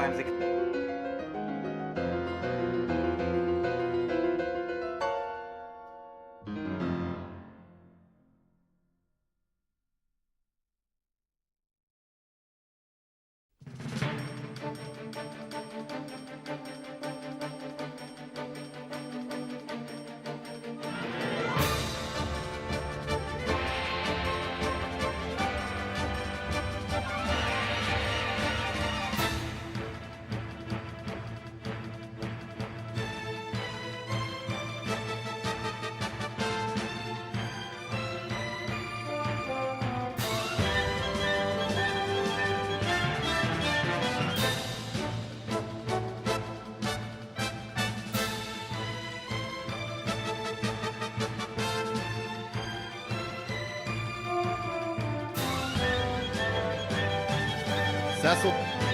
sometimes it Cecil.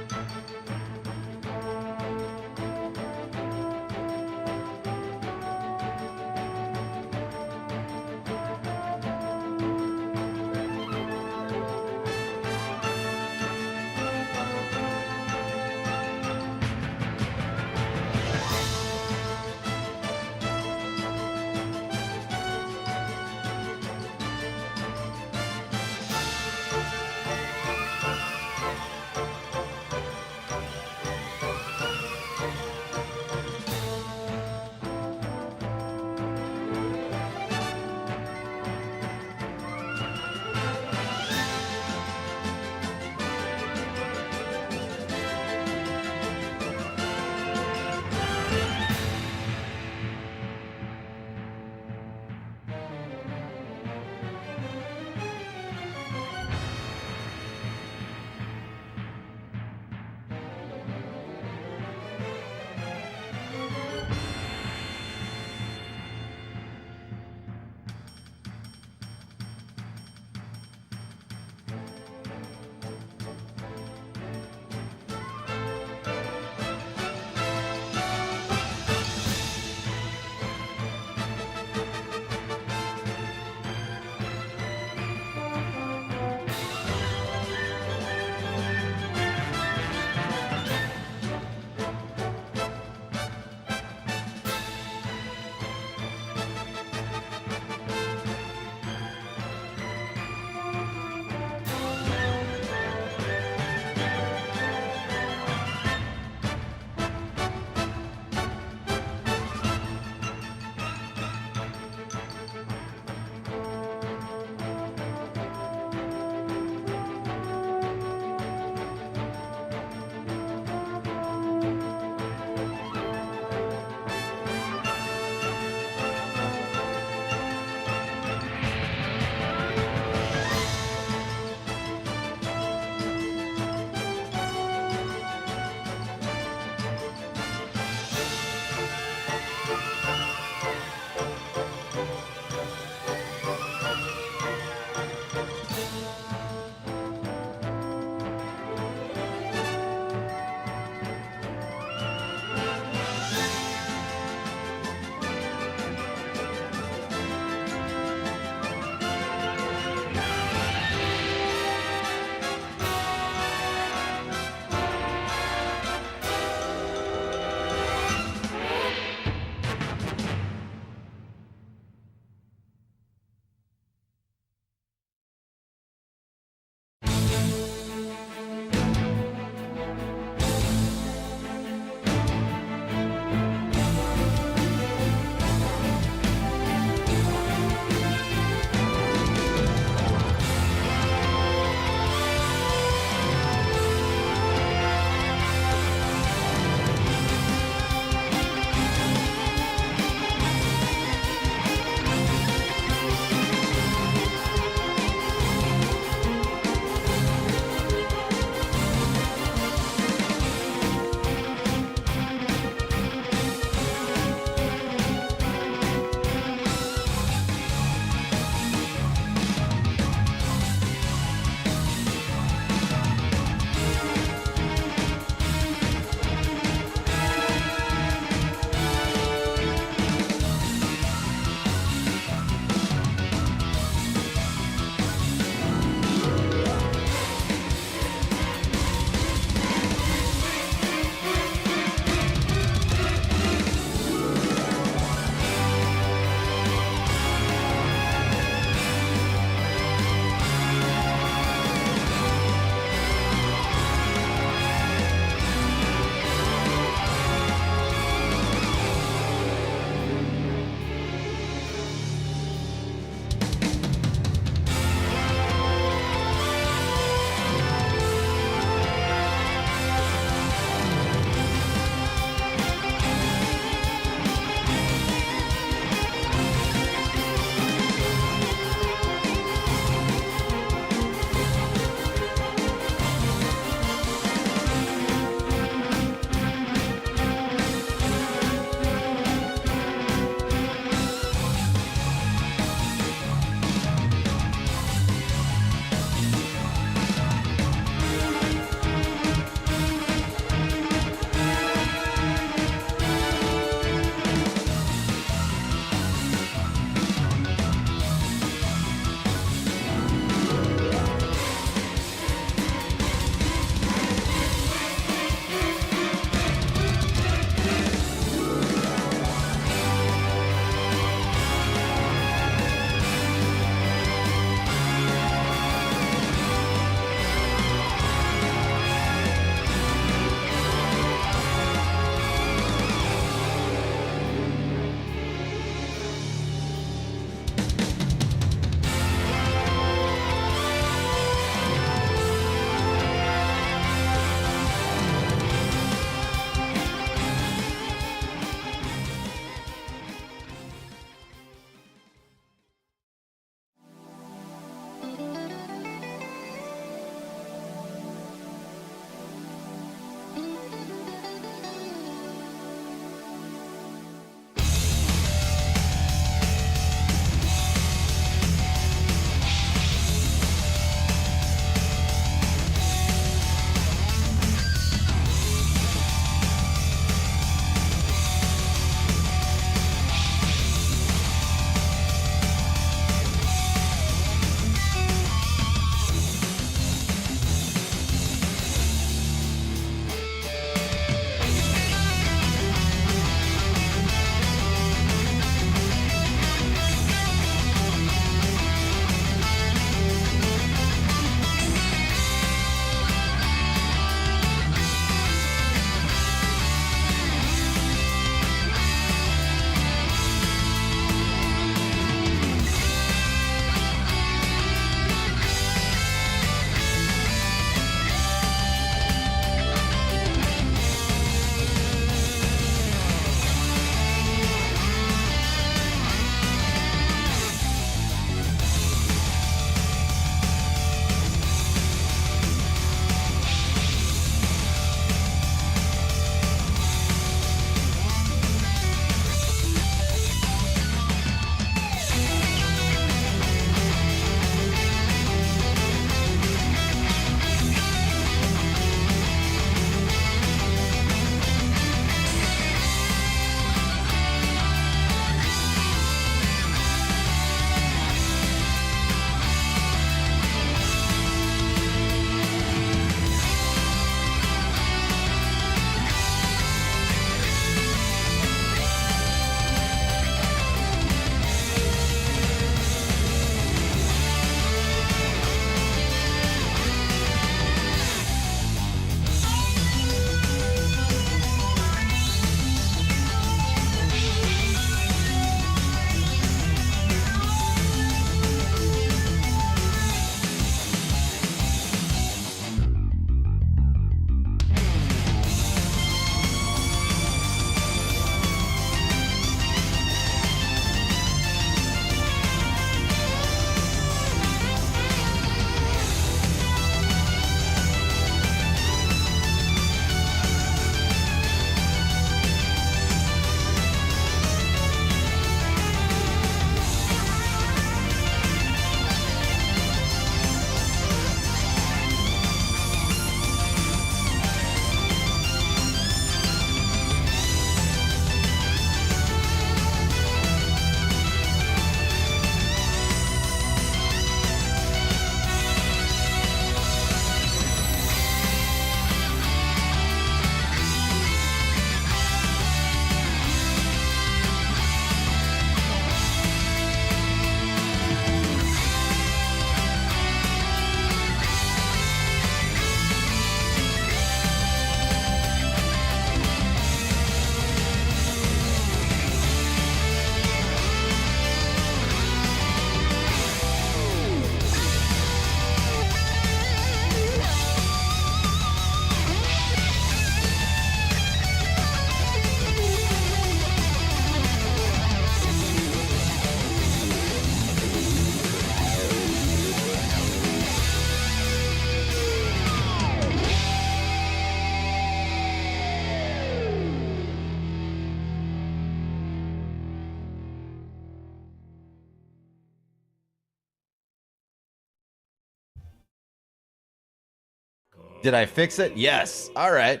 Did I fix it? Yes. All right.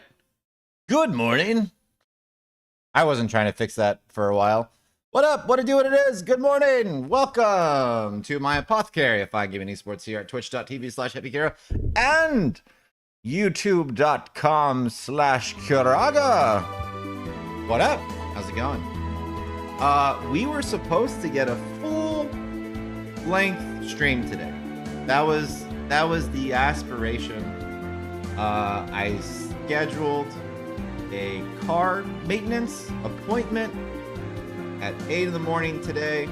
Good morning. I wasn't trying to fix that for a while. What up? What to do? What it is? Good morning. Welcome to my Apothecary of Fine Gaming Esports here at twitch.tv/HappyKira and youtube.com/Kiraga. What up? How's it going? We were supposed to get a full length stream today. That was the aspiration. I scheduled a car maintenance appointment at 8 in the morning today.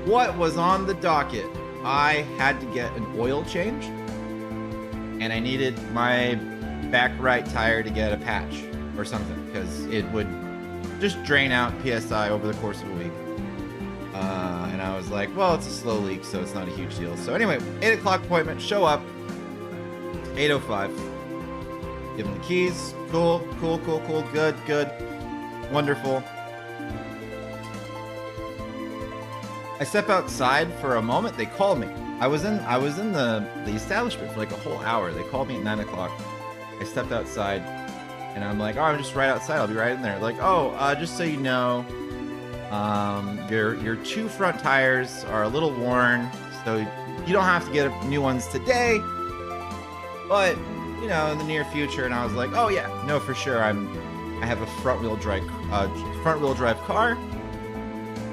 What was on the docket? I had to get an oil change, and I needed my back right tire to get a patch or something because it would just drain out PSI over the course of a week. And I was like, well, it's a slow leak, so it's not a huge deal. So anyway, 8 o'clock appointment, show up, 8:05. Give them the keys. Cool. Good. Wonderful. I step outside for a moment. They call me. I was in the establishment for like a whole hour. They called me at 9 o'clock. I stepped outside, and I'm like, oh, I'm just right outside. I'll be right in there. Like, oh, just so you know, your two front tires are a little worn, so you don't have to get new ones today, but you know, in the near future. And I was like, oh yeah, no, for sure. I have a front wheel drive car.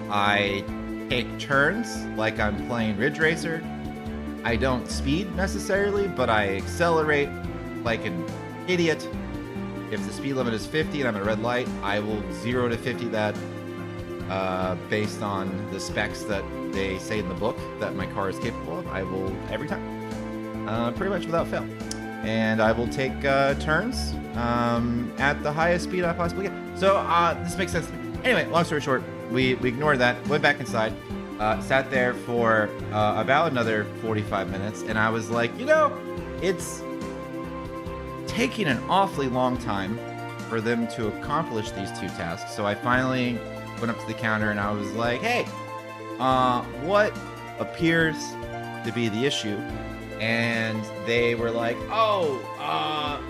I take turns like I'm playing Ridge Racer. I don't speed necessarily, but I accelerate like an idiot. If the speed limit is 50 and I'm at a red light, I will 0 to 50 that based on the specs that they say in the book that my car is capable of. I will every time, pretty much without fail. And I will take turns at the highest speed I possibly get. So this makes sense to me. Anyway, long story short, we ignored that, went back inside, sat there for about another 45 minutes, and I was like, you know, it's taking an awfully long time for them to accomplish these two tasks. So I finally went up to the counter and I was like, hey, what appears to be the issue? And they were like, oh,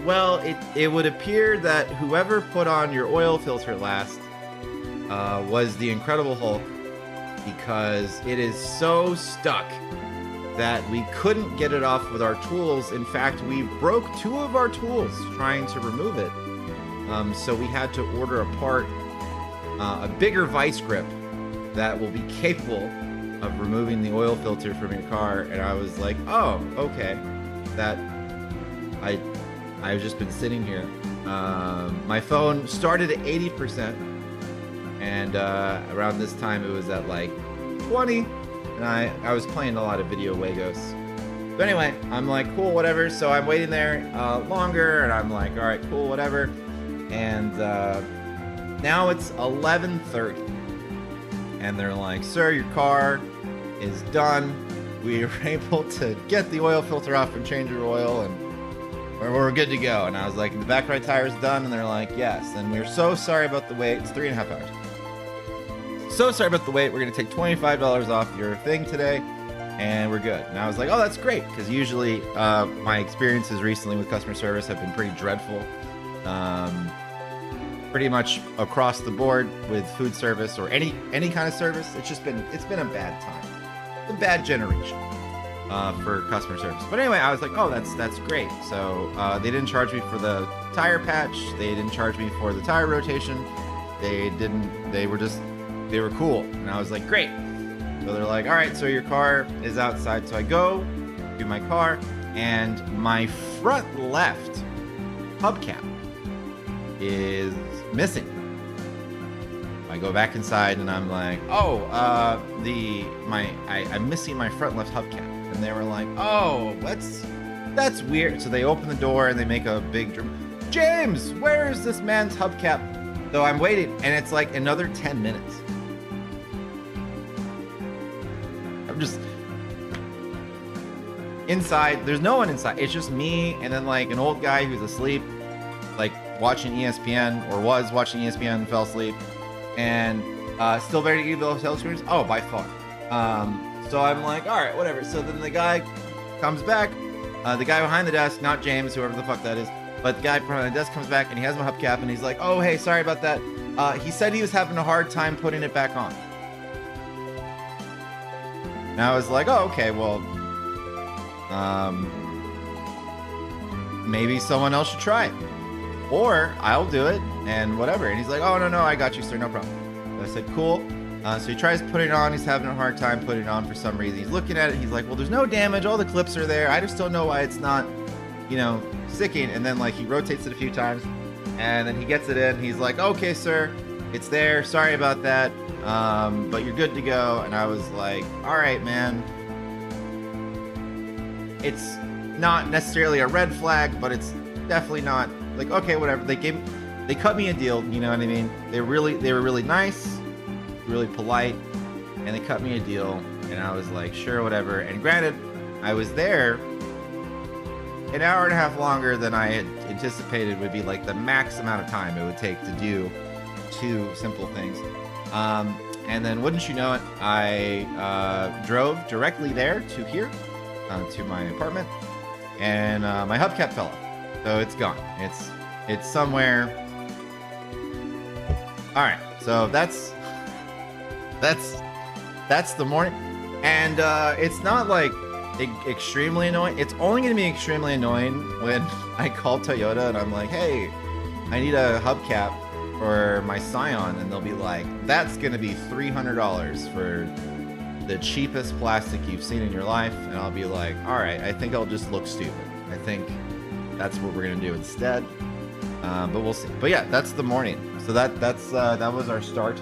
well, it would appear that whoever put on your oil filter last was the Incredible Hulk, because it is so stuck that we couldn't get it off with our tools. In fact, we broke 2 of our tools trying to remove it. So we had to order apart a bigger vice grip that will be capable of removing the oil filter from your car. And I was like, oh, okay. That I've just been sitting here. My phone started at 80%, and around this time it was at like 20, and I was playing a lot of Video Wagos. But anyway, I'm like, cool, whatever. So I'm waiting there longer, and I'm like, all right, cool, whatever. And now it's 11:30, and they're like, sir, your car is done. We were able to get the oil filter off and change your oil, and we're good to go. And I was like, the back right tire is done, and they're like, yes. And we're so sorry about the wait. It's 3.5 hours. So sorry about the wait. We're gonna take $25 off your thing today, and we're good. And I was like, oh, that's great, because usually my experiences recently with customer service have been pretty dreadful. Pretty much across the board with food service or any kind of service. It's been a bad time, a bad generation for customer service. But anyway, I was like, oh, that's great. So they didn't charge me for the tire patch. They didn't charge me for the tire rotation. They were cool. And I was like, great. So they're like, all right, so your car is outside. So I go to my car, and my front left hubcap is missing. I go back inside, and I'm like, oh, I'm missing my front left hubcap. And they were like, oh, that's weird. So they open the door and they make a big drum. James, where is this man's hubcap? So I'm waiting, and it's like another 10 minutes. I'm just inside. There's no one inside. It's just me, and then like an old guy who's asleep, like watching ESPN, or was watching ESPN and fell asleep, and still very evil hotel screens. Oh, by far. So I'm like, all right, whatever. So then the guy comes back, The guy behind the desk, not James, whoever the fuck that is, but the guy behind the desk comes back and he has my hubcap and he's like, oh, hey, sorry about that. He said he was having a hard time putting it back on. And I was like, oh, okay, well, maybe someone else should try it. Or I'll do it and whatever. And he's like, oh, no, I got you, sir, no problem. So I said, cool. So he tries putting it on. He's having a hard time putting it on for some reason. He's looking at it. He's like, well, there's no damage. All the clips are there. I just don't know why it's not, you know, sticking. And then like he rotates it a few times and then he gets it in. He's like, okay, sir, it's there. Sorry about that. But you're good to go. And I was like, all right, man. It's not necessarily a red flag, but it's definitely not like, okay, whatever. They cut me a deal. You know what I mean? They were really nice, really polite, and they cut me a deal. And I was like, sure, whatever. And granted, I was there an hour and a half longer than I had anticipated would be like the max amount of time it would take to do 2 simple things. And then wouldn't you know it, I drove directly there to here, to my apartment, and my hubcap fell off. So it's gone. It's somewhere. All right. So that's the morning. And it's not like extremely annoying. It's only going to be extremely annoying when I call Toyota and I'm like, hey, I need a hubcap for my Scion, and they'll be like, that's going to be $300 for the cheapest plastic you've seen in your life. And I'll be like, all right, I think I'll just look stupid. I think that's what we're going to do instead. But we'll see. But yeah, that's the morning. So that was our start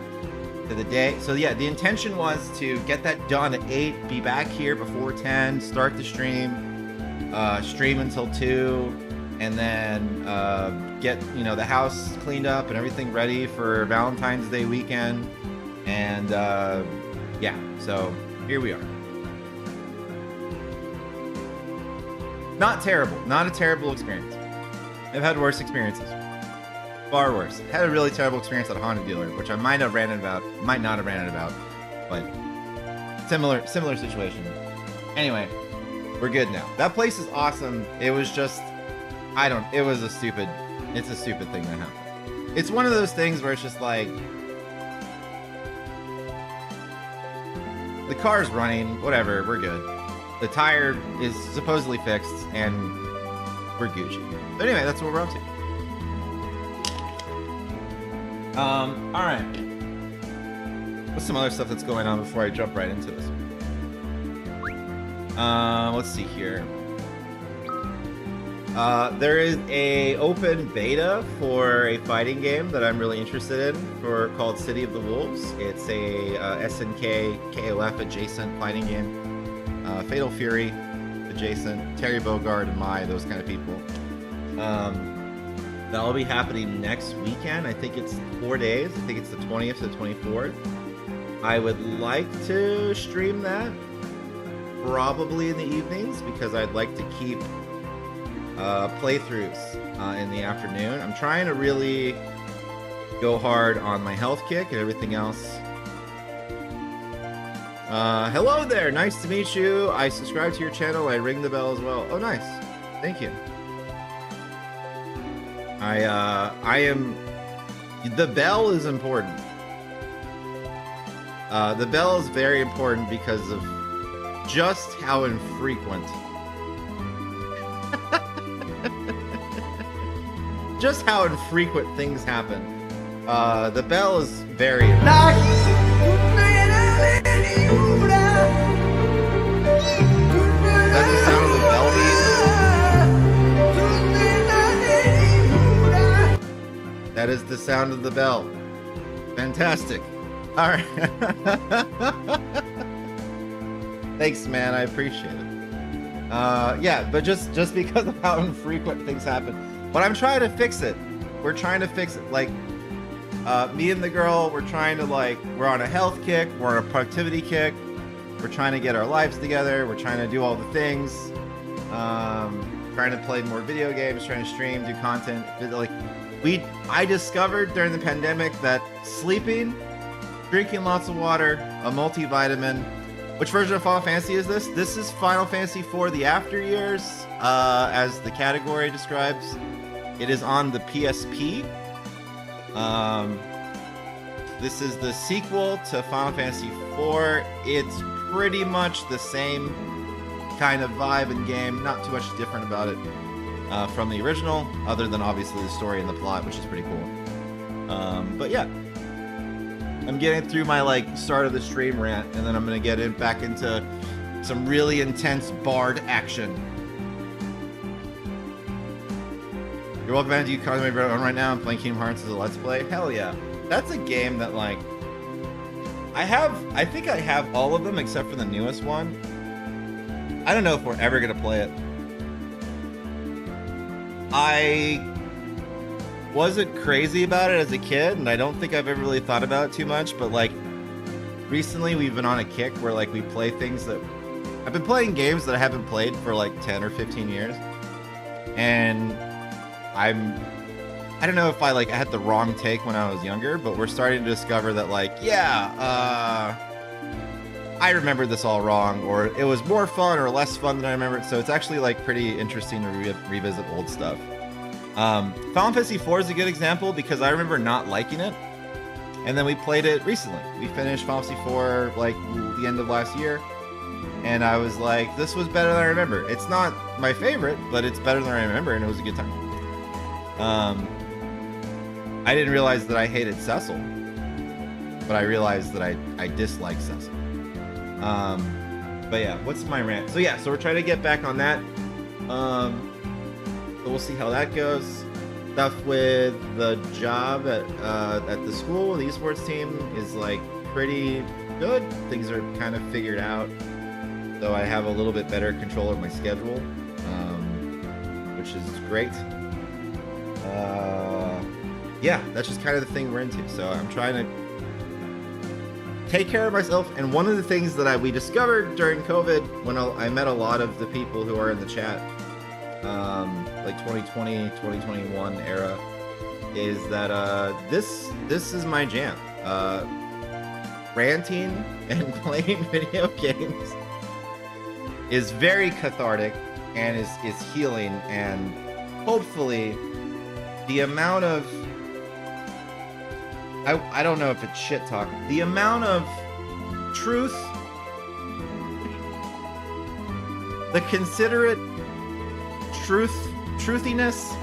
to the day. So yeah, the intention was to get that done at 8, be back here before 10, start the stream, stream until 2, and then get, you know, the house cleaned up and everything ready for Valentine's Day weekend. And yeah, so here we are. Not terrible. Not a terrible experience. I've had worse experiences. Far worse. Had a really terrible experience at a Honda dealer, which I might not have ranted about, but similar situation. Anyway, we're good now. That place is awesome. It was just, it's a stupid thing that happened. It's one of those things where it's just like, the car's running, whatever, we're good. The tire is supposedly fixed, and we're Gucci. But anyway, that's what we're up to. All right. What's some other stuff that's going on before I jump right into this? Let's see here. There is a open beta for a fighting game that I'm really interested in called City of the Wolves. It's a SNK KOF adjacent fighting game. Fatal Fury adjacent, Terry Bogard and Mai, those kind of people. That'll be happening next weekend. I think it's 4 days. I think it's the 20th to the 24th. I would like to stream that probably in the evenings because I'd like to keep playthroughs in the afternoon. I'm trying to really go hard on my health kick and everything else. Hello there, nice to meet you. I subscribe to your channel. I ring the bell as well. Oh, nice. Thank you. I am. The bell is important. The bell is very important because of just how infrequent. Just how infrequent things happen. The bell is very important. That's the sound of the bell beat. That is the sound of the bell. Fantastic. All right. Thanks, man. I appreciate it. Yeah, but just because of how infrequent things happen. But I'm trying to fix it. We're trying to fix it. Like, me and the girl, we're trying to, like, we're on a health kick. We're on a productivity kick. We're trying to get our lives together. We're trying to do all the things. Trying to play more video games, trying to stream, do content. Like, I discovered during the pandemic that sleeping, drinking lots of water, a multivitamin, Which version of Final Fantasy is this? This is Final Fantasy IV: The After Years, as the category describes. It is on the PSP. This is the sequel to Final Fantasy IV. It's pretty much the same kind of vibe and game. Not too much different about it from the original, other than obviously the story and the plot, which is pretty cool. But yeah. I'm getting through my like start of the stream rant, and then I'm gonna get back into some really intense Bard action. You're welcome, man. Do you contemplate right now? I'm playing Kingdom Hearts as a Let's Play. Hell yeah, that's a game that like I think I have all of them except for the newest one. I don't know if we're ever gonna play it. I wasn't crazy about it as a kid, and I don't think I've ever really thought about it too much, but like recently we've been on a kick where like we play things that I've been playing games that I haven't played for like 10 or 15 years, and I don't know if I had the wrong take when I was younger, but we're starting to discover that like I remember this all wrong, or it was more fun or less fun than I remember it. So it's actually like pretty interesting to revisit old stuff. Final Fantasy IV is a good example because I remember not liking it, and then we played it recently. We finished Final Fantasy IV like the end of last year, and I was like, this was better than I remember. It's not my favorite, but it's better than I remember, and it was a good time. I didn't realize that I hated Cecil, but I realized that I dislike Cecil. But yeah, what's my rant? So yeah, so we're trying to get back on that. So we'll see how that goes. Stuff with the job at the school, the esports team is like pretty good. Things are kind of figured out, so I have a little bit better control of my schedule, which is great. Yeah, that's just kind of the thing we're into. So I'm trying to take care of myself. And one of the things that we discovered during COVID, when I met a lot of the people who are in the chat, like 2020, 2021 era, is that this is my jam. Ranting and playing video games is very cathartic and is healing, and hopefully the amount of I don't know if it's shit talk, the amount of truth, the considerate truthiness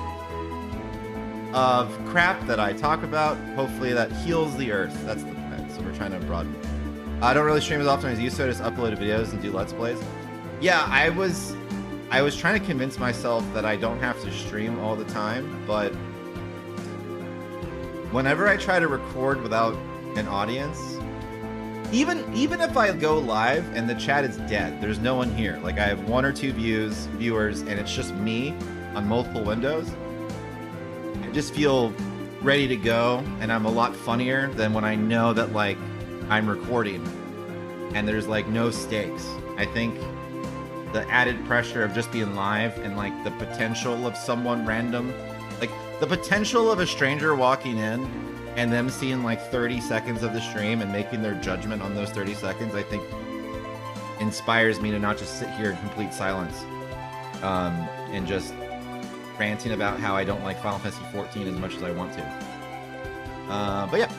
of crap that I talk about, hopefully that heals the earth. That's the plan. So we're trying to broaden. I don't really stream as often as you, so I just upload videos and do Let's Plays. Yeah, I was trying to convince myself that I don't have to stream all the time, but whenever I try to record without an audience, even if I go live and the chat is dead, there's no one here, like I have 1 or 2 viewers, and it's just me on multiple windows, I just feel ready to go, and I'm a lot funnier than when I know that like I'm recording and there's like no stakes. I think the added pressure of just being live and like the potential of someone random, like the potential of a stranger walking in and them seeing like 30 seconds of the stream and making their judgment on those 30 seconds, I think inspires me to not just sit here in complete silence and just ranting about how I don't like Final Fantasy 14 as much as I want to. But yeah.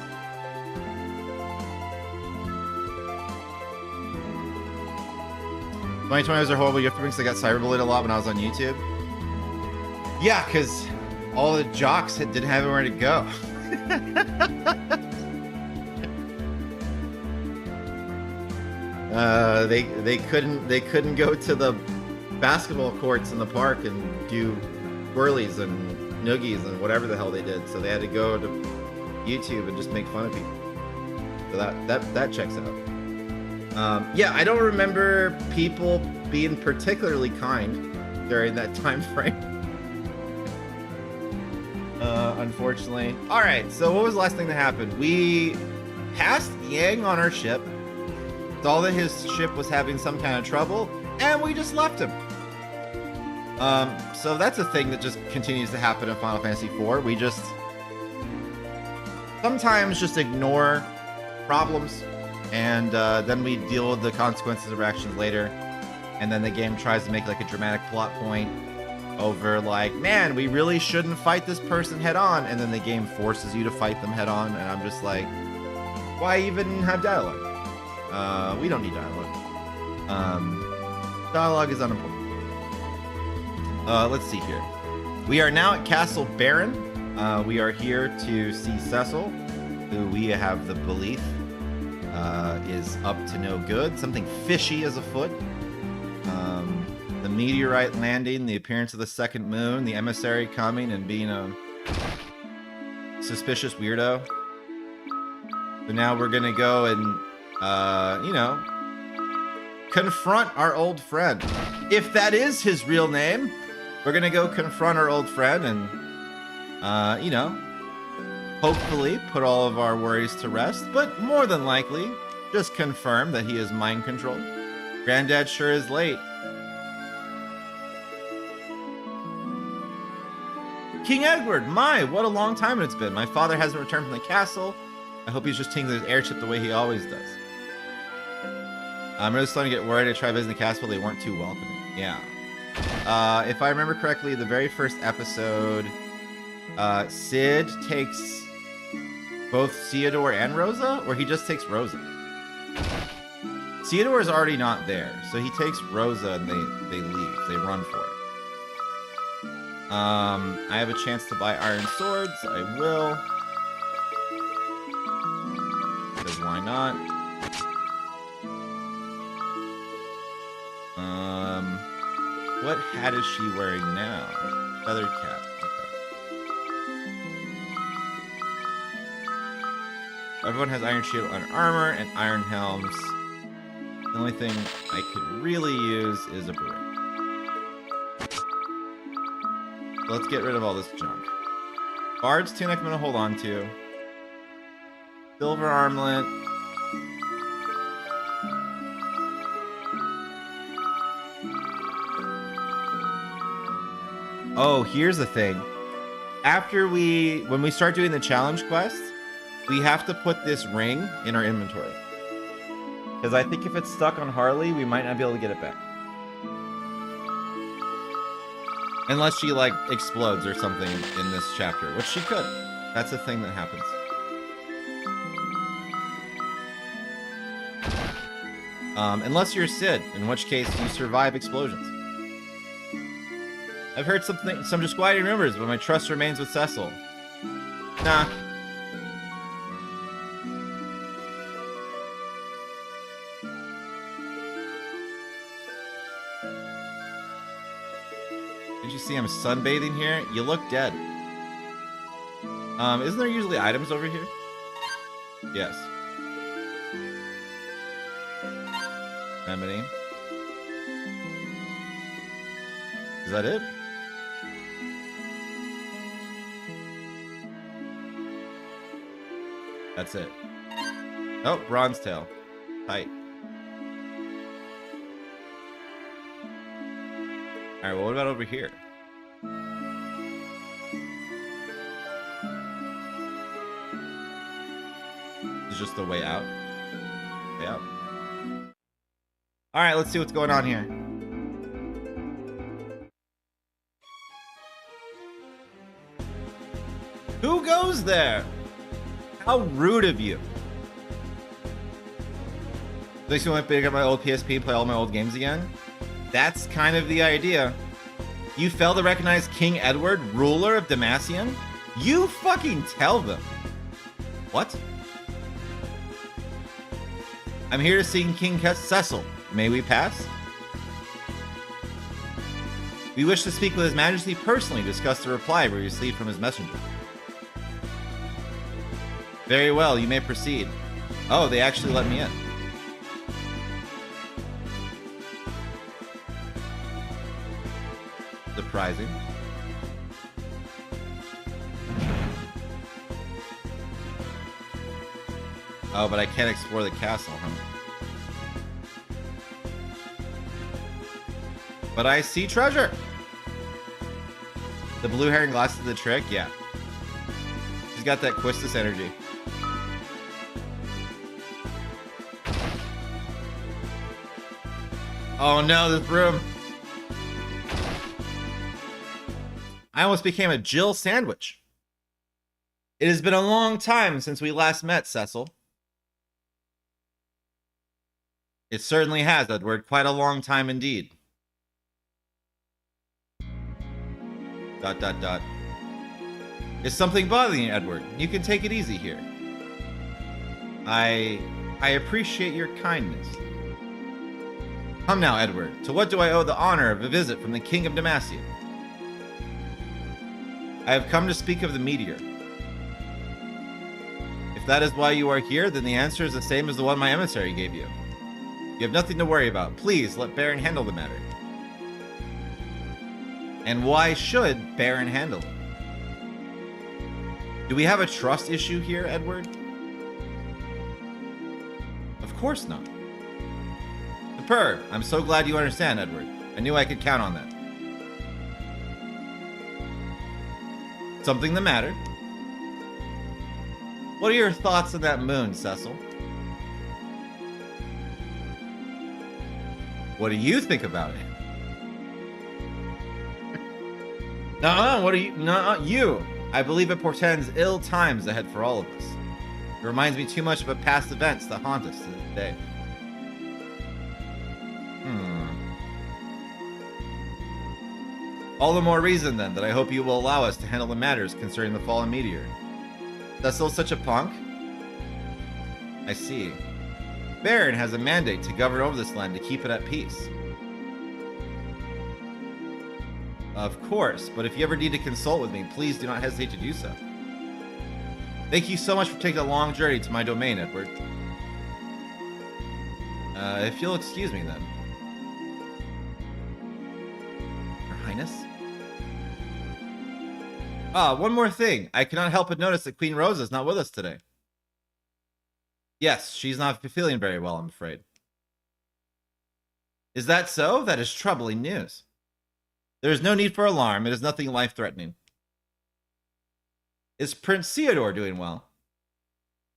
My 2020s are horrible. You have to bring, because I got cyberbullied a lot when I was on YouTube. Yeah, because all the jocks didn't have anywhere to go. They couldn't go to the basketball courts in the park and do whirlies and noogies and whatever the hell they did. So they had to go to YouTube and just make fun of people. So that checks out. Yeah, I don't remember people being particularly kind during that time frame. Unfortunately. All right, so what was the last thing that happened? We passed Yang on our ship, saw that his ship was having some kind of trouble, and we just left him. So that's a thing that just continues to happen in Final Fantasy IV. We just sometimes just ignore problems and then we deal with the consequences of our actions later. And then the game tries to make like a dramatic plot point over like, man, we really shouldn't fight this person head on, and then the game forces you to fight them head on, and I'm just like, why even have dialogue? We don't need dialogue. Dialogue is unimportant. Let's see here. We are now at Castle Baron. We are here to see Cecil, who we have the belief is up to no good. Something fishy is afoot. The meteorite landing, the appearance of the second moon, the emissary coming and being a suspicious weirdo. So now we're gonna go and, you know, confront our old friend. If that is his real name, we're gonna go confront our old friend and, you know, hopefully put all of our worries to rest, but more than likely, just confirm that he is mind controlled. Granddad sure is late. King Edward, what a long time it's been. My father hasn't returned from the castle. I hope he's just taking his airship the way he always does. I'm really starting to get worried. I tried visiting the castle, they weren't too welcoming. Yeah. If I remember correctly, the very first episode, Sid takes both Theodore and Rosa, or he just takes Rosa? Theodore is already not there, so he takes Rosa and they leave. They run for it. I have a chance to buy iron swords. I will. Because why not? What hat is she wearing now? Feathered cap. Okay. Everyone has iron shield, iron armor, and iron helms. The only thing I could really use is a beret. Let's get rid of all this junk. Bard's tunic I'm gonna hold on to. Silver armlet. Oh, here's the thing. When we start doing the challenge quest, we have to put this ring in our inventory. Because I think if it's stuck on Harley, we might not be able to get it back. Unless she, like, explodes or something in this chapter, which she could. That's a thing that happens. Unless you're Sid, in which case you survive explosions. I've heard some disquieting rumors, but my trust remains with Cecil. Nah. Did you see I'm sunbathing here? You look dead. Isn't there usually items over here? Yes. Remedy. Is that it? That's it. Oh, bronze tail. Tight. Alright, well, what about over here? This is just the way out. Way out. Alright, let's see what's going on here. Who goes there? How rude of you. Makes me want to pick up my old PSP and play all my old games again. That's kind of the idea. You fail to recognize King Edward, ruler of Demacian? You fucking tell them. What? I'm here to see King Cecil. May we pass? We wish to speak with His Majesty personally to discuss the reply we received from his messenger. Very well, you may proceed. Oh, they actually let me in. Surprising. Oh, but I can't explore the castle, huh? But I see treasure! The blue hair and glasses of the trick? Yeah. She's got that Quistis energy. Oh no, this room. I almost became a Jill sandwich. It has been a long time since we last met, Cecil. It certainly has, Edward. Quite a long time indeed. ... Is something bothering you, Edward? You can take it easy here. I appreciate your kindness. Come now, Edward. To what do I owe the honor of a visit from the King of Demacia? I have come to speak of the meteor. If that is why you are here, then the answer is the same as the one my emissary gave you. You have nothing to worry about. Please let Baron handle the matter. And why should Baron handle it? Do we have a trust issue here, Edward? Of course not. Superb. I'm so glad you understand, Edward. I knew I could count on that. Something the matter? What are your thoughts on that moon, Cecil? What do you think about it? What are you? You. I believe it portends ill times ahead for all of us. It reminds me too much of past events that haunt us to this day. All the more reason, then, that I hope you will allow us to handle the matters concerning the fallen meteor. Cecil's such a punk? I see. Baron has a mandate to govern over this land to keep it at peace. Of course, but if you ever need to consult with me, please do not hesitate to do so. Thank you so much for taking a long journey to my domain, Edward. If you'll excuse me, then. Your Highness? One more thing. I cannot help but notice that Queen Rosa is not with us today. Yes, she's not feeling very well, I'm afraid. Is that so? That is troubling news. There is no need for alarm. It is nothing life-threatening. Is Prince Theodore doing well?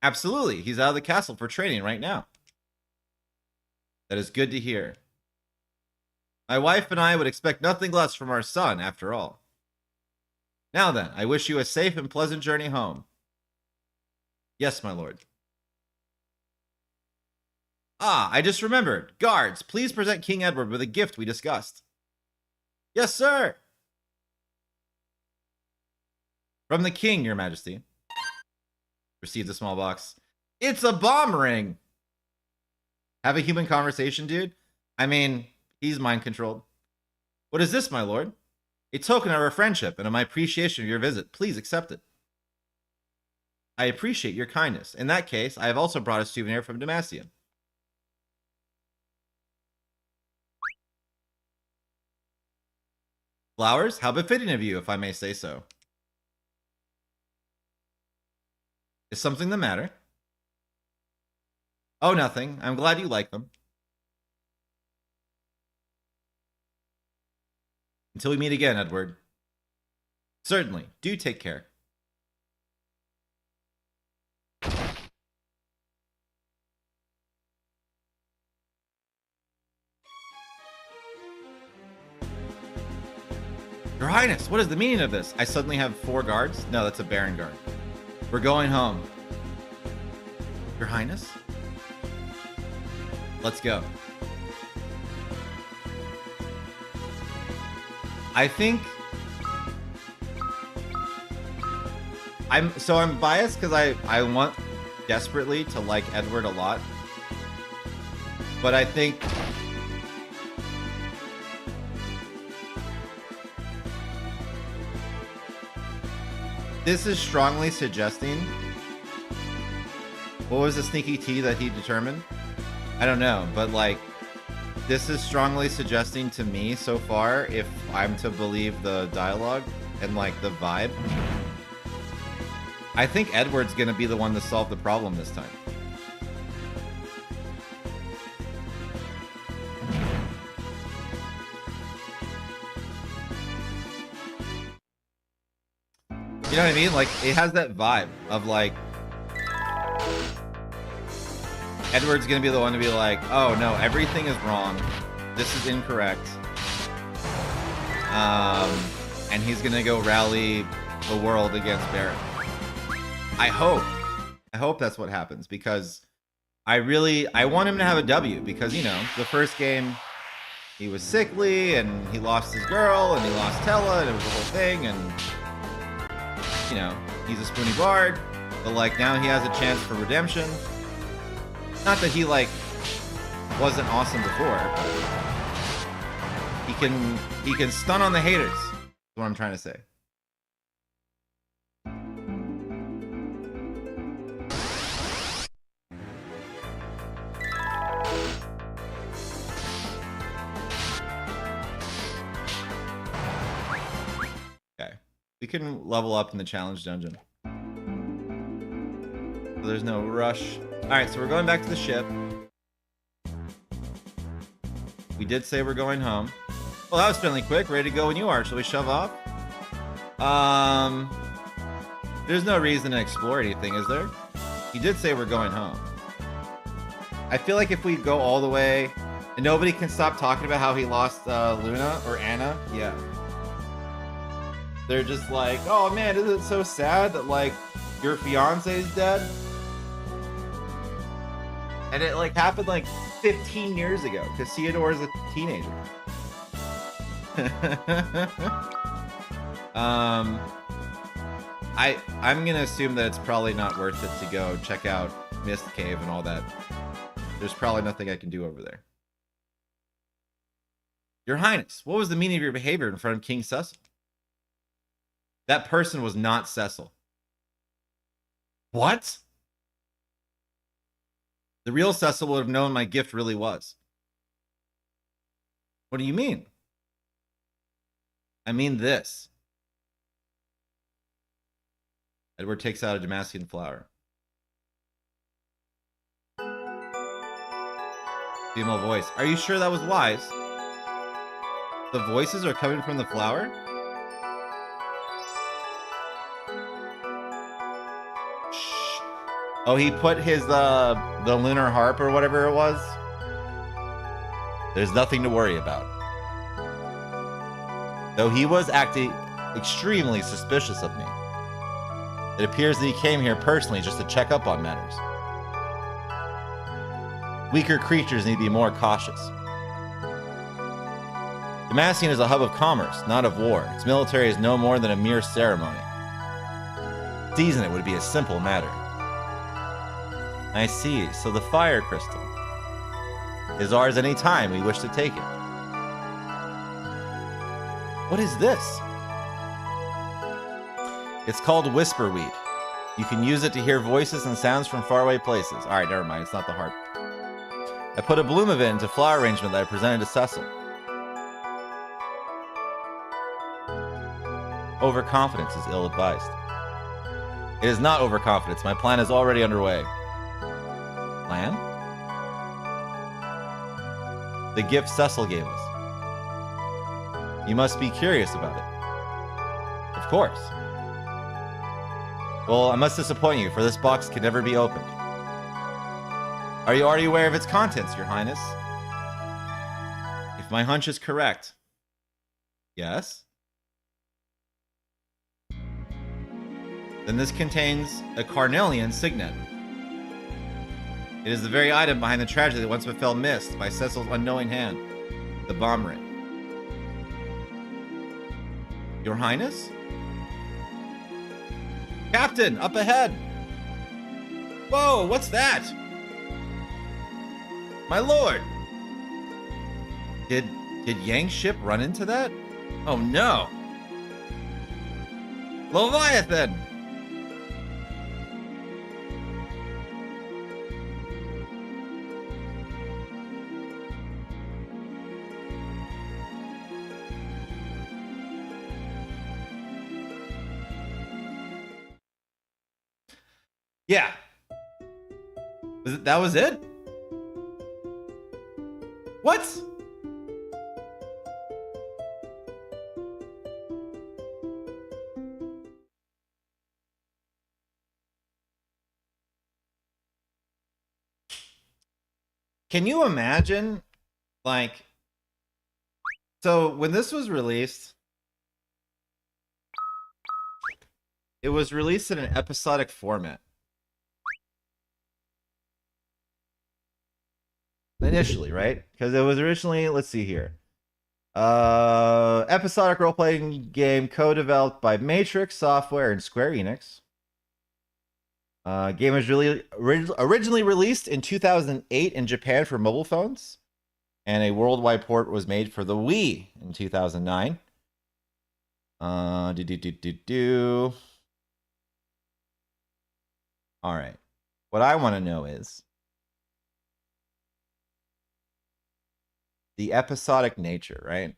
Absolutely. He's out of the castle for training right now. That is good to hear. My wife and I would expect nothing less from our son, after all. Now then, I wish you a safe and pleasant journey home. Yes, my lord. I just remembered. Guards, please present King Edward with a gift we discussed. Yes, sir. From the king, your majesty. Received a small box. It's a bomb ring. Have a human conversation, dude? I mean, he's mind-controlled. What is this, my lord? A token of our friendship and of my appreciation of your visit. Please accept it. I appreciate your kindness. In that case, I have also brought a souvenir from Demacia. Flowers? How befitting of you, if I may say so. Is something the matter? Oh, nothing. I'm glad you like them. Until we meet again, Edward. Certainly. Do take care. Your Highness, what is the meaning of this? I suddenly have 4 guards? No, that's a Baron guard. We're going home. Your Highness? Let's go. I think I'm biased because I want desperately to like Edward a lot. But I think this is strongly suggesting. What was the sneaky tea that he determined? I don't know, but like this is strongly suggesting to me so far, if I'm to believe the dialogue and like the vibe, I think Edward's gonna be the one to solve the problem this time. You know what I mean? Like, it has that vibe of like Edward's gonna be the one to be like, oh no, everything is wrong. This is incorrect. And he's gonna go rally the world against Barret. I hope that's what happens, because I want him to have a W, because, you know, the first game he was sickly and he lost his girl and he lost Tella and it was a whole thing, and, you know, he's a spoony bard, but like now he has a chance for redemption. Not that he like wasn't awesome before, but he can stun on the haters. That's what I'm trying to say. Okay, we can level up in the challenge dungeon. So there's no rush. All right, so we're going back to the ship. We did say we're going home. Well, that was fairly quick. Ready to go when you are. Shall we shove off? There's no reason to explore anything, is there? He did say we're going home. I feel like if we go all the way, and nobody can stop talking about how he lost Luna or Anna. Yeah. They're just like, oh man, isn't it so sad that like your fiance's dead? And it like happened like 15 years ago, because Theodore is a teenager. I'm gonna assume that it's probably not worth it to go check out Mist Cave and all that. There's probably nothing I can do over there. Your Highness, what was the meaning of your behavior in front of King Cecil? That person was not Cecil. What? The real Cecil would have known my gift really was. What do you mean? I mean this. Edward takes out a Damascene flower. Female voice. Are you sure that was wise? The voices are coming from the flower? Shh. Oh, he put his, the lunar harp or whatever it was? There's nothing to worry about. Though he was acting extremely suspicious of me. It appears that he came here personally just to check up on matters. Weaker creatures need to be more cautious. Damascene is a hub of commerce, not of war. Its military is no more than a mere ceremony. Seizing it would be a simple matter. I see, so the fire crystal is ours any time we wish to take it. What is this? It's called Whisperweed. You can use it to hear voices and sounds from faraway places. Alright, never mind, it's not the harp. I put a bloom of it into flower arrangement that I presented to Cecil. Overconfidence is ill-advised. It is not overconfidence. My plan is already underway. Plan? The gift Cecil gave us. You must be curious about it. Of course. Well, I must disappoint you, for this box can never be opened. Are you already aware of its contents, Your Highness? If my hunch is correct. Yes? Then this contains a Carnelian signet. It is the very item behind the tragedy that once befell Mist by Cecil's unknowing hand. The bomb ring. Your Highness? Captain, up ahead! Whoa, what's that? My lord! Did Yang's ship run into that? Oh no! Leviathan! Yeah. That was it? What? Can you imagine, like, So when this was released, it was released in an episodic format. Initially, right? Because it was originally, let's see here. Episodic role-playing game co-developed by Matrix Software and Square Enix. Game was really originally released in 2008 in Japan for mobile phones, and a worldwide port was made for the Wii in 2009. All right. What I want to know is the episodic nature, right?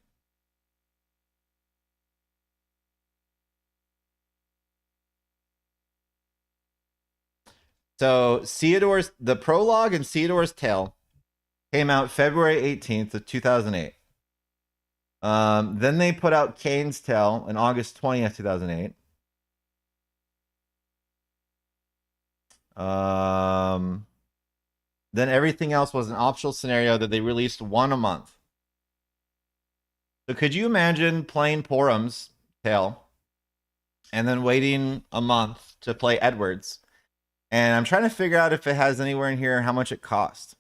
So the prologue and Theodore's Tale came out February 18th of 2008. Then they put out Kane's Tale on August 20th, 2008. Then everything else was an optional scenario that they released one a month. So could you imagine playing Porum's Tale and then waiting a month to play Edward's? And I'm trying to figure out if it has anywhere in here how much it cost.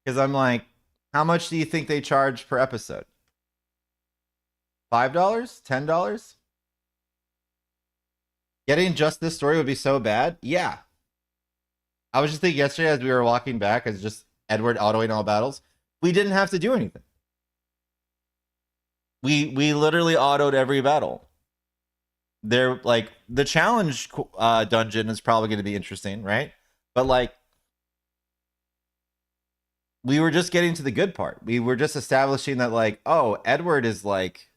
Because I'm like, how much do you think they charge per episode? $5? $10? Getting just this story would be so bad? Yeah. I was just thinking yesterday as we were walking back as just Edward autoing all battles. We didn't have to do anything. We literally autoed every battle. They're like the challenge dungeon is probably going to be interesting, right? But like we were just getting to the good part. We were just establishing that like, oh, Edward is like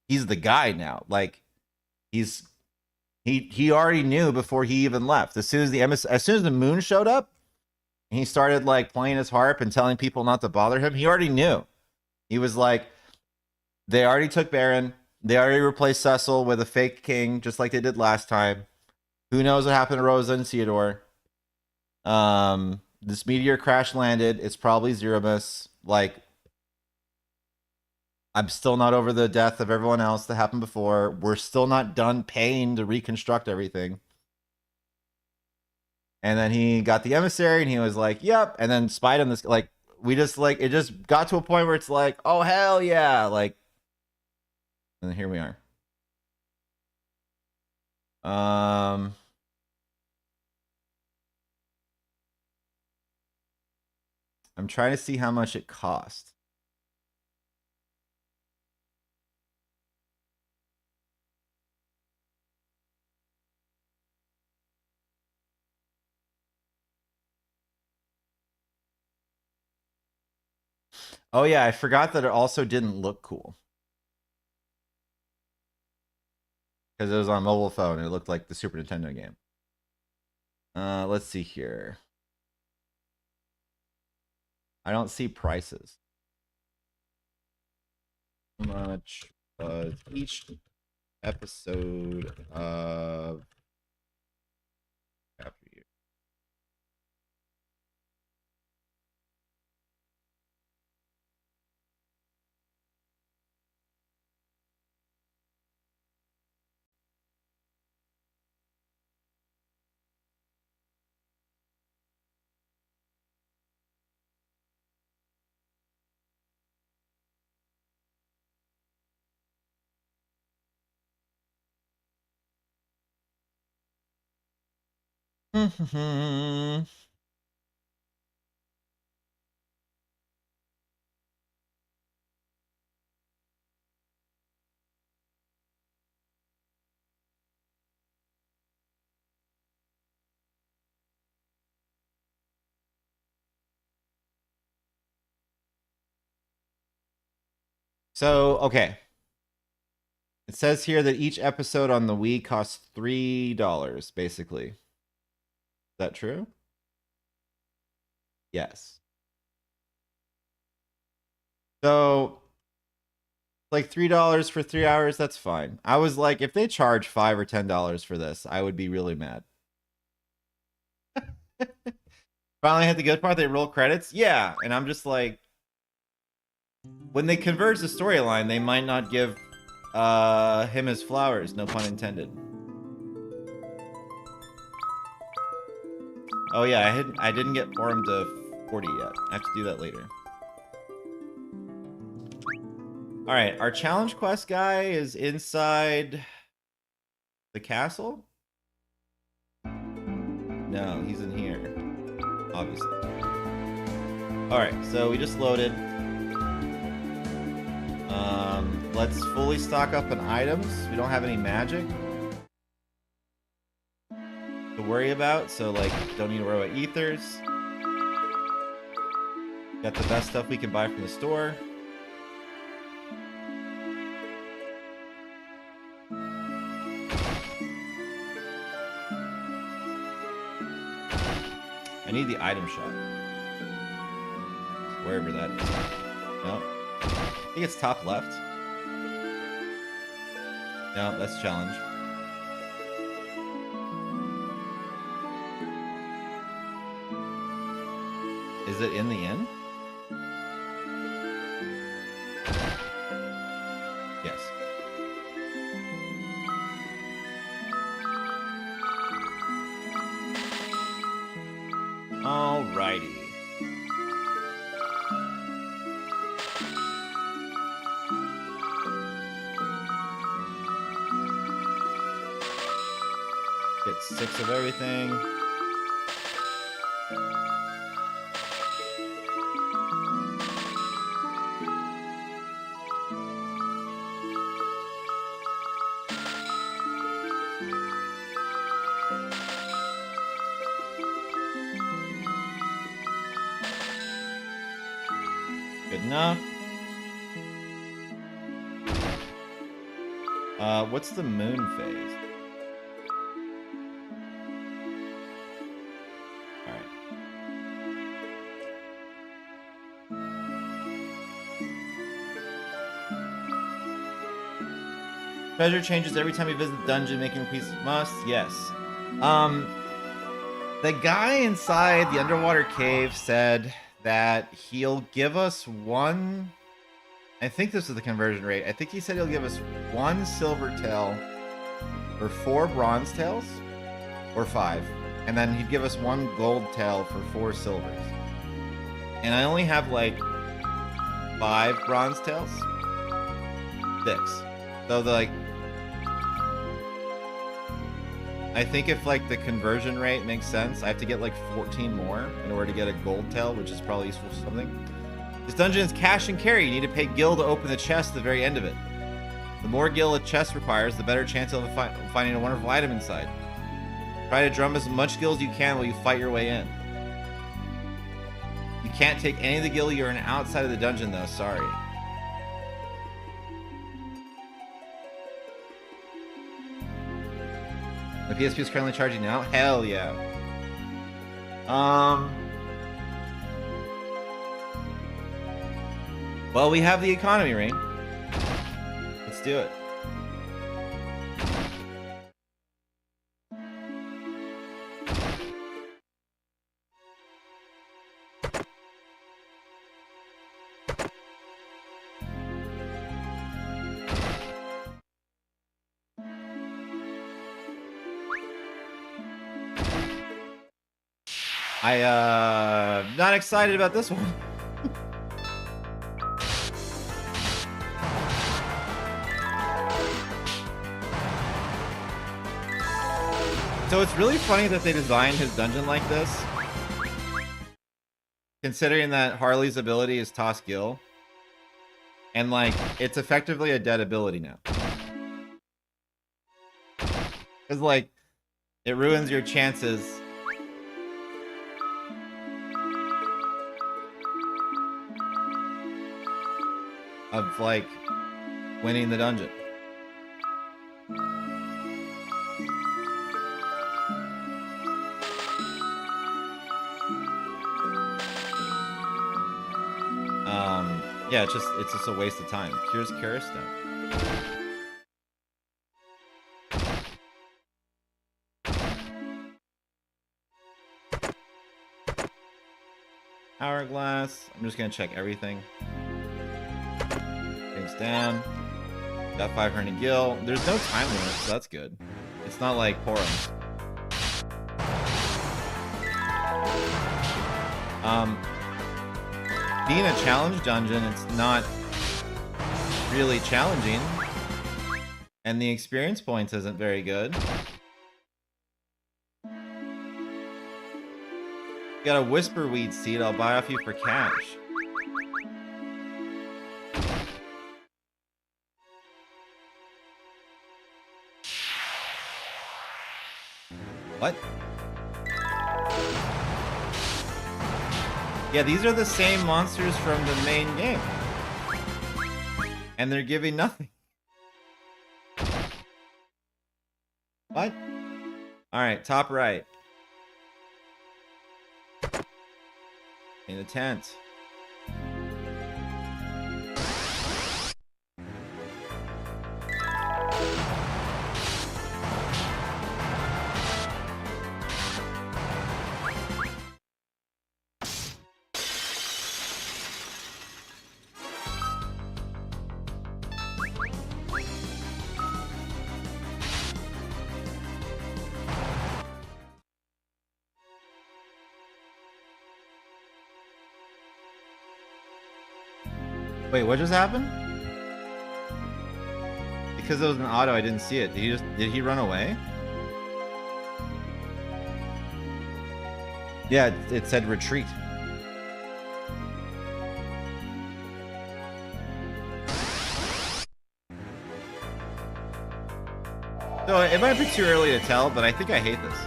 he's the guy now. Like he already knew before he even left. As soon as the moon showed up and he started like playing his harp and telling people not to bother him, he already knew. He was like, they already took Baron. They already replaced Cecil with a fake king, just like they did last time. Who knows what happened to Rosa and Theodore? This meteor crash landed. It's probably Zeromus. Like, I'm still not over the death of everyone else that happened before. We're still not done paying to reconstruct everything. And then he got the emissary, and he was like, "Yep." And then spied on this. Like, we just like it just got to a point where it's like, "Oh hell yeah!" Like, and here we are. I'm trying to see how much it cost. Oh yeah, I forgot that it also didn't look cool. Because it was on mobile phone and it looked like the Super Nintendo game. Let's see here. I don't see prices. How much each episode of Happy Year? So, okay. It says here that each episode on the Wii costs $3, basically. Is that true? Yes. So, like $3 for 3 hours, that's fine. I was like, if they charge $5 or $10 for this, I would be really mad. Finally hit the good part. They roll credits. Yeah, and I'm just like, when they converge the storyline, they might not give him his flowers. No pun intended. Oh yeah, I didn't get Orem to 40 yet. I have to do that later. All right, our challenge quest guy is inside the castle. No, he's in here, obviously. All right, so we just loaded. Let's fully stock up on items. We don't have any magic to worry about, so like, don't need to worry about ethers. Got the best stuff we can buy from the store. I need the item shop. Wherever that is. No. I think it's top left. No, that's challenge. Is it in the inn? Yes. Alrighty. Get 6 of everything. Good enough. What's the moon phase? Alright. Treasure changes every time you visit the dungeon, making pieces must. Yes. The guy inside the underwater cave said that he'll give us one. I think this is the conversion rate. I think he said he'll give us 1 silver tail for 4 bronze tails, or 5, and then he'd give us 1 gold tail for 4 silvers. And I only have like 5 bronze tails, 6. So the, like, I think if like the conversion rate makes sense, I have to get like 14 more in order to get a gold tail, which is probably useful for something. This dungeon is cash and carry. You need to pay gil to open the chest at the very end of it. The more gil a chest requires, the better chance of finding a wonderful item inside. Try to drum as much gil as you can while you fight your way in. You can't take any of the gil you earn outside of the dungeon though, sorry. The PSP is currently charging now? Hell yeah. Well, we have the economy ring. Let's do it. Not excited about this one. So it's really funny that they designed his dungeon like this, considering that Harley's ability is toss gil, and like it's effectively a dead ability now. Because like it ruins your chances of like winning the dungeon. Yeah, it's just a waste of time. Here's Karastone. Hourglass. I'm just gonna check everything. Things down. Got 500 gil. There's no time limit, so that's good. It's not like Porums. Being a challenge dungeon, it's not really challenging. And the experience points isn't very good. Got a Whisperweed seed I'll buy off you for cash. What? Yeah, these are the same monsters from the main game. And they're giving nothing. What? Alright, top right. In the tent. Wait, what just happened? Because it was an auto, I didn't see it. Did he run away? Yeah, it said retreat. So it might be too early to tell, but I think I hate this.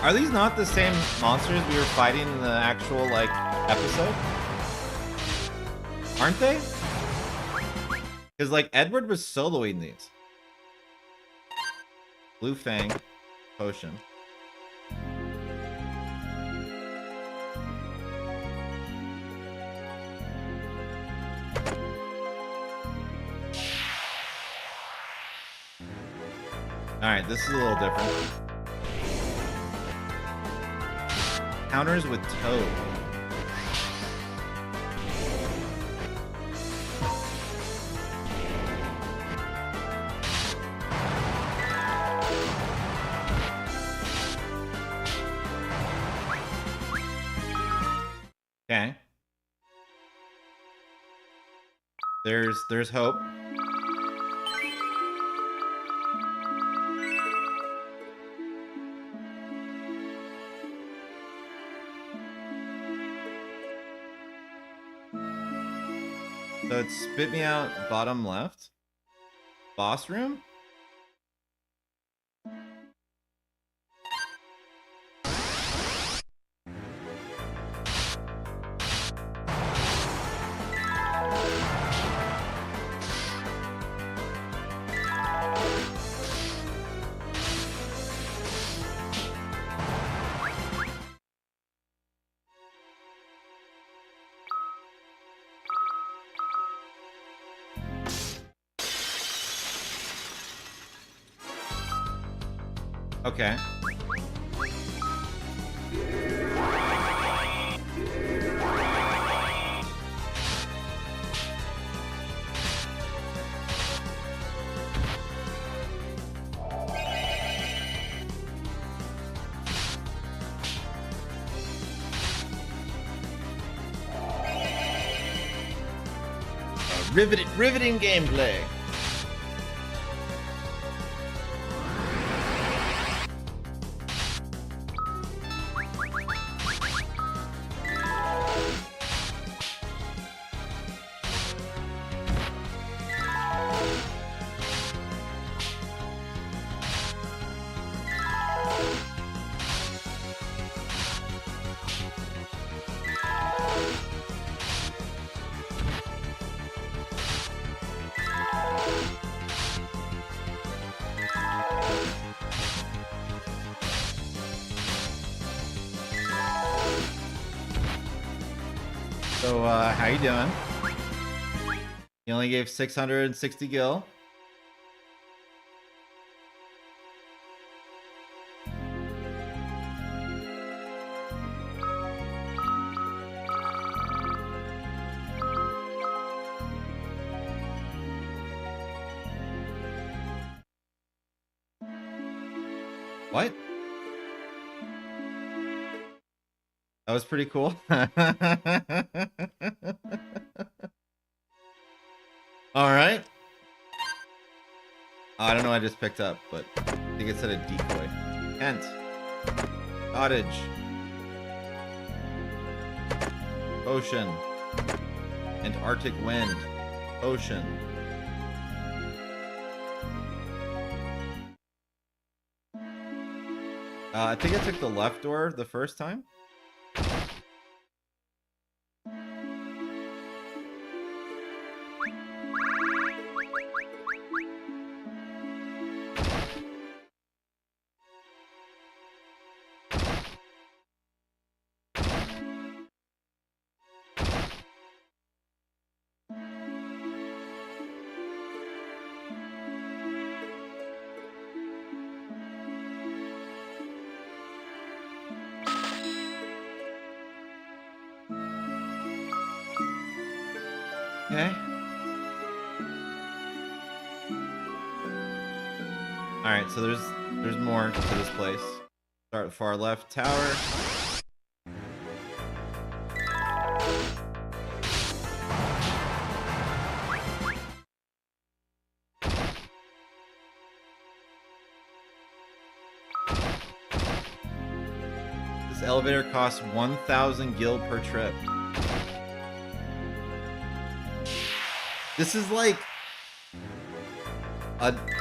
Are these not the same monsters we were fighting in the actual, like, episode? Aren't they? Because, like, Edward was soloing these. Blue Fang. Potion. Alright, this is a little different. Counters with Toad. Okay. There's hope. So it's spit me out bottom left. Boss room? Okay. Riveting gameplay. So, how you doing? You only gave 660 gil. What? That was pretty cool. All right. Oh, I don't know what I just picked up, but I think it said a decoy. Kent. Cottage. Ocean. Antarctic wind. Ocean. I think I took the left door the first time. Okay. All right, so there's more to this place. Start far left tower. This elevator costs 1,000 gil per trip. This is like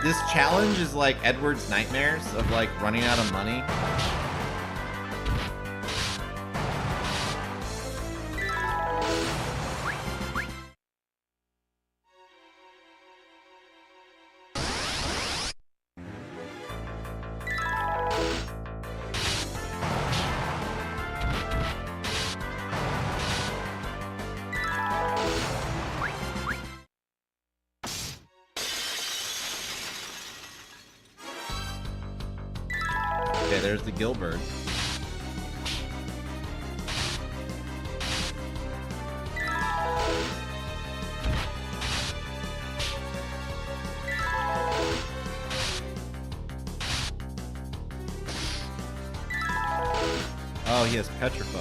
this challenge is like Edward's nightmares of like running out of money. Okay, there's the Gilbert. Oh, he has Petrify.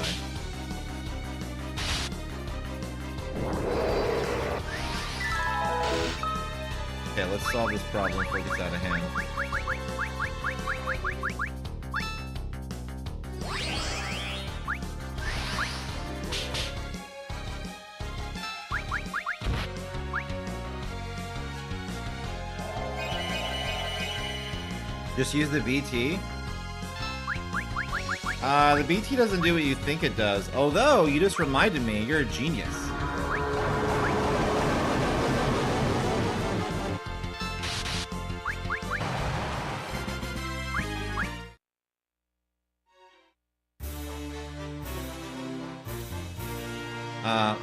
Okay, let's solve this problem before it gets out of hand. Just use the BT? The BT doesn't do what you think it does. Although, you just reminded me, you're a genius.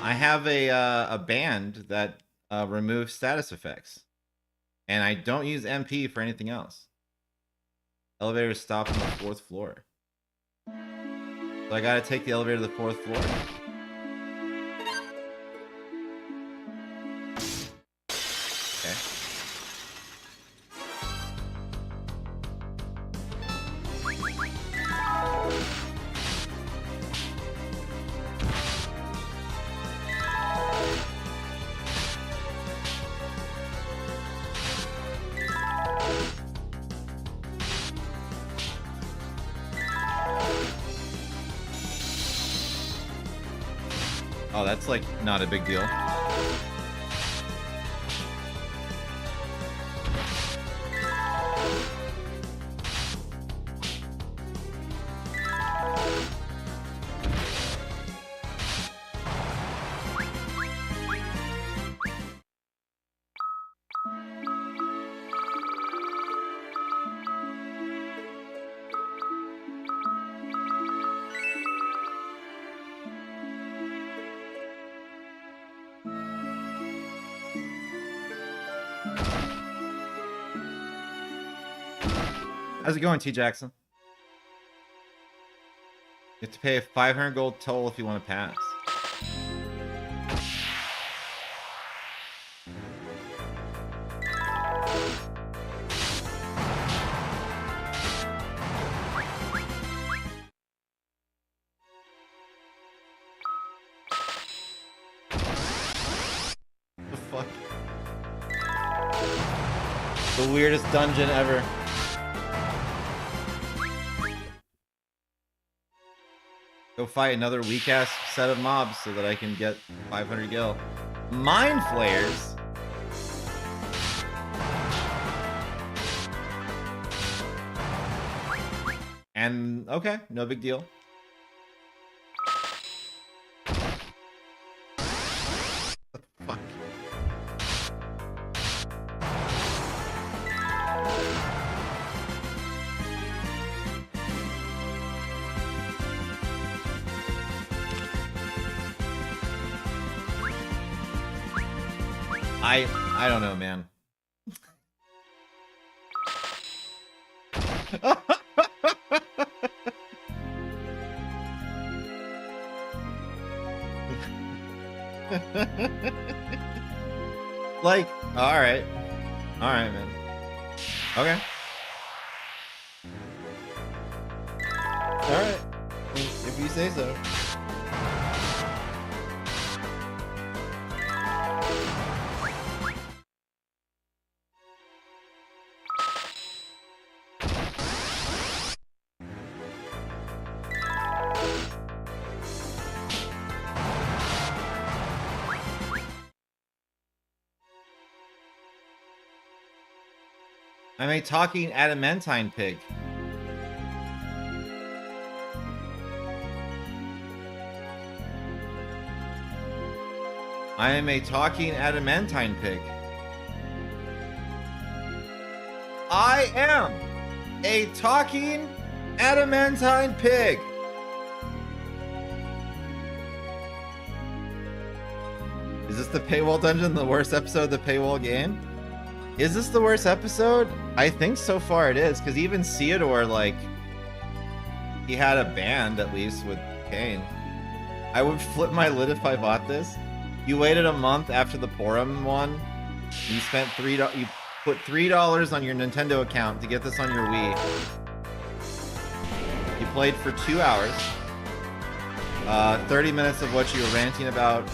I have a band that removes status effects. And I don't use MP for anything else. Elevator stopped on the 4th floor. So I gotta take the elevator to the 4th floor. Okay. Oh, that's like not a big deal. How's it going, T Jackson? You have to pay a 500 gold toll if you want to pass. The fuck? The weirdest dungeon ever. Go fight another weak-ass set of mobs so that I can get 500 gil. Mind flayers? And, okay, no big deal. What the fuck? I don't know, man. Like, alright. Alright, man. Okay. Alright. If you say so. I'm a talking adamantine pig. I am a talking adamantine pig. I am a talking adamantine pig. Is this the paywall dungeon, the worst episode of the paywall game? Is this the worst episode? I think so far it is, because even Theodore, like, he had a band at least with Kane. I would flip my lid if I bought this. You waited a month after the Porum one. You spent you put $3 on your Nintendo account to get this on your Wii. You played for 2 hours. 30 minutes of what you were ranting about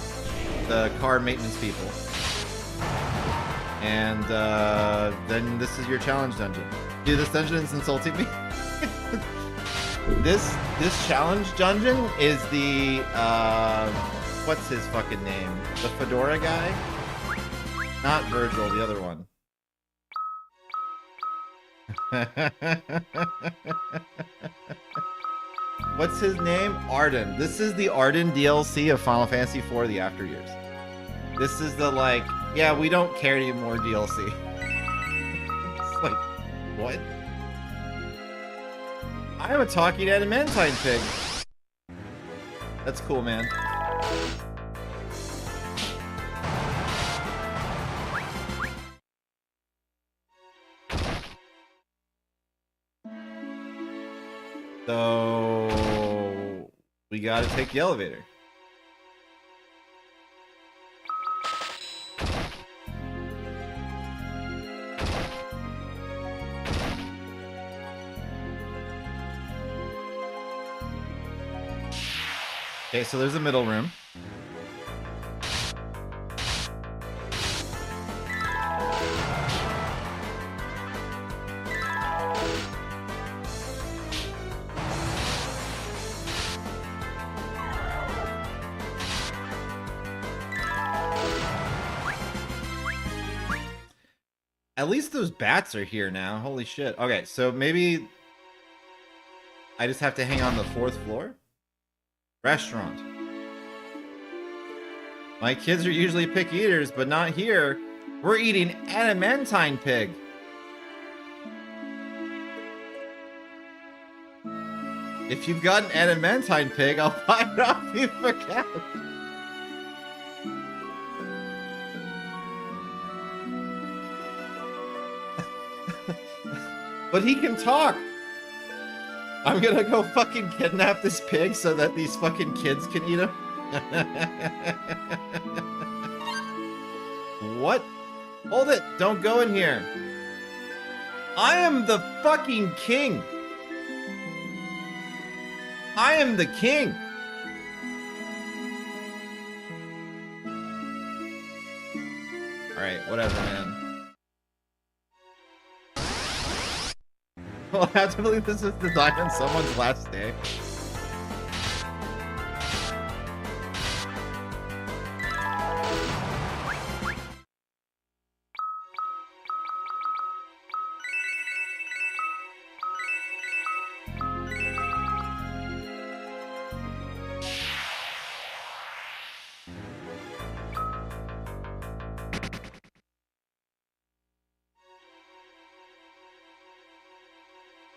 the car maintenance people. And then this is your challenge dungeon. Dude, this dungeon is insulting me. This challenge dungeon is the what's his fucking name? The Fedora guy? Not Virgil, the other one. What's his name? Arden. This is the Arden DLC of Final Fantasy IV: The After Years. This is the, like, yeah, we don't care anymore DLC. It's like, what? I am a talking adamantine pig. That's cool, man. So we gotta take the elevator. Okay, so there's a middle room. At least those bats are here now. Holy shit. Okay, so maybe I just have to hang on the 4th floor? Restaurant. My kids are usually picky eaters, but not here. We're eating adamantine pig. If you've got an adamantine pig, I'll buy it off you for cash. But he can talk. I'm gonna go fucking kidnap this pig so that these fucking kids can eat him. What? Hold it. Don't go in here. I am the fucking king. I am the king. Alright, whatever, man. Well, I have to believe this is designed on someone's last day.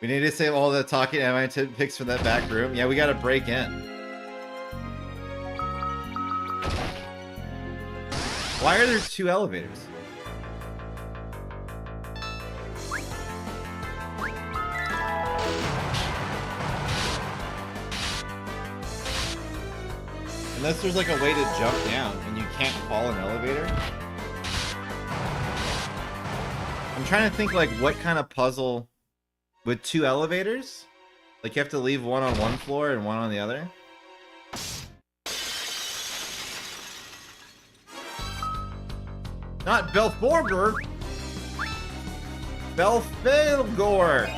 We need to save all the talking animated pics from that back room. Yeah, we gotta break in. Why are there 2 elevators? Unless there's like a way to jump down and you can't fall an elevator. I'm trying to think like what kind of puzzle with 2 elevators? Like you have to leave one on one floor and one on the other? Not Belphegor! Belphegor!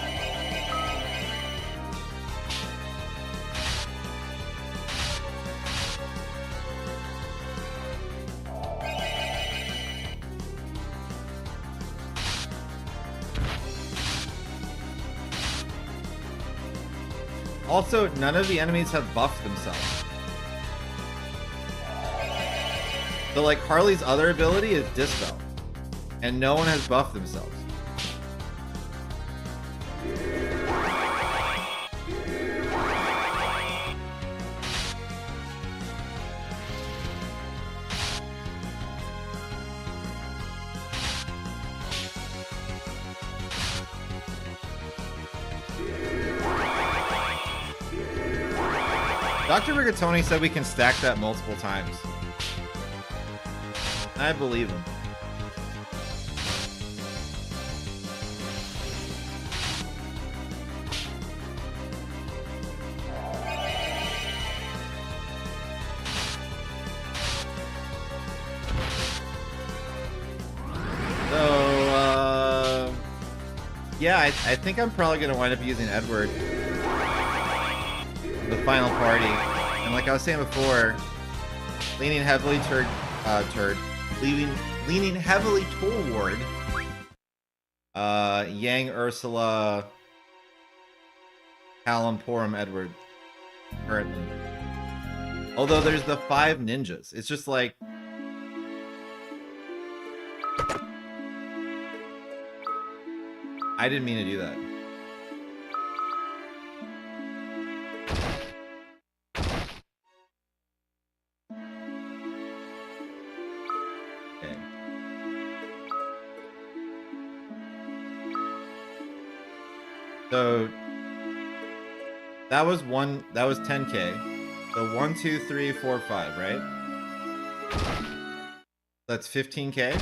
Also, none of the enemies have buffed themselves. So like Harley's other ability is Dispel. And no one has buffed themselves. Dr. Rigatoni said we can stack that multiple times. I believe him. So, yeah, I think I'm probably going to wind up using Edward. The final party, and like I was saying before, leaning heavily leaning heavily toward Yang, Ursula, Callum, Porum, Edward currently. Although there's the 5 ninjas, it's just like I didn't mean to do that. So that was 10K. So 1, 2, 3, 4, 5, right? That's 15K.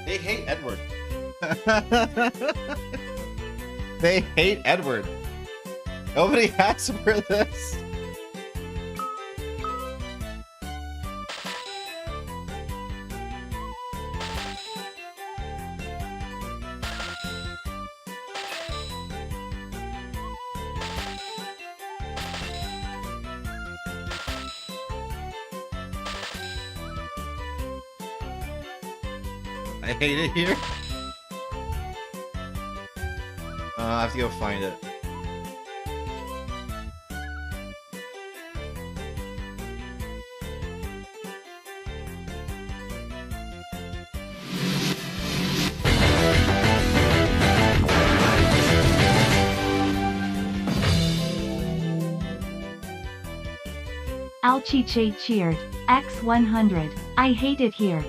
They hate Edward. They hate Edward. Nobody asked for this. I hate it here. I have to go find it. Alchiche cheered. X100. I hate it here.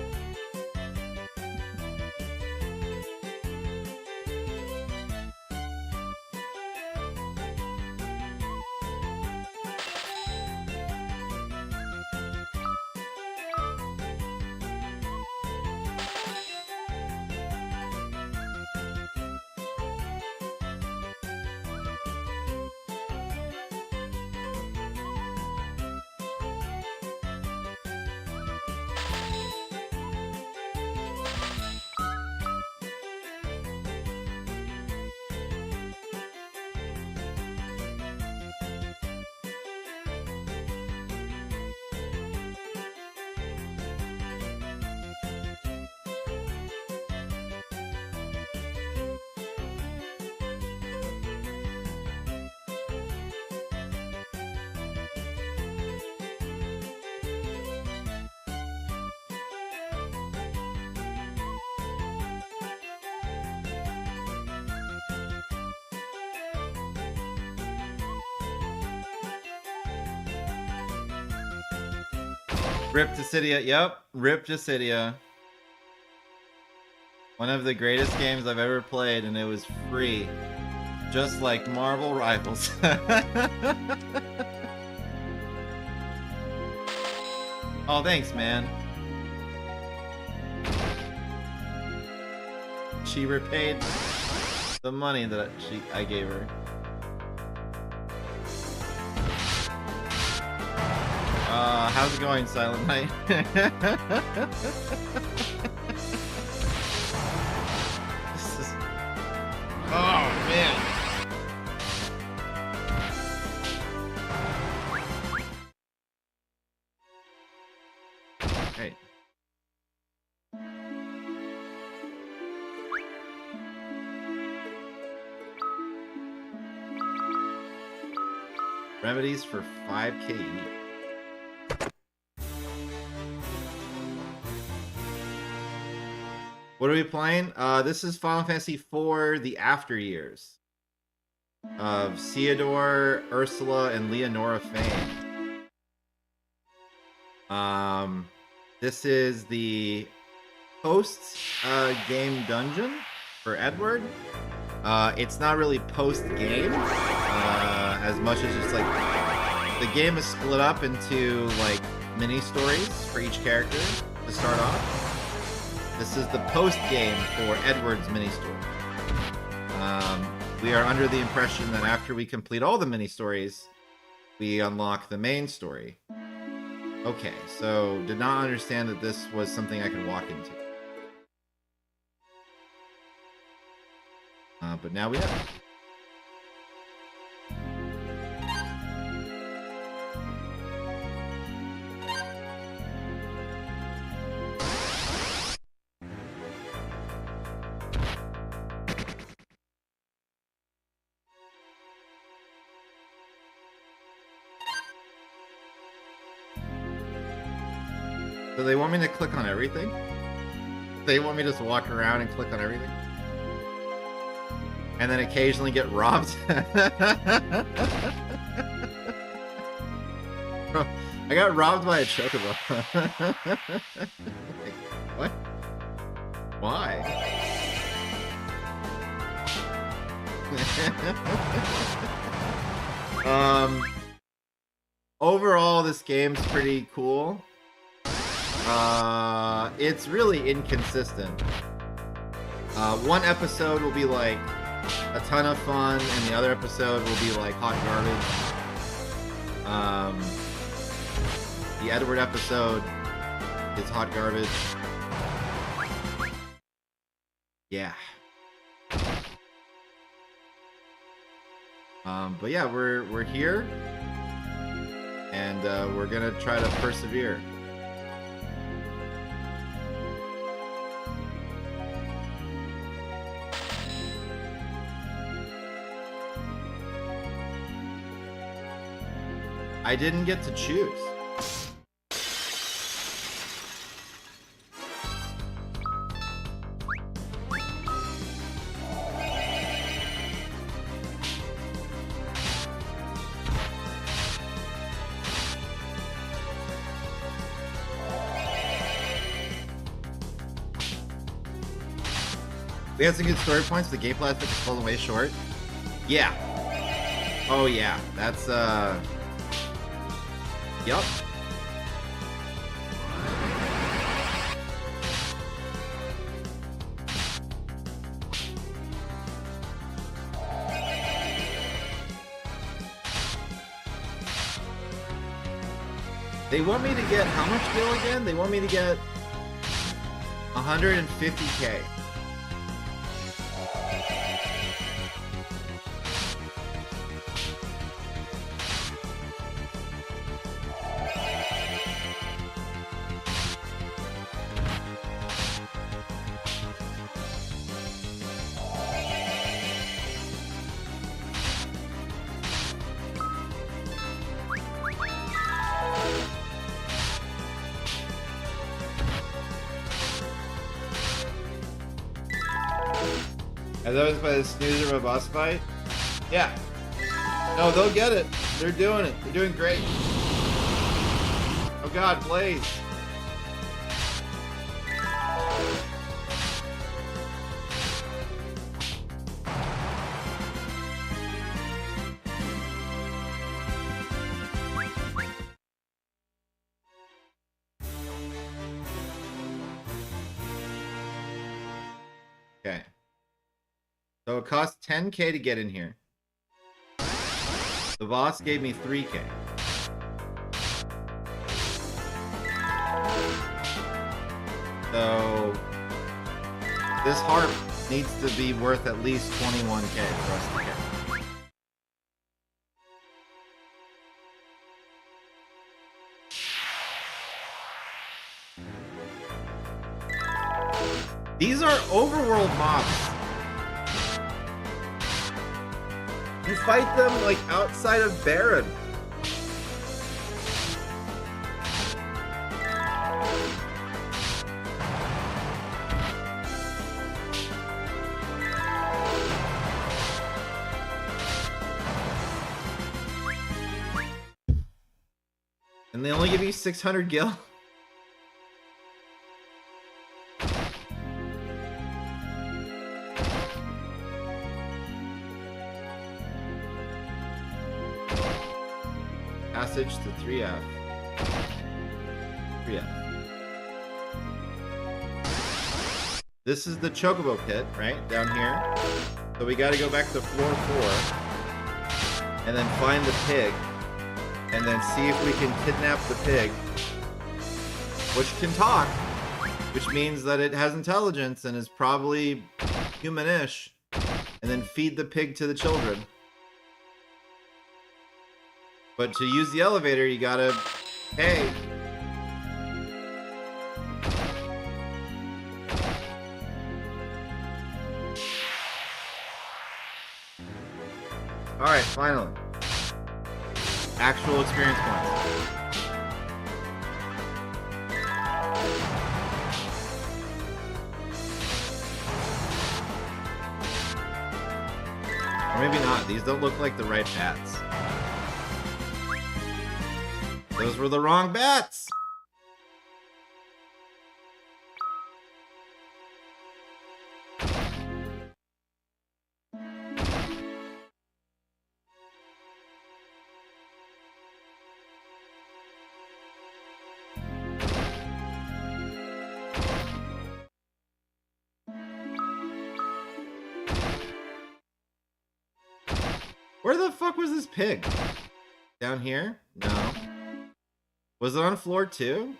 Rip Dissidia, yep, Rip Dissidia. One of the greatest games I've ever played, and it was free. Just like Marvel Rivals. Oh, thanks, man. She repaid the money that I gave her. How's it going, Silent Knight? This is... Oh, man. Hey. Remedies for 5K each. What are we playing? This is Final Fantasy IV: The After Years of Theodore, Ursula, and Leonora Fane. This is the post-game dungeon for Edward. It's not really post-game, as much as just like the game is split up into like mini stories for each character to start off. This is the post-game for Edward's mini-story. We are under the impression that after we complete all the mini-stories, we unlock the main story. Okay, so did not understand that this was something I could walk into. But now we have. So they want me to click on everything? They want me to just walk around and click on everything? And then occasionally get robbed? Bro, I got robbed by a chocobo. Like, what? Why? Overall, this game's pretty cool. It's really inconsistent. One episode will be like a ton of fun, and the other episode will be like hot garbage. The Edward episode is hot garbage. Yeah. But yeah, we're here, and we're gonna try to persevere. I didn't get to choose. We had some good story points. The gameplay aspect is falling way short. Yeah. Oh yeah. That's Yup. They want me to get how much gil again? They want me to get 150k. Are those by the snoozer of a boss fight? Yeah. No, they'll get it. They're doing it. They're doing great. Oh god, Blaze. Okay. So it cost 10k to get in here. The boss gave me 3k. So this harp needs to be worth at least 21k for us to get. These are overworld mobs. You fight them like outside of Baron. And they only give you 600 gil. Passage to 3F. 3F. This is the Chocobo pit, right? Down here. So we gotta go back to floor 4. And then find the pig. And then see if we can kidnap the pig. Which can talk. Which means that it has intelligence and is probably human-ish. And then feed the pig to the children. But to use the elevator, you gotta pay. Alright, finally. Actual experience points. Or maybe not. These don't look like the right bats. Those were the wrong bats! Where the fuck was this pig? Down here? No. Was it on floor 2?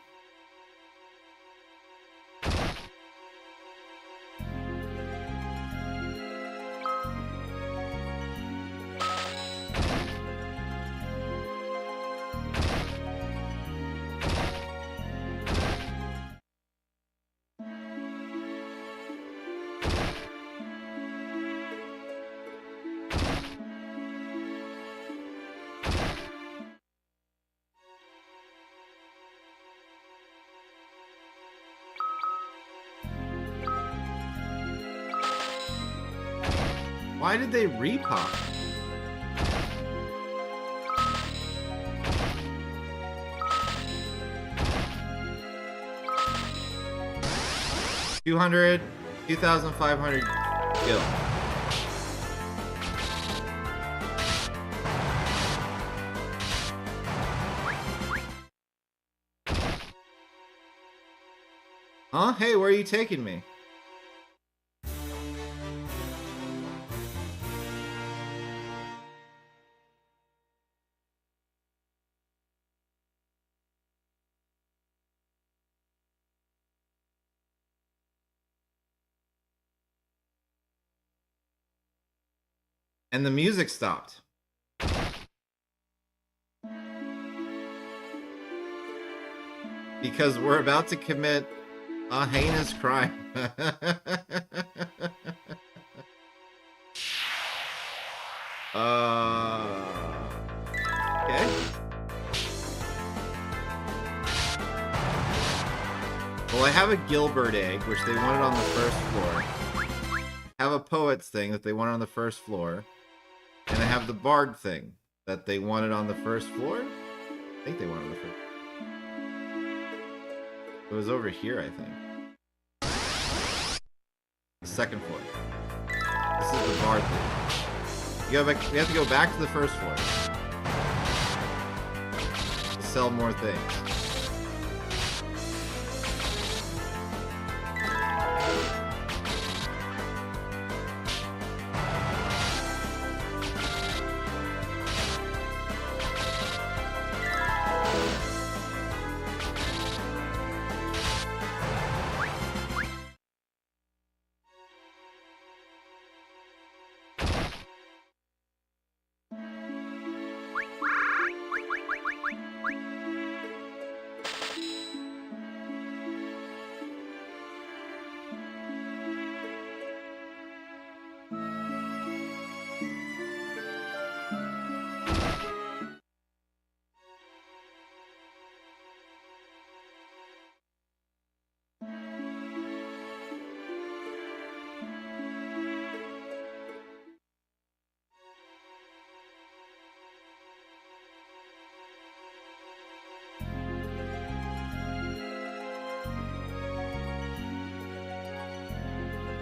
Why did they repop? $200, 2,500 gil. Huh? Hey, where are you taking me? And the music stopped. Because we're about to commit a heinous crime. Okay. Well, I have a Gilbert egg, which they wanted on the first floor. I have a Poets thing that they wanted on the first floor. And I have the Bard thing that they wanted on the first floor. I think they wanted on the first. It was over here, I think. The second floor. This is the Bard thing. You have to go back to the first floor to sell more things.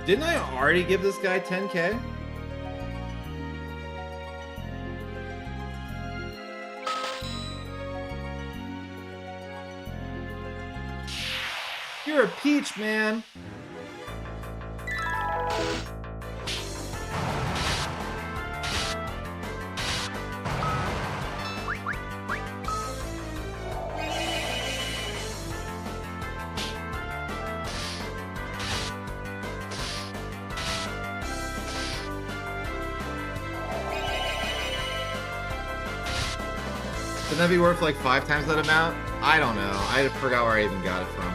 Didn't I already give this guy 10K? You're a peach, man. Shouldn't that be worth like 5 times that amount? I don't know. I forgot where I even got it from.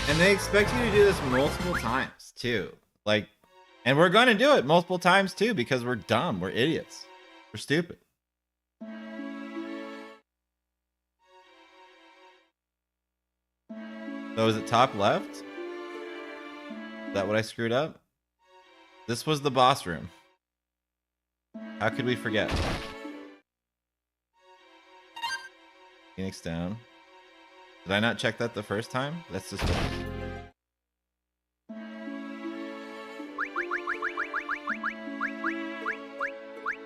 And they expect you to do this multiple times, too. Like, and we're going to do it multiple times, too, because we're dumb. We're idiots. We're stupid. So is it top left? Is that what I screwed up? This was the boss room. How could we forget? Phoenix down. Did I not check that the first time? That's suspicious.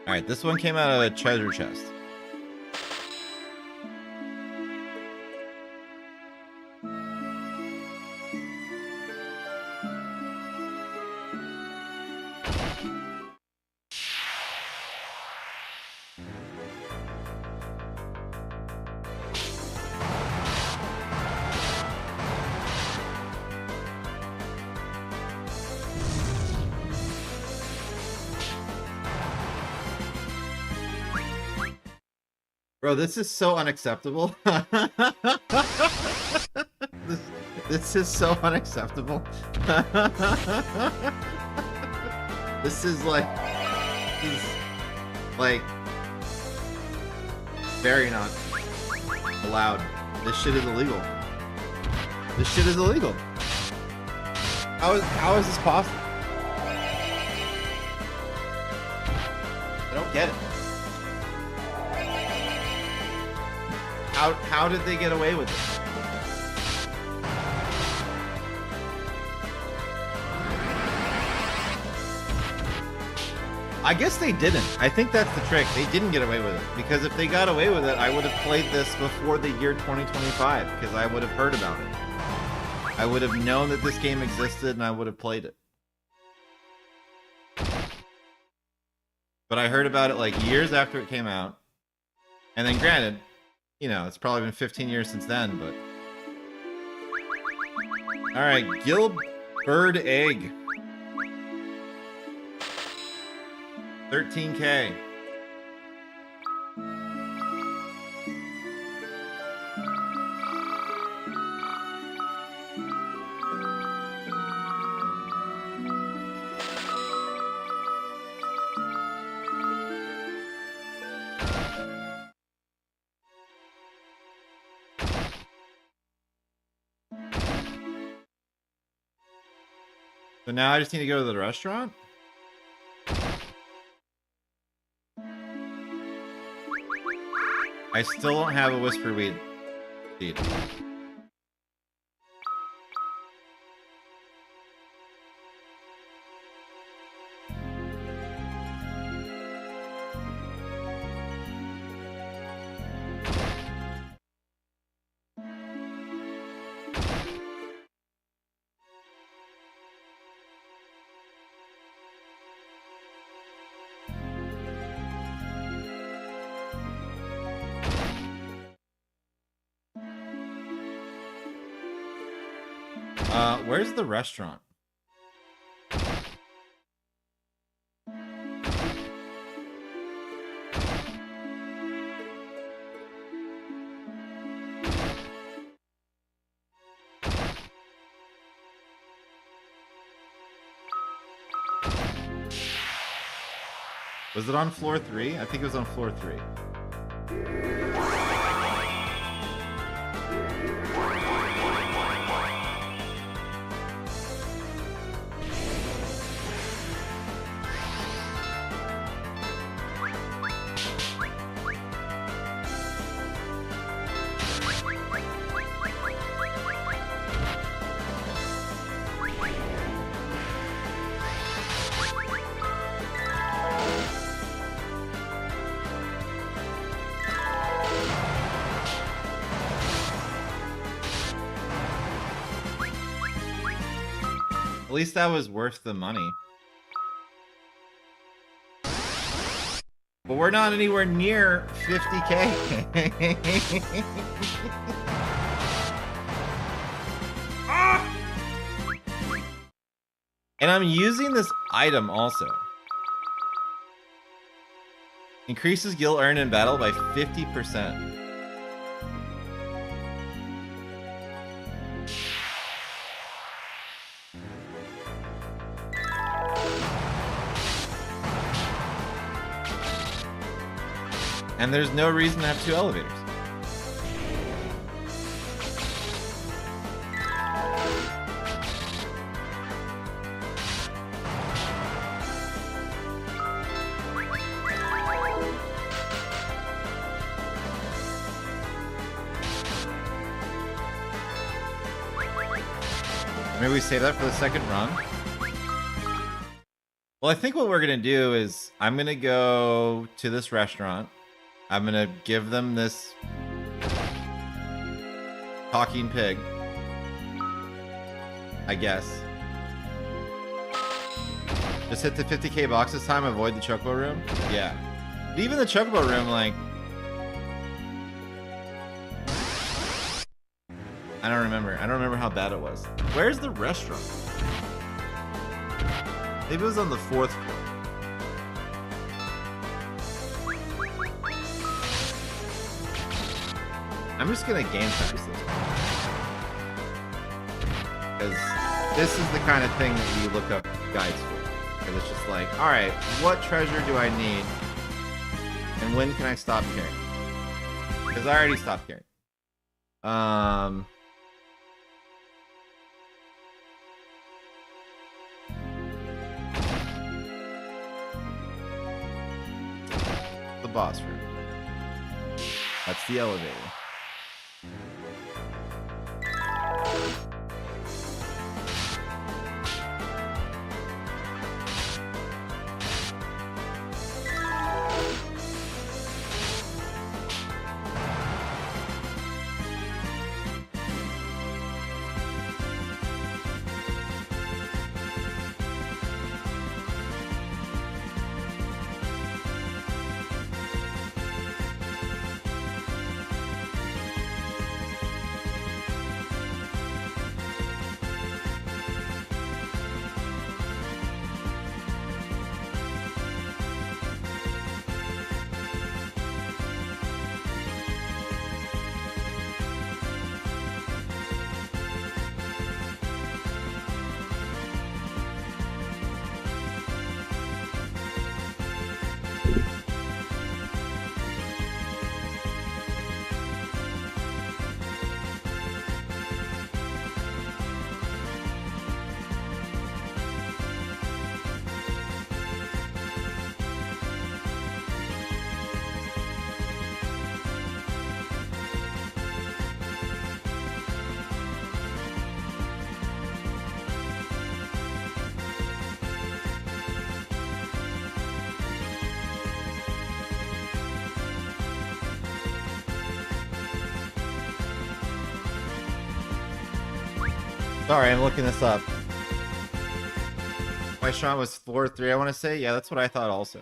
Alright, this one came out of a treasure chest. Bro, this is so unacceptable. this is so unacceptable. This is like very not allowed. This shit is illegal. This shit is illegal. How is this possible? I don't get it. How did they get away with it? I guess they didn't. I think that's the trick. They didn't get away with it. Because if they got away with it, I would have played this before the year 2025. Because I would have heard about it. I would have known that this game existed and I would have played it. But I heard about it like years after it came out. And then granted, you know, it's probably been 15 years since then, but... Alright, Gilbert Egg. 13K. So now I just need to go to the restaurant? I still don't have a Whisper Weed seed. Where's the restaurant? Was it on floor 3? I think it was on floor 3. At least that was worth the money. But we're not anywhere near 50K. And I'm using this item also. Increases gil earned in battle by 50%. And there's no reason to have 2 elevators. Maybe we save that for the second run. Well, I think what we're gonna do is I'm gonna go to this restaurant. I'm gonna give them this talking pig, I guess. Just hit the 50k box this time, avoid the chocobo room. Yeah. But even the chocobo room, like, I don't remember. I don't remember how bad it was. Where's the restaurant? Maybe it was on the 4th floor. I'm just gonna game pass this one. Because this is the kind of thing that you look up guides for. Because it's just like, alright, what treasure do I need? And when can I stop caring? Because I already stopped caring. The boss room. That's the elevator. Sorry, I'm looking this up. My shot was floor 3, I want to say. Yeah, that's what I thought also.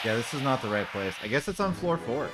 Yeah, this is not the right place. I guess it's on floor 4.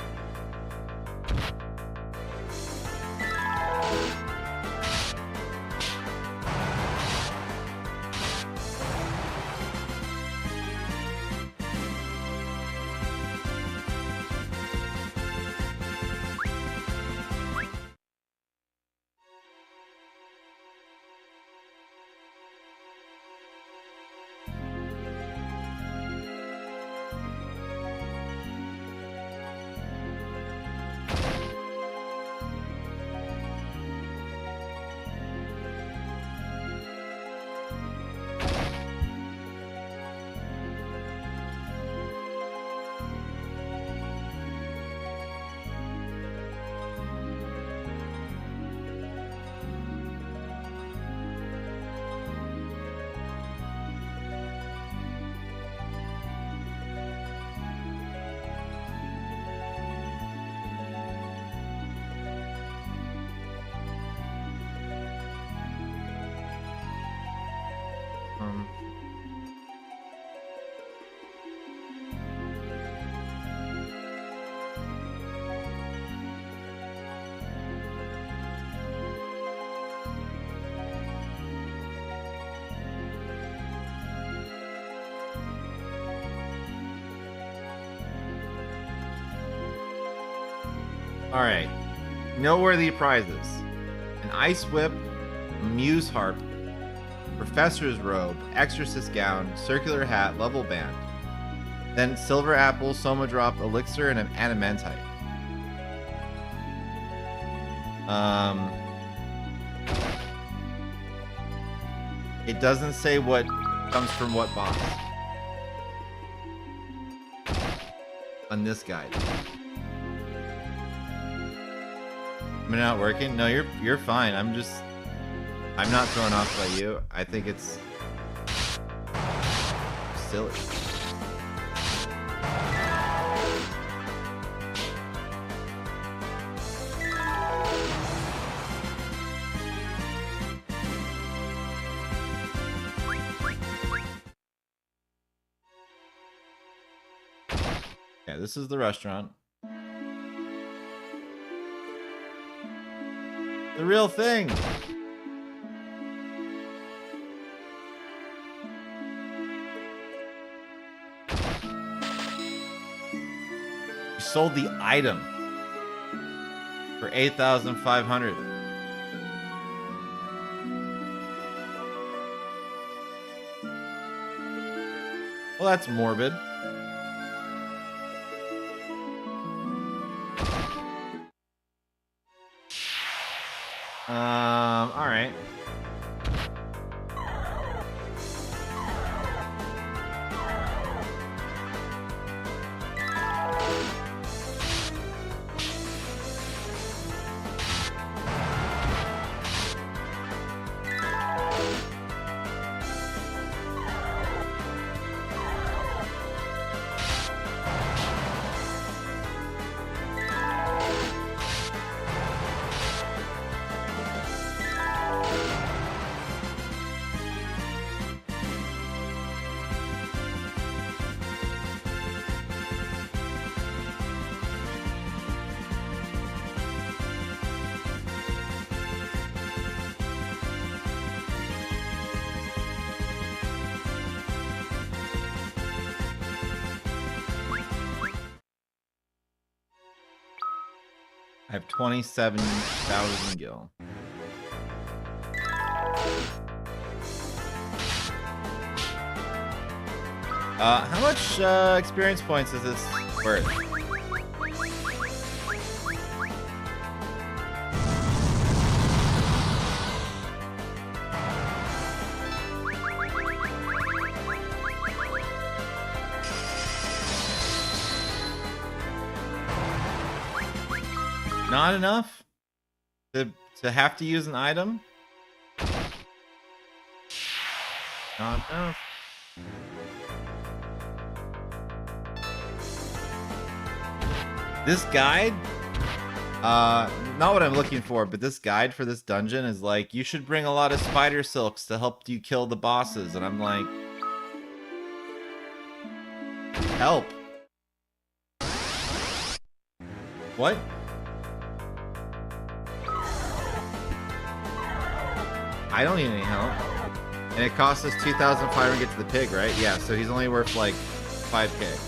Alright. Noteworthy prizes. An ice whip, a muse harp, professor's robe, exorcist gown, circular hat, level band. Then silver apple, soma drop, elixir, and an adamantite. It doesn't say what comes from what box on this guide. Am I not working? No, you're fine. I'm not thrown off by you. I think it's silly. Yeah, this is the restaurant. The real thing. You sold the item for 8,500. Well, that's morbid. All right. I have 27,000 gil. How much experience points is this worth? Not enough to have to use an item? Not enough. This guide, not what I'm looking for, but this guide for this dungeon is like, you should bring a lot of spider silks to help you kill the bosses. And I'm like, help. What? I don't need any help. And it costs us 2,500 to get to the pig, right? Yeah, so he's only worth like 5k.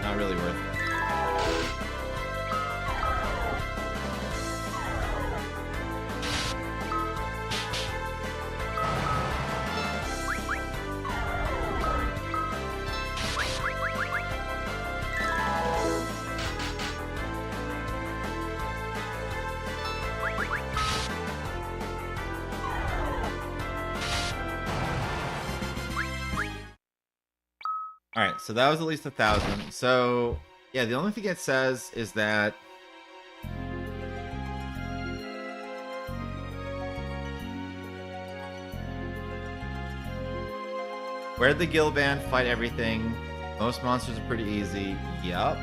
Not really worth it. Alright, so that was at least 1,000. So, yeah, the only thing it says is that wear the guild band, fight everything. Most monsters are pretty easy. Yup.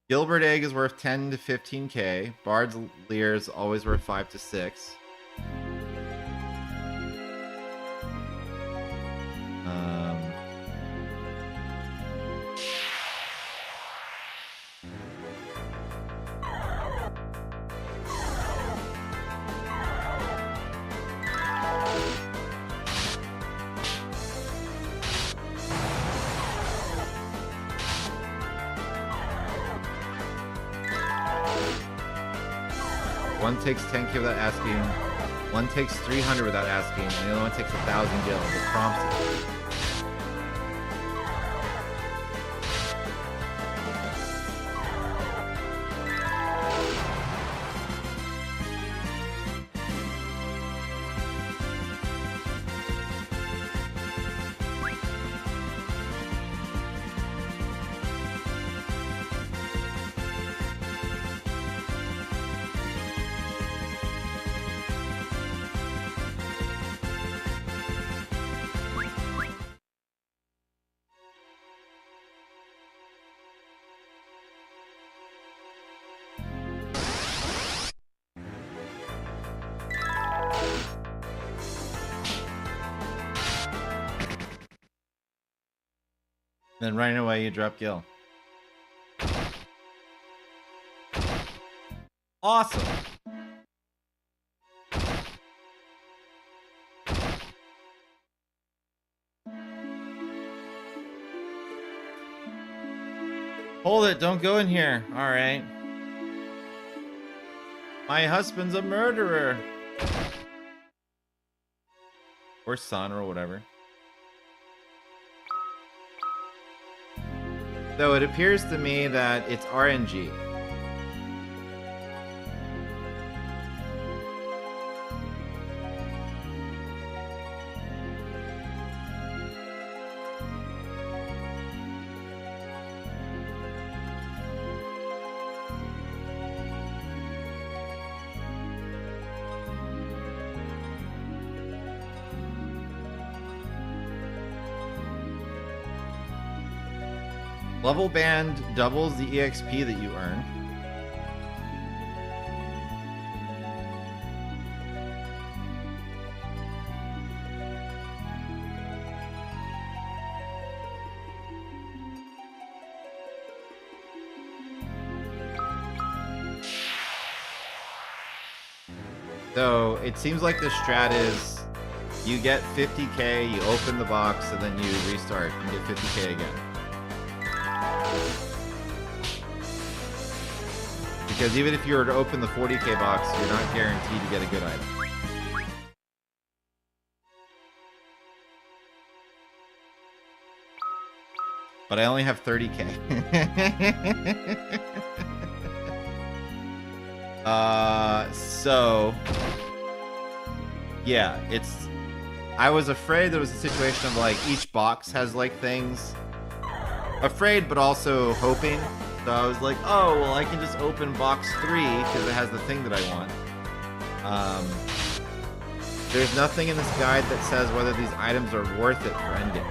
Gilbert Egg is worth 10 to 15k. Bard's Leer is always worth 5 to 6. One takes 10k without asking. One takes 300 without asking, and the other one takes 1,000 gil. It prompts it. Then running away, you drop Gil. Awesome. Hold it, don't go in here. All right. My husband's a murderer. Or son, or whatever. So it appears to me that it's RNG. Level band doubles the EXP that you earn. So it seems like the strat is you get 50k, you open the box, and then you restart and get 50k again. Because even if you were to open the 40k box, you're not guaranteed to get a good item. But I only have 30k. So yeah, I was afraid there was a situation of like each box has like things. Afraid, but also hoping. So I was like, oh, well, I can just open box 3 because it has the thing that I want. There's nothing in this guide that says whether these items are worth it for endgame.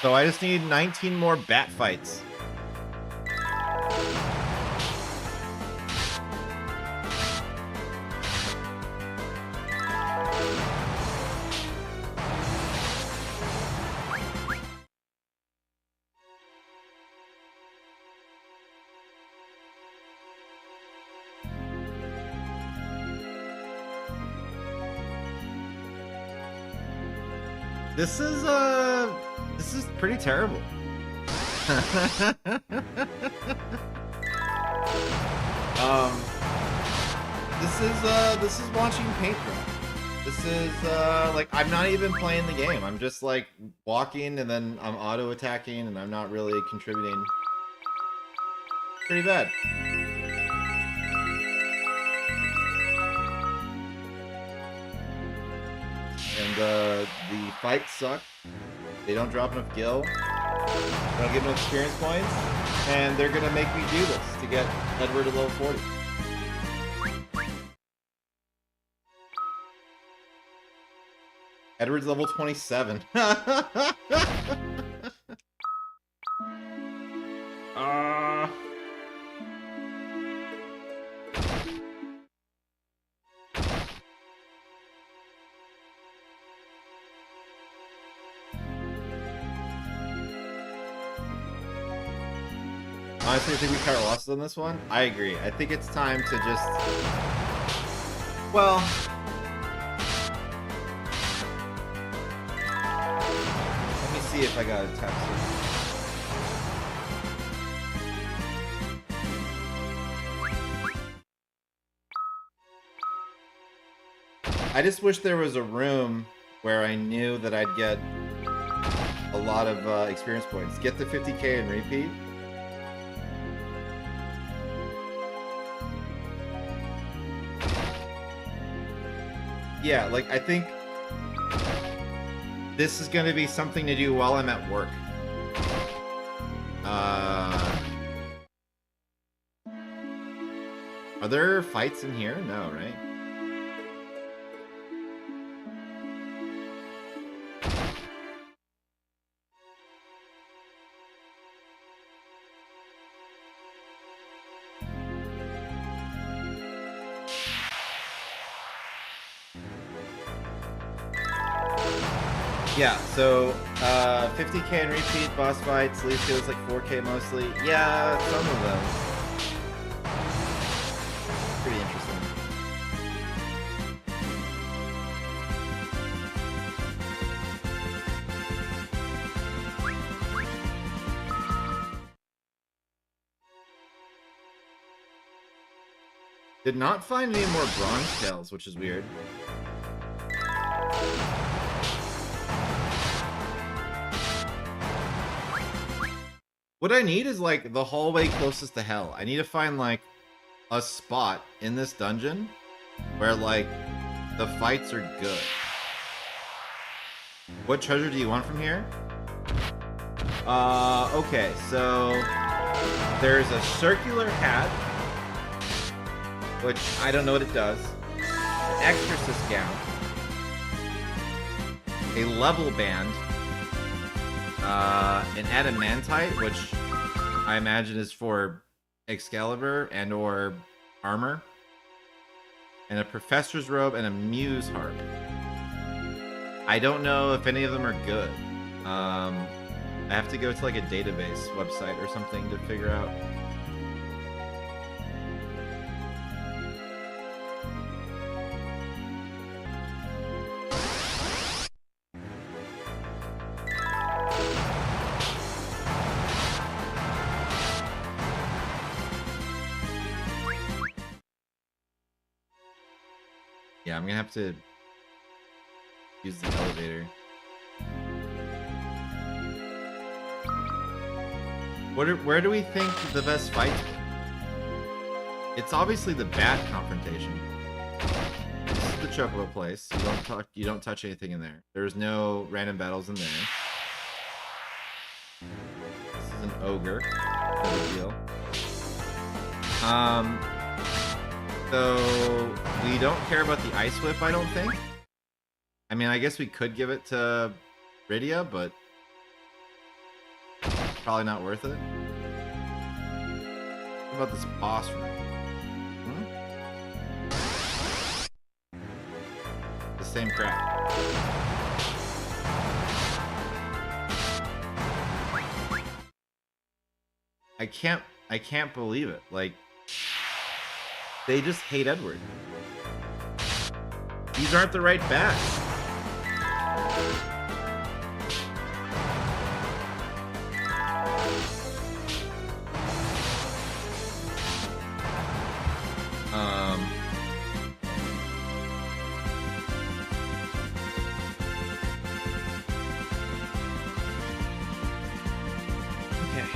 So I just need 19 more bat fights. This is pretty terrible. This is watching paint dry. This is like I'm not even playing the game. I'm just like walking and then I'm auto attacking and I'm not really contributing. Pretty bad. and the fights suck. They don't drop enough gil. They don't get enough experience points, and they're gonna make me do this to get Edward to level 40. Edward's level 27. Honestly, I think we cut our losses on this one. I agree. I think it's time to just... Well... Let me see if I got a text. I just wish there was a room where I knew that I'd get a lot of experience points. Get the 50k and repeat. Yeah, like, I think this is going to be something to do while I'm at work. Are there fights in here? No, right? Yeah, so 50k and repeat boss fights, least feels like 4k mostly. Yeah, some of them. Pretty interesting. Did not find any more bronze tails, which is weird. What I need is, like, the hallway closest to hell. I need to find, like, a spot in this dungeon where, like, the fights are good. What treasure do you want from here? Okay, so there's a circular hat, which I don't know what it does. An exorcist gown. A level band. An adamantite, which I imagine is for Excalibur and or armor. And a professor's robe and a muse harp. I don't know if any of them are good. I have to go to like a database website or something to figure out. Yeah, I'm gonna have to use the elevator. Where do we think the best fights were? It's obviously the bat confrontation. This is the Chocobo place. You don't touch anything in there. There's no random battles in there. This is an ogre. No big deal. So we don't care about the ice whip, I don't think. I mean, I guess we could give it to Rydia, but probably not worth it. What about this boss room? The same crap. I can't believe it. Like, they just hate Edward. These aren't the right bats. Okay.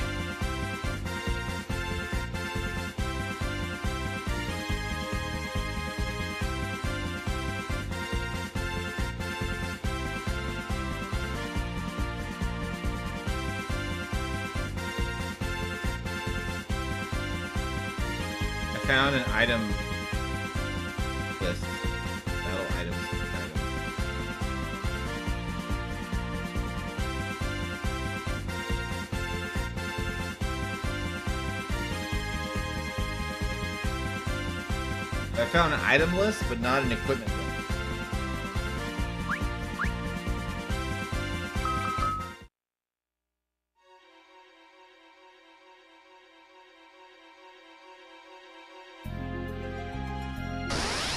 found an item list. Battle items. I found an item list, but not an equipment list.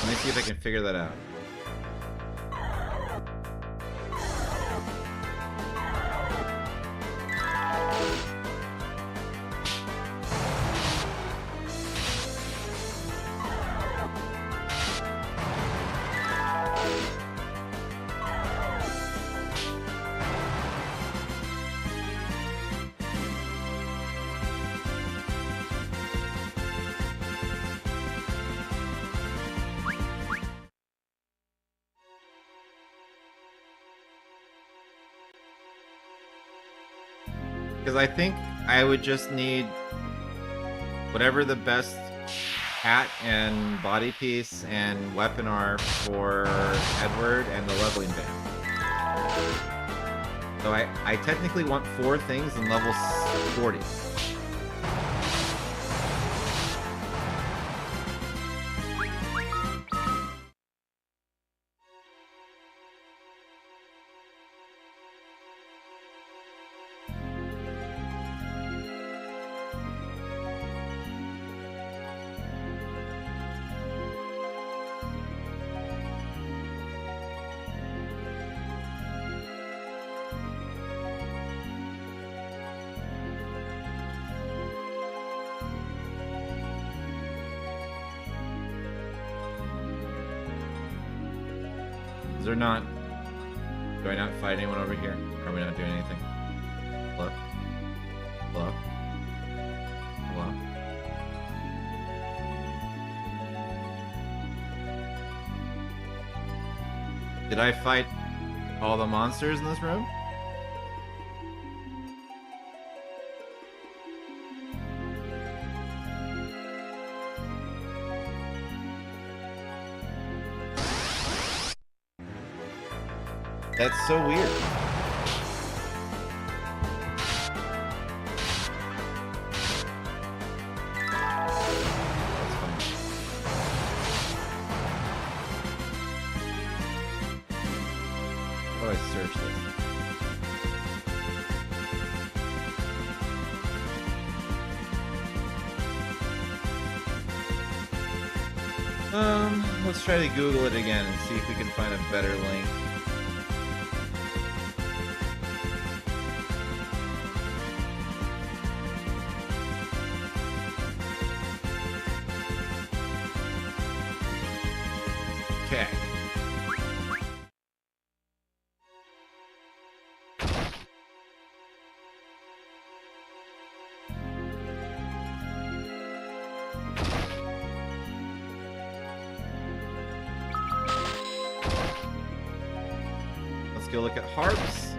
Let me see if I can figure that out. Because I think I would just need whatever the best hat and body piece and weapon are for Edward and the leveling band. So I technically want 4 things in level 40. Is there not... Do I not fight anyone over here? Are we not doing anything? Hello? Hello? Hello? Did I fight all the monsters in this room? That's so weird. That's funny. How do I search this? Let's try to Google it again and see if we can find a better link. Okay. Let's go look at harps.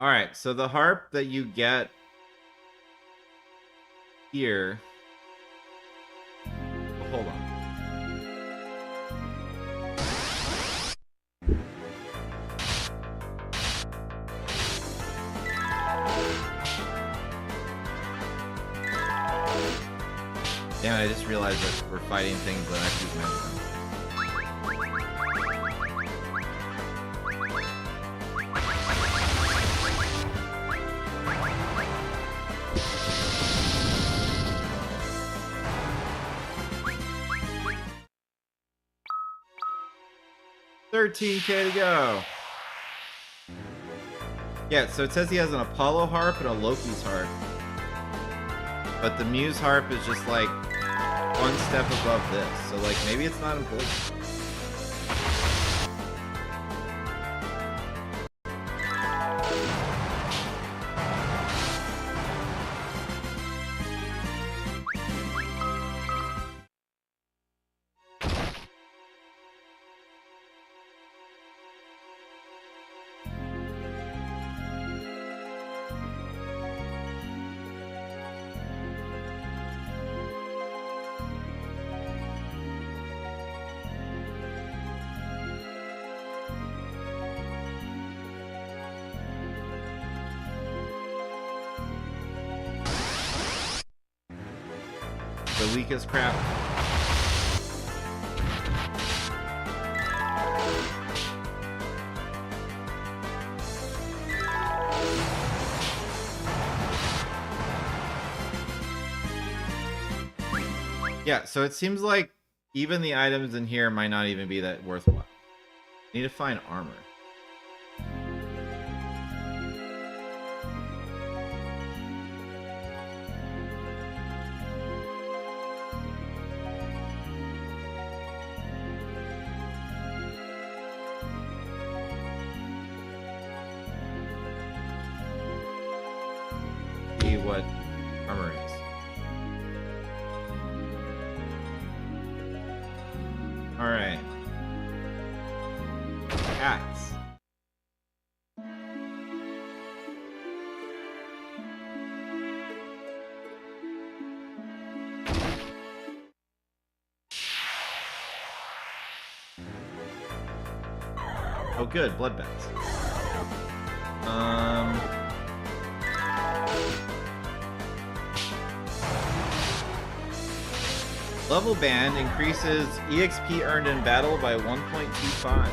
Alright, so the harp that you get here... Oh, hold on. Damn it, I just realized that we're fighting things that actually matter. 13k to go. Yeah, so it says he has an Apollo harp and a Loki's harp. But the Muse harp is just like one step above this. So like maybe it's not important. the weakest crap. Yeah, so it seems like even the items in here might not even be that worthwhile. Need to find armor. See what armor is. Alright. Hats. Oh good, blood beds. Level band increases EXP earned in battle by 1.25.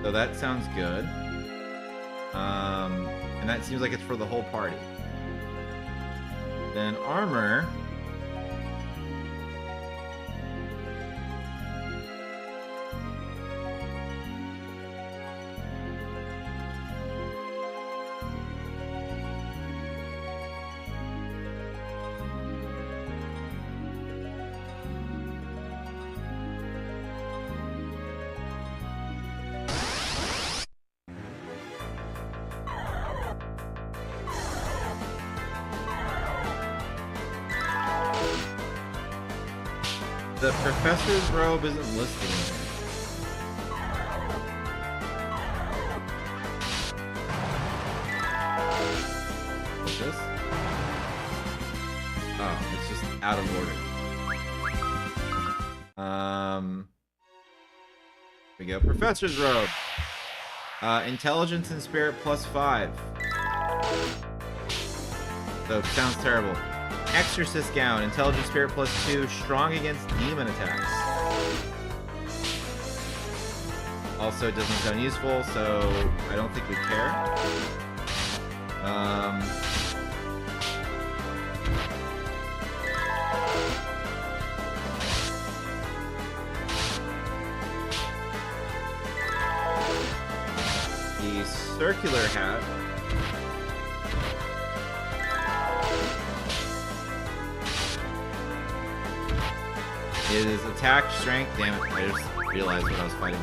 So that sounds good. And that seems like it's for the whole party. Then armor. The professor's robe isn't listed in here. What's this? Oh, it's just out of order. Here we go. Professor's robe. Intelligence and spirit +5. So sounds terrible. Exorcist gown, intelligence spirit +2, strong against demon attacks. Also, it doesn't sound useful, so I don't think we care. The circular hat. It is attack, strength, damn it, I just realized what I was fighting.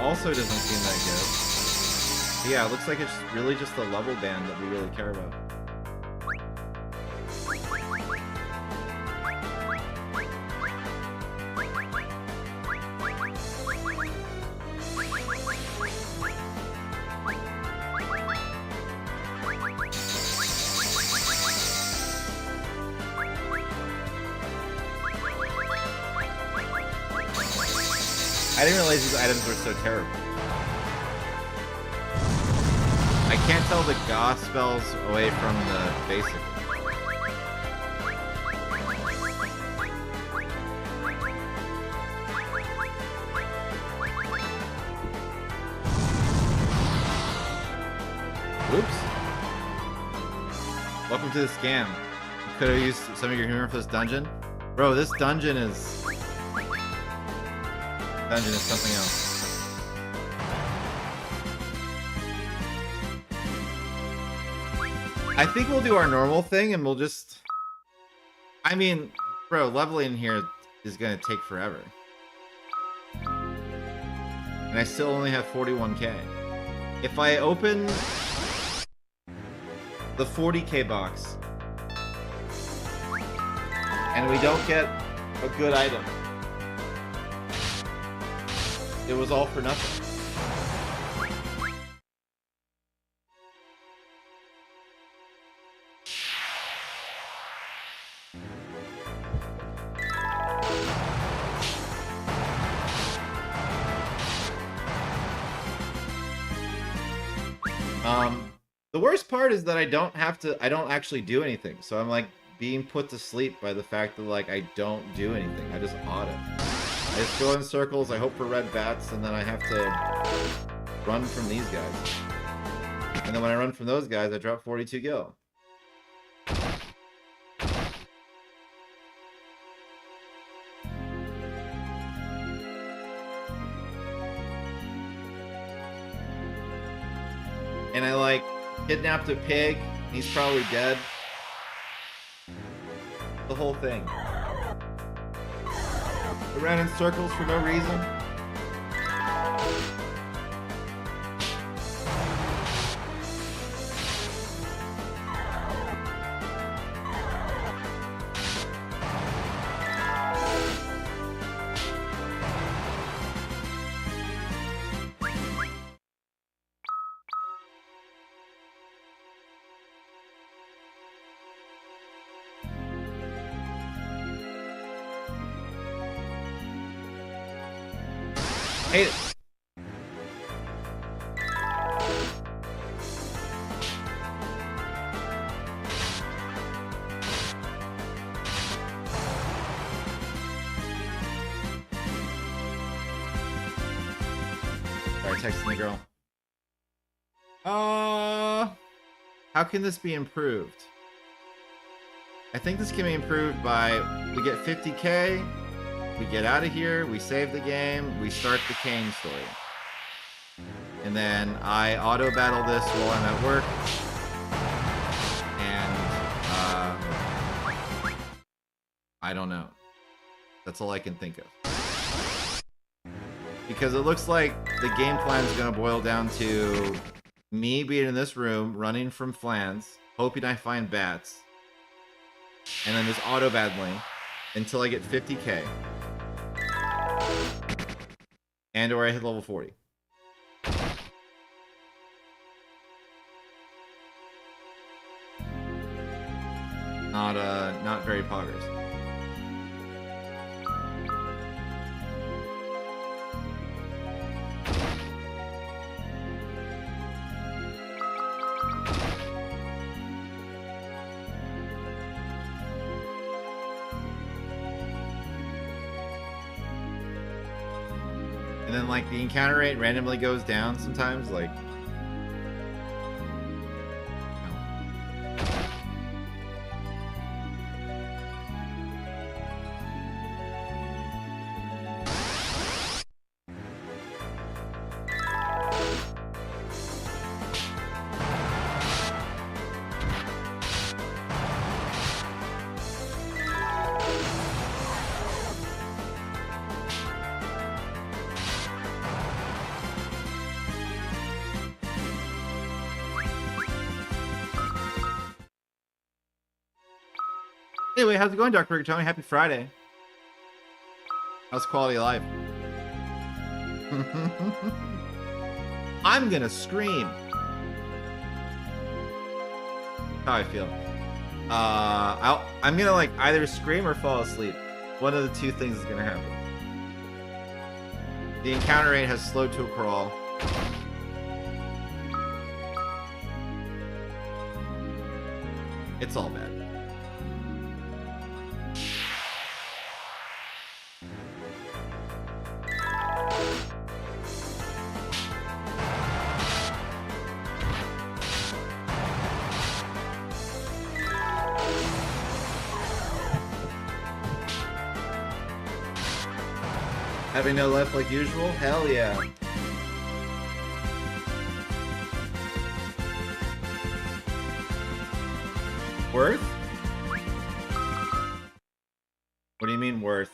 Also doesn't seem that good. Yeah, it looks like it's really just the level band that we really care about. I didn't realize these items were so terrible. I can't tell the goth spells away from the basic. Oops. Welcome to the scam. You could have used some of your humor for this dungeon. Bro, this dungeon is something else. I think we'll do our normal thing and we'll just... I mean, bro, leveling here is gonna take forever. And I still only have 41k. If I open the 40k box and we don't get a good item, it was all for nothing. The worst part is that I don't actually do anything. So I'm like being put to sleep by the fact that like I don't do anything. I just auto. I just go in circles, I hope for red bats, and then I have to run from these guys. And then when I run from those guys, I drop 42 gil. And I like kidnapped a pig, he's probably dead. The whole thing. I ran in circles for no reason. Hate it. Sorry, texting the girl. How can this be improved? I think this can be improved by we get 50k. We get out of here, we save the game, we start the Kane story. And then I auto-battle this while I'm at work. And, I don't know. That's all I can think of. Because it looks like the game plan is going to boil down to me being in this room, running from Flans, hoping I find bats, and then just auto-battling until I get 50k. And or I hit level 40. Not very poggers. And then like the encounter rate randomly goes down sometimes, like anyway, how's it going, Dr. Rigatoni? Happy Friday. How's quality of life? I'm gonna scream. How I feel. I'm gonna like either scream or fall asleep. One of the two things is gonna happen. The encounter rate has slowed to a crawl. It's all bad. Having no life like usual? Hell yeah. Worth? What do you mean worth?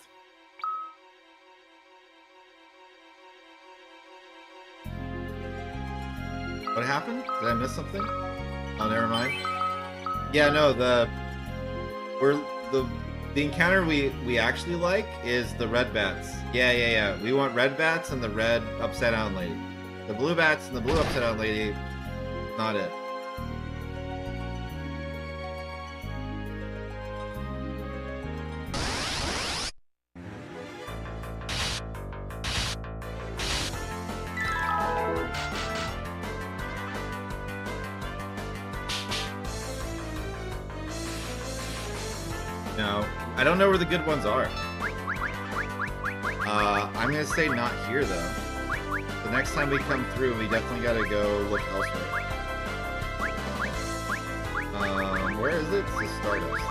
What happened? Did I miss something? Oh, never mind. Yeah, no, the encounter we actually like is the red bats. Yeah. We want red bats and the red upside down lady. The blue bats and the blue upside down lady, not it. No, I don't know where the good ones are. I'm gonna say not here though. The next time we come through, we definitely gotta go look elsewhere. Where is it? It's the Stardust.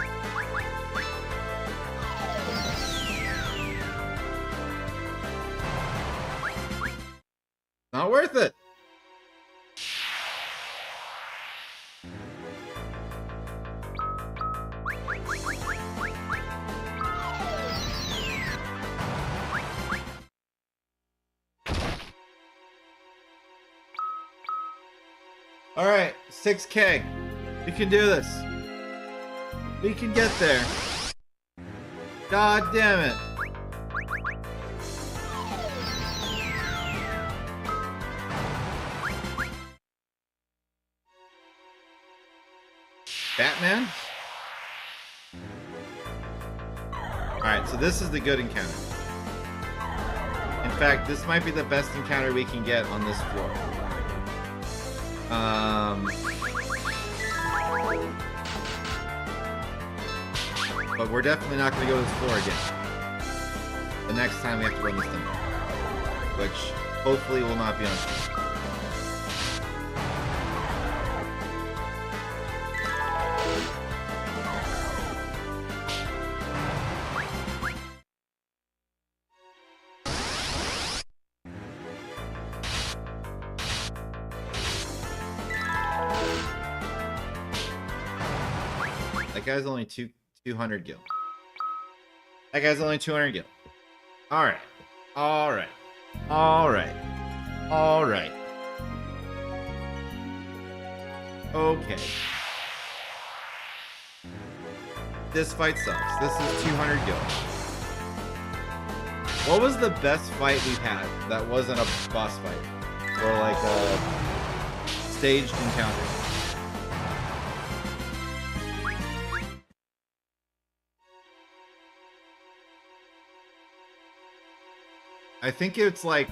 Not worth it. All right, 6K. We can do this. We can get there. God damn it. Batman? Alright, so this is the good encounter. In fact, this might be the best encounter we can get on this floor. But we're definitely not going to go to this floor again. The next time we have to run this thing. Which, hopefully, will not be on screen. That guy's only 200 gil. That guy's only 200 gil. Alright. Alright. Alright. Alright. Okay. This fight sucks. This is 200 gil. What was the best fight we've had that wasn't a boss fight? Or like a staged encounter? I think it's like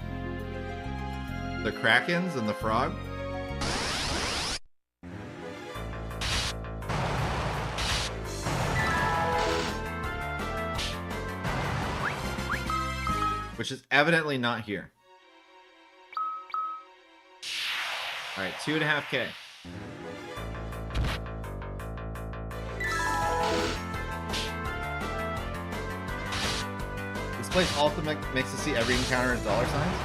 the Krakens and the frog. Which is evidently not here. Alright, 2.5K. This place also makes us see every encounter as dollar signs?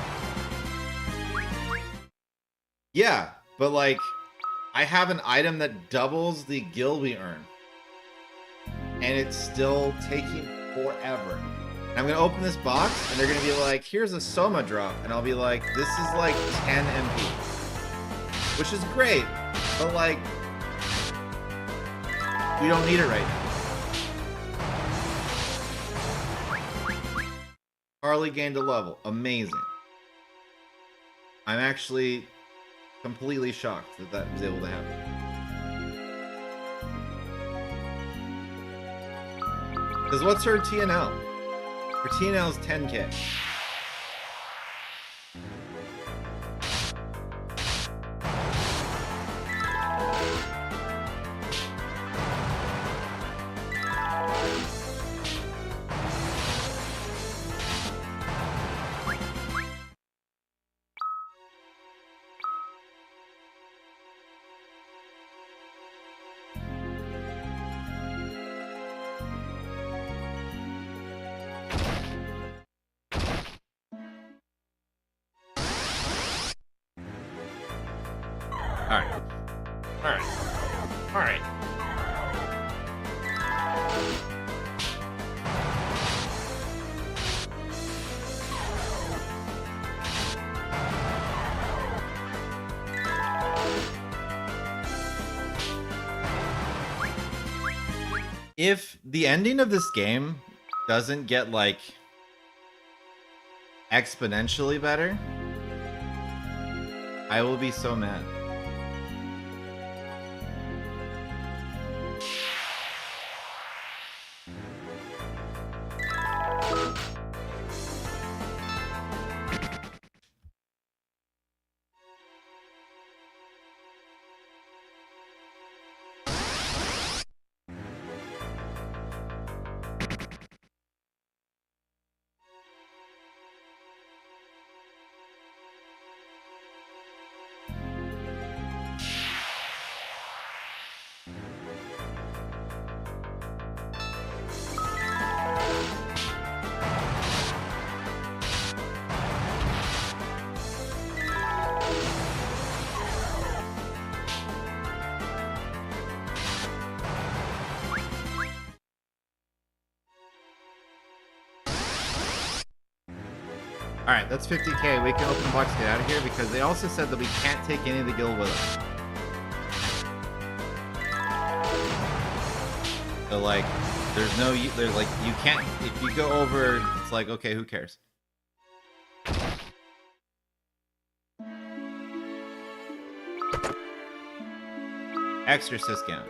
Yeah, but like, I have an item that doubles the gil we earn. And it's still taking forever. And I'm gonna open this box, and they're gonna be like, here's a Soma drop. And I'll be like, this is like 10 MP. Which is great, but like, we don't need it right now. Harley gained a level. Amazing. I'm actually completely shocked that that was able to happen. Because what's her TNL? Her TNL is 10K. Alright. Alright. Alright. If the ending of this game doesn't get like exponentially better, I will be so mad. All right, that's 50K. We can open the box, get out of here, because they also said that we can't take any of the gil with us. So like, there's like, you can't, if you go over, it's like, okay, who cares? Exorcist gown.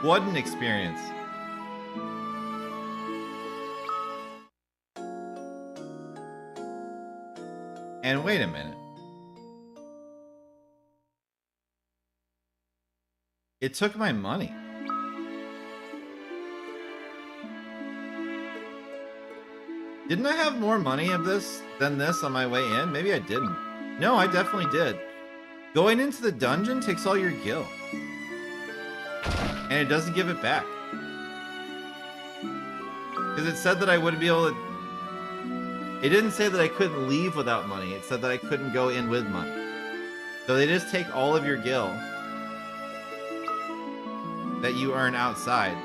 What an experience. And wait a minute. It took my money. Didn't I have more money of this than this on my way in? Maybe I didn't. No, I definitely did. Going into the dungeon takes all your gil. And it doesn't give it back. Because it said that I wouldn't be able to... It didn't say that I couldn't leave without money. It said that I couldn't go in with money. So they just take all of your gil that you earn outside.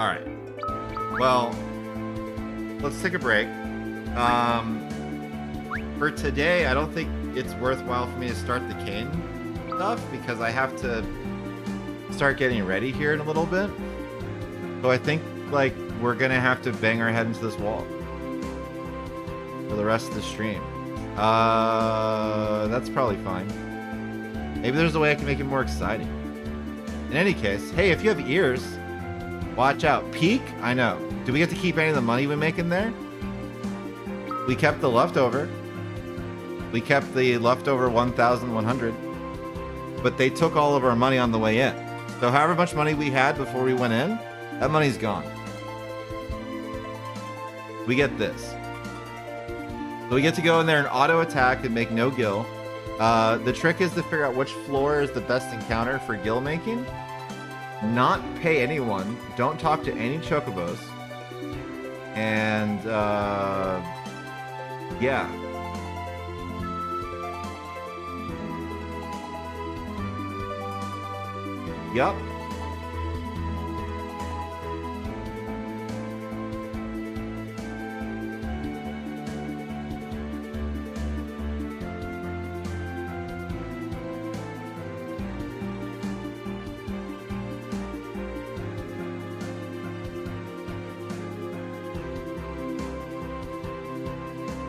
Alright. Well, let's take a break. For today, I don't think it's worthwhile for me to start the cane stuff because I have to start getting ready here in a little bit. So I think like we're gonna have to bang our head into this wall for the rest of the stream. That's probably fine. Maybe there's a way I can make it more exciting. In any case, hey, if you have ears, watch out. Peak? I know. Do we get to keep any of the money we make in there? We kept the leftover. We kept the leftover 1,100. But they took all of our money on the way in. So however much money we had before we went in, that money's gone. We get this. So we get to go in there and auto attack and make no gil. The trick is to figure out which floor is the best encounter for gil making. Not pay anyone. Don't talk to any chocobos. And yeah. Yup.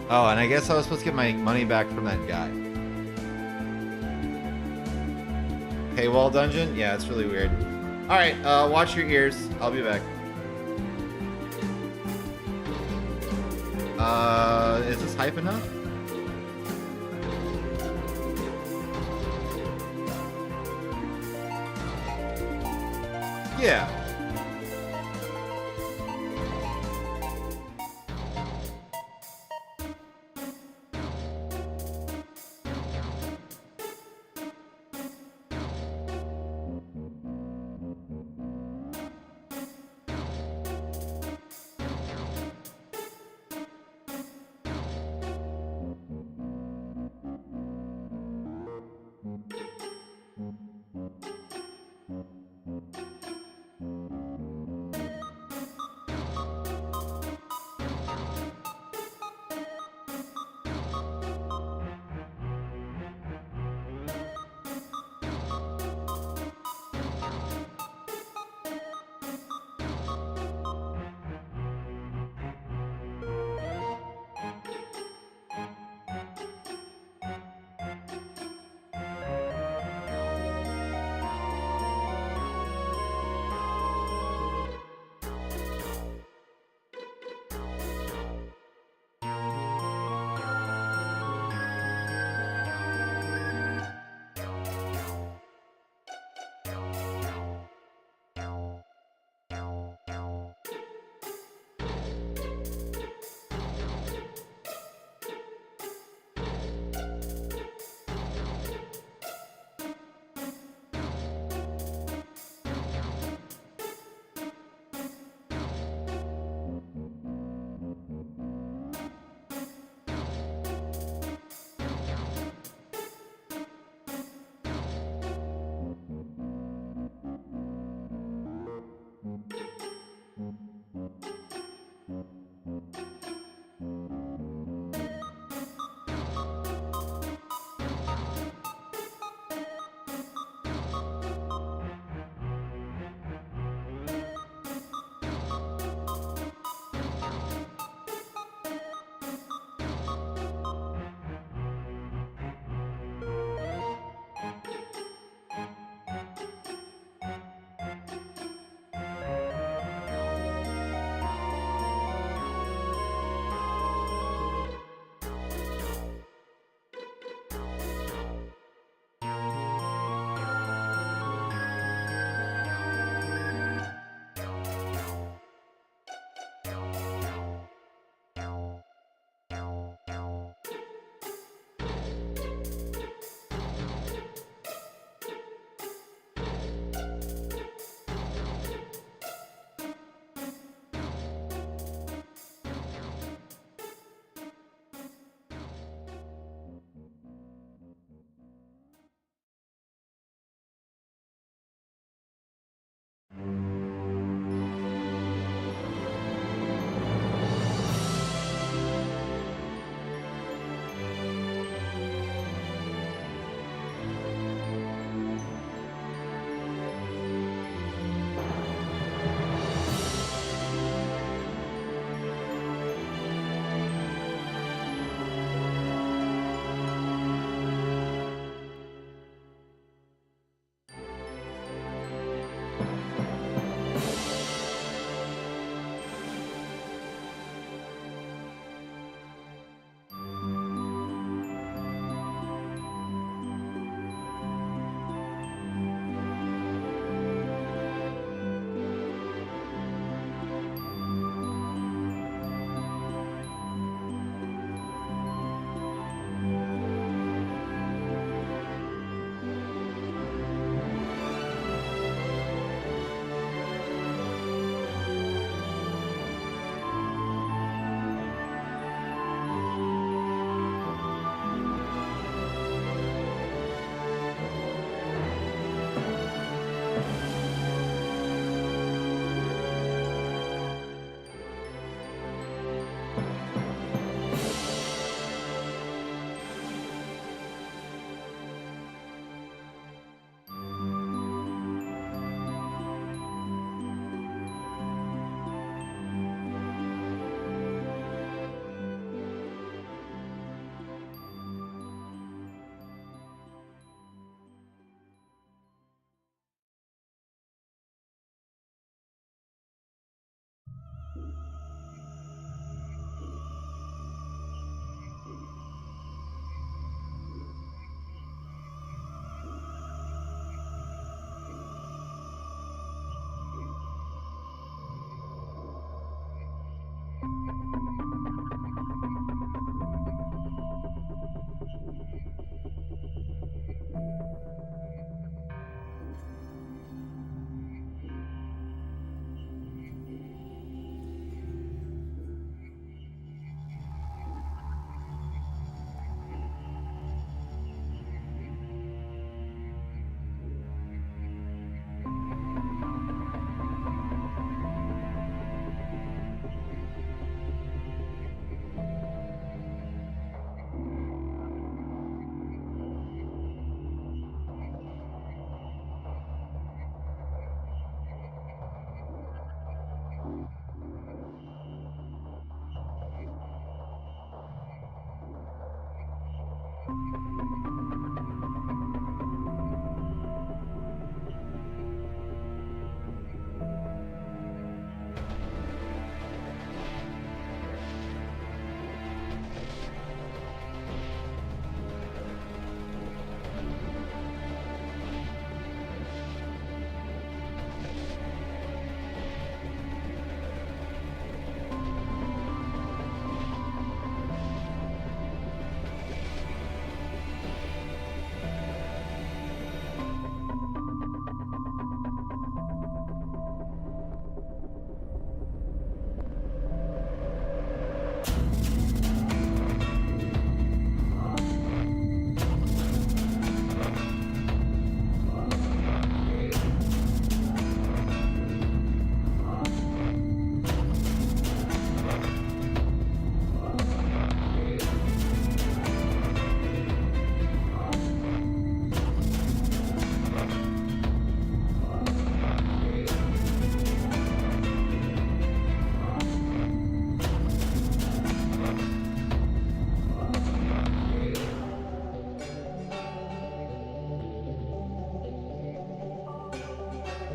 Oh, and I guess I was supposed to get my money back from that guy. Paywall dungeon? Yeah, it's really weird. Alright, watch your ears. I'll be back. Is this hype enough? Yeah.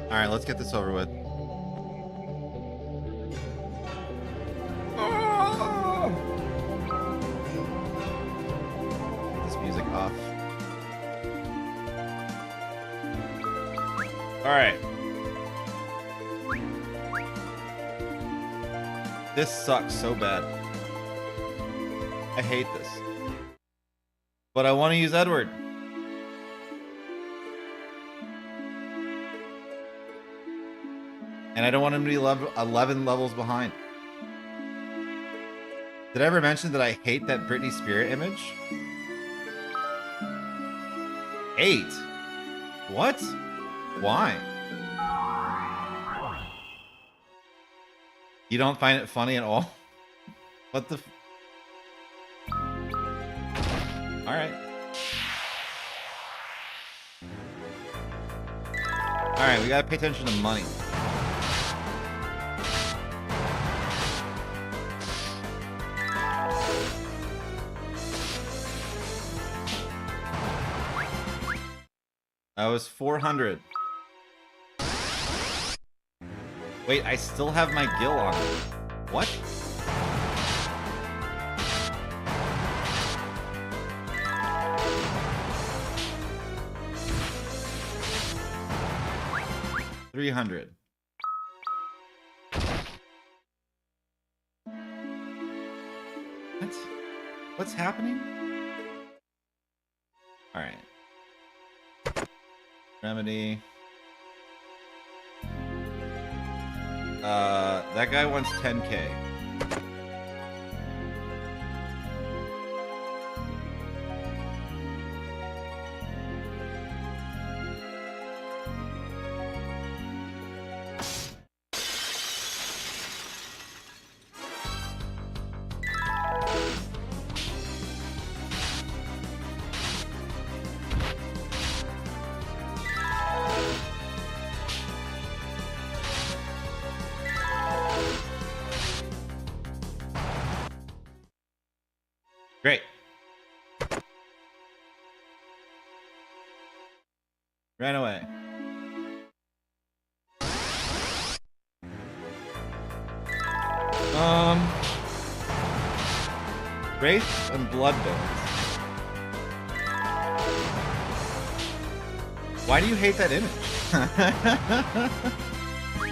Alright, let's get this over with. Get this music off. Alright. This sucks so bad. I hate this. But I want to use Edward. And I don't want him to be 11 levels behind. Did I ever mention that I hate that Britney Spears image? 8? What? Why? You don't find it funny at all? What the... Alright. Alright, we gotta pay attention to money. That was 400. Wait, I still have my Gil on. What? $300. What? What's happening? All right. Remedy. That guy wants 10K. Great. Ran away. Wraith and Bloodbones. Why do you hate that image?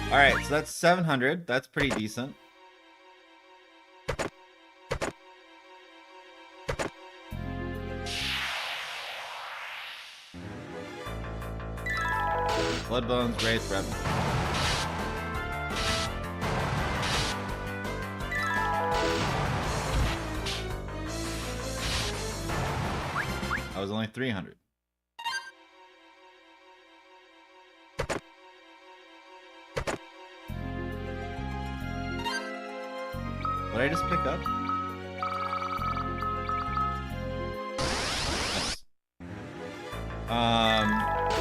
Alright, so that's 700. That's pretty decent. Bloodbones, Wraith, Revenant. I was only 300. What did I just pick up? Nice.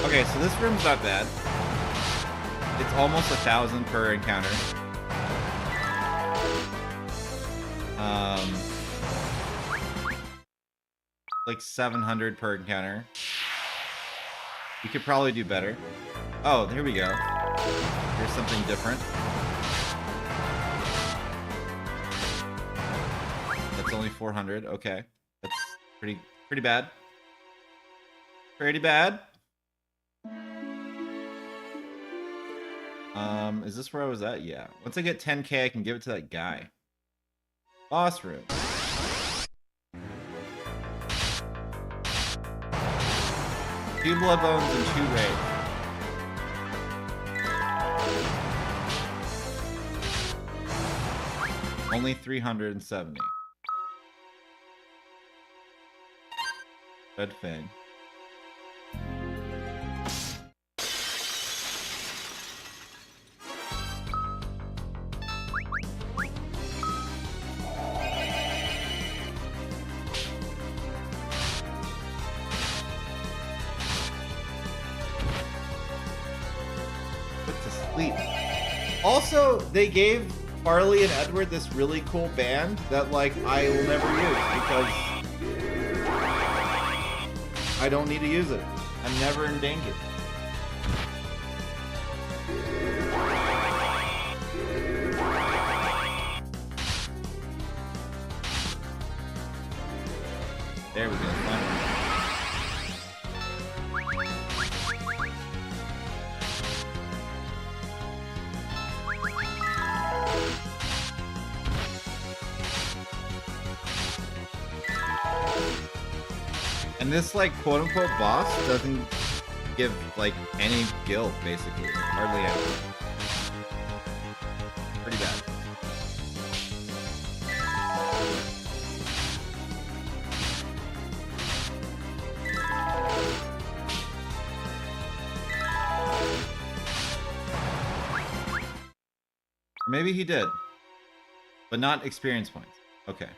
Okay, so this room's not bad. It's almost 1,000 per encounter. Like 700 per encounter. We could probably do better. Oh, here we go. Here's something different. That's only 400. Okay, that's pretty bad. Pretty bad. Is this where I was at? Yeah. Once I get 10K, I can give it to that guy. Boss room. Two Bloodbones and 2 Wraith. Only 370. Red Fang. Also, they gave Harley and Edward this really cool band that, like, I will never use because I don't need to use it. I'm never in danger. And this, like, quote-unquote boss doesn't give, like, any gil, basically. Hardly any. Pretty bad. Maybe he did. But not experience points. Okay.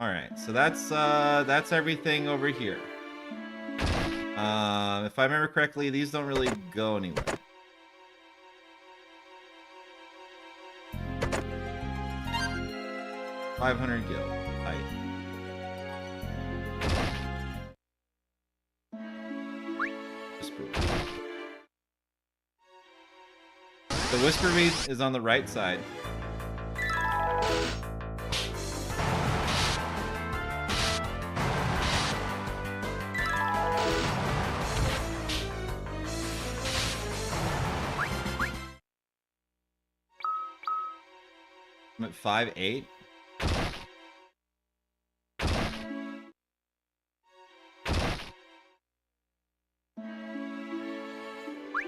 Alright, so that's everything over here. If I remember correctly, these don't really go anywhere. $500 gil. Tight. The Whisper Beast is on the right side. I'm at 5-8.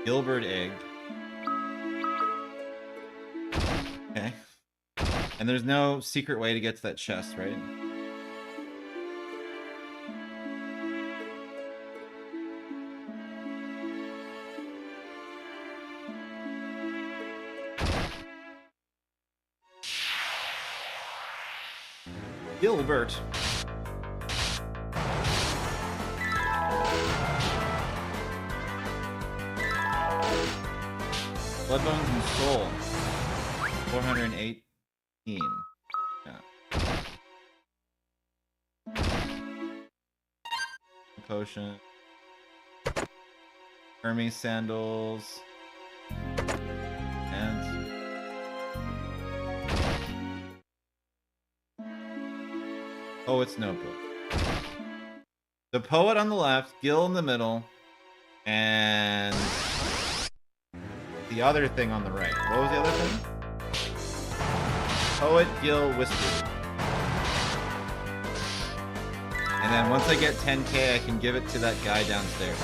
Gilbert egg. Okay. And there's no secret way to get to that chest, right? Gilbert. Bloodbones and Soul. 418. Yeah. Potion. Hermes sandals. And Poet's Notebook. The Poet on the left, Gil in the middle, and the other thing on the right. What was the other thing? Poet, Gil, Whisper. And then once I get 10k, I can give it to that guy downstairs.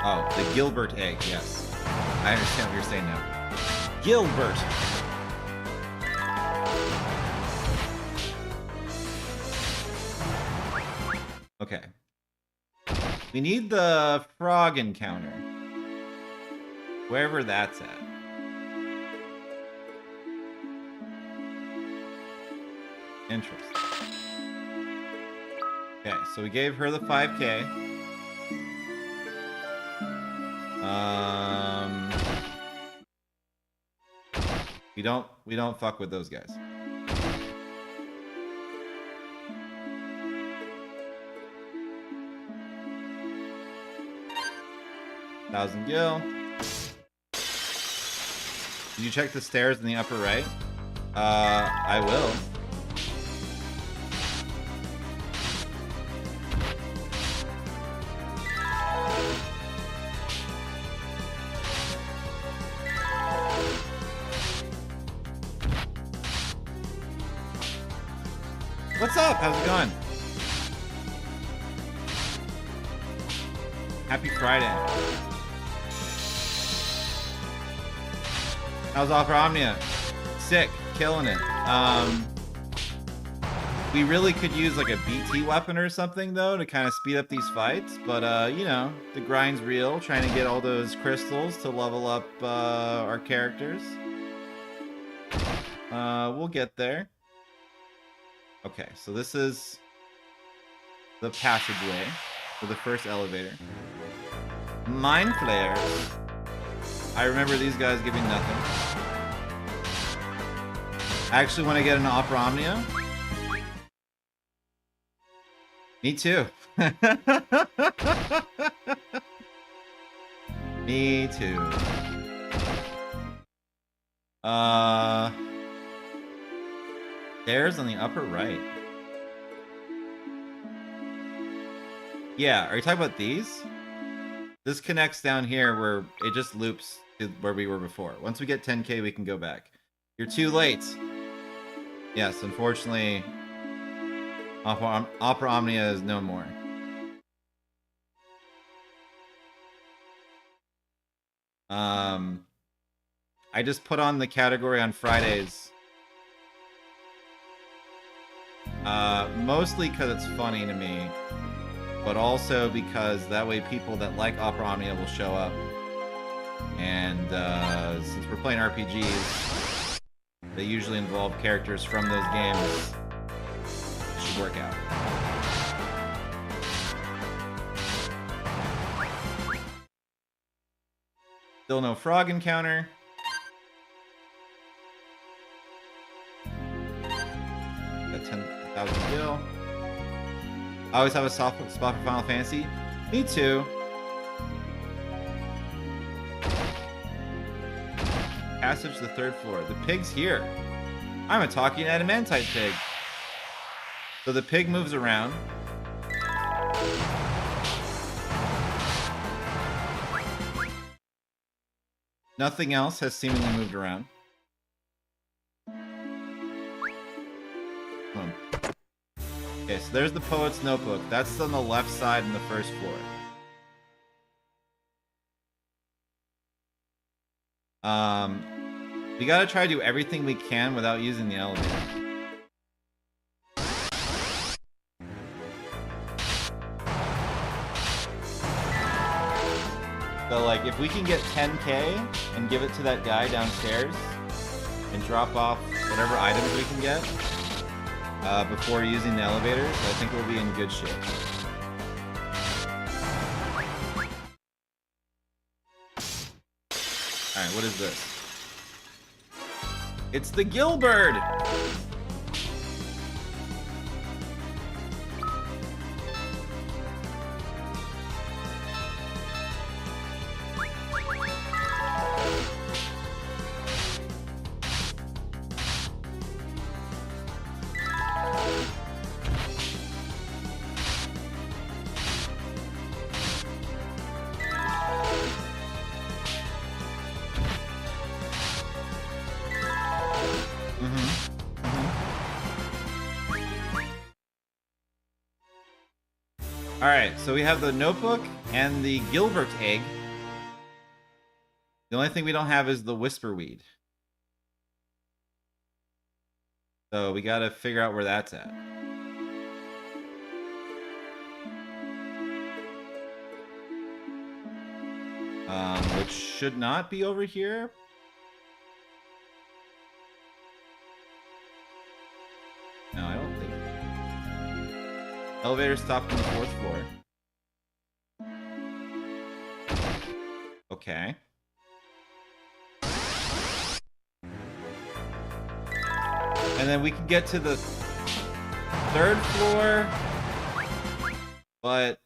Oh, the Gilbert egg, yes. I understand what you're saying now. Gilbert! Okay. We need the frog encounter. Wherever that's at. Interesting. Okay, so we gave her the 5k. We don't fuck with those guys. $1,000 gil. Did you check the stairs in the upper right? I will. What's up? How's it going? Happy Friday. How's Opera Omnia? Sick. Killing it. We really could use like a BT weapon or something though to kind of speed up these fights, but you know, the grind's real, trying to get all those crystals to level up our characters. We'll get there. Okay, so this is the passageway for the first elevator. Mind flares. I remember these guys giving nothing. I actually want to get an Opera Omnia. Me too. Me too. Stairs on the upper right. Yeah, are you talking about these? This connects down here where it just loops to where we were before. Once we get 10K, we can go back. You're too late. Yes, unfortunately, Opera Omnia is no more. I just put on the category on Fridays. Mostly because it's funny to me, but also because that way people that like Opera Omnia will show up. And since we're playing RPGs, they usually involve characters from those games. It should work out. Still no frog encounter. Got 10,000 gil. I always have a soft spot for Final Fantasy. Me too. Passage to the 3rd floor. The pig's here. I'm a talking adamantite pig. So the pig moves around. Nothing else has seemingly moved around. Okay, so there's the Poet's Notebook. That's on the left side in the 1st floor. We gotta try to do everything we can without using the elevator. So, like, if we can get 10K and give it to that guy downstairs and drop off whatever items we can get before using the elevators, I think we'll be in good shape. Alright, what is this? It's the Gilbird! Alright, so we have the notebook and the Gilbert egg. The only thing we don't have is the Whisperweed. So we gotta figure out where that's at. Which should not be over here. No, I don't think. Elevator stopped on the 4th floor. Okay. And then we can get to the 3rd floor, but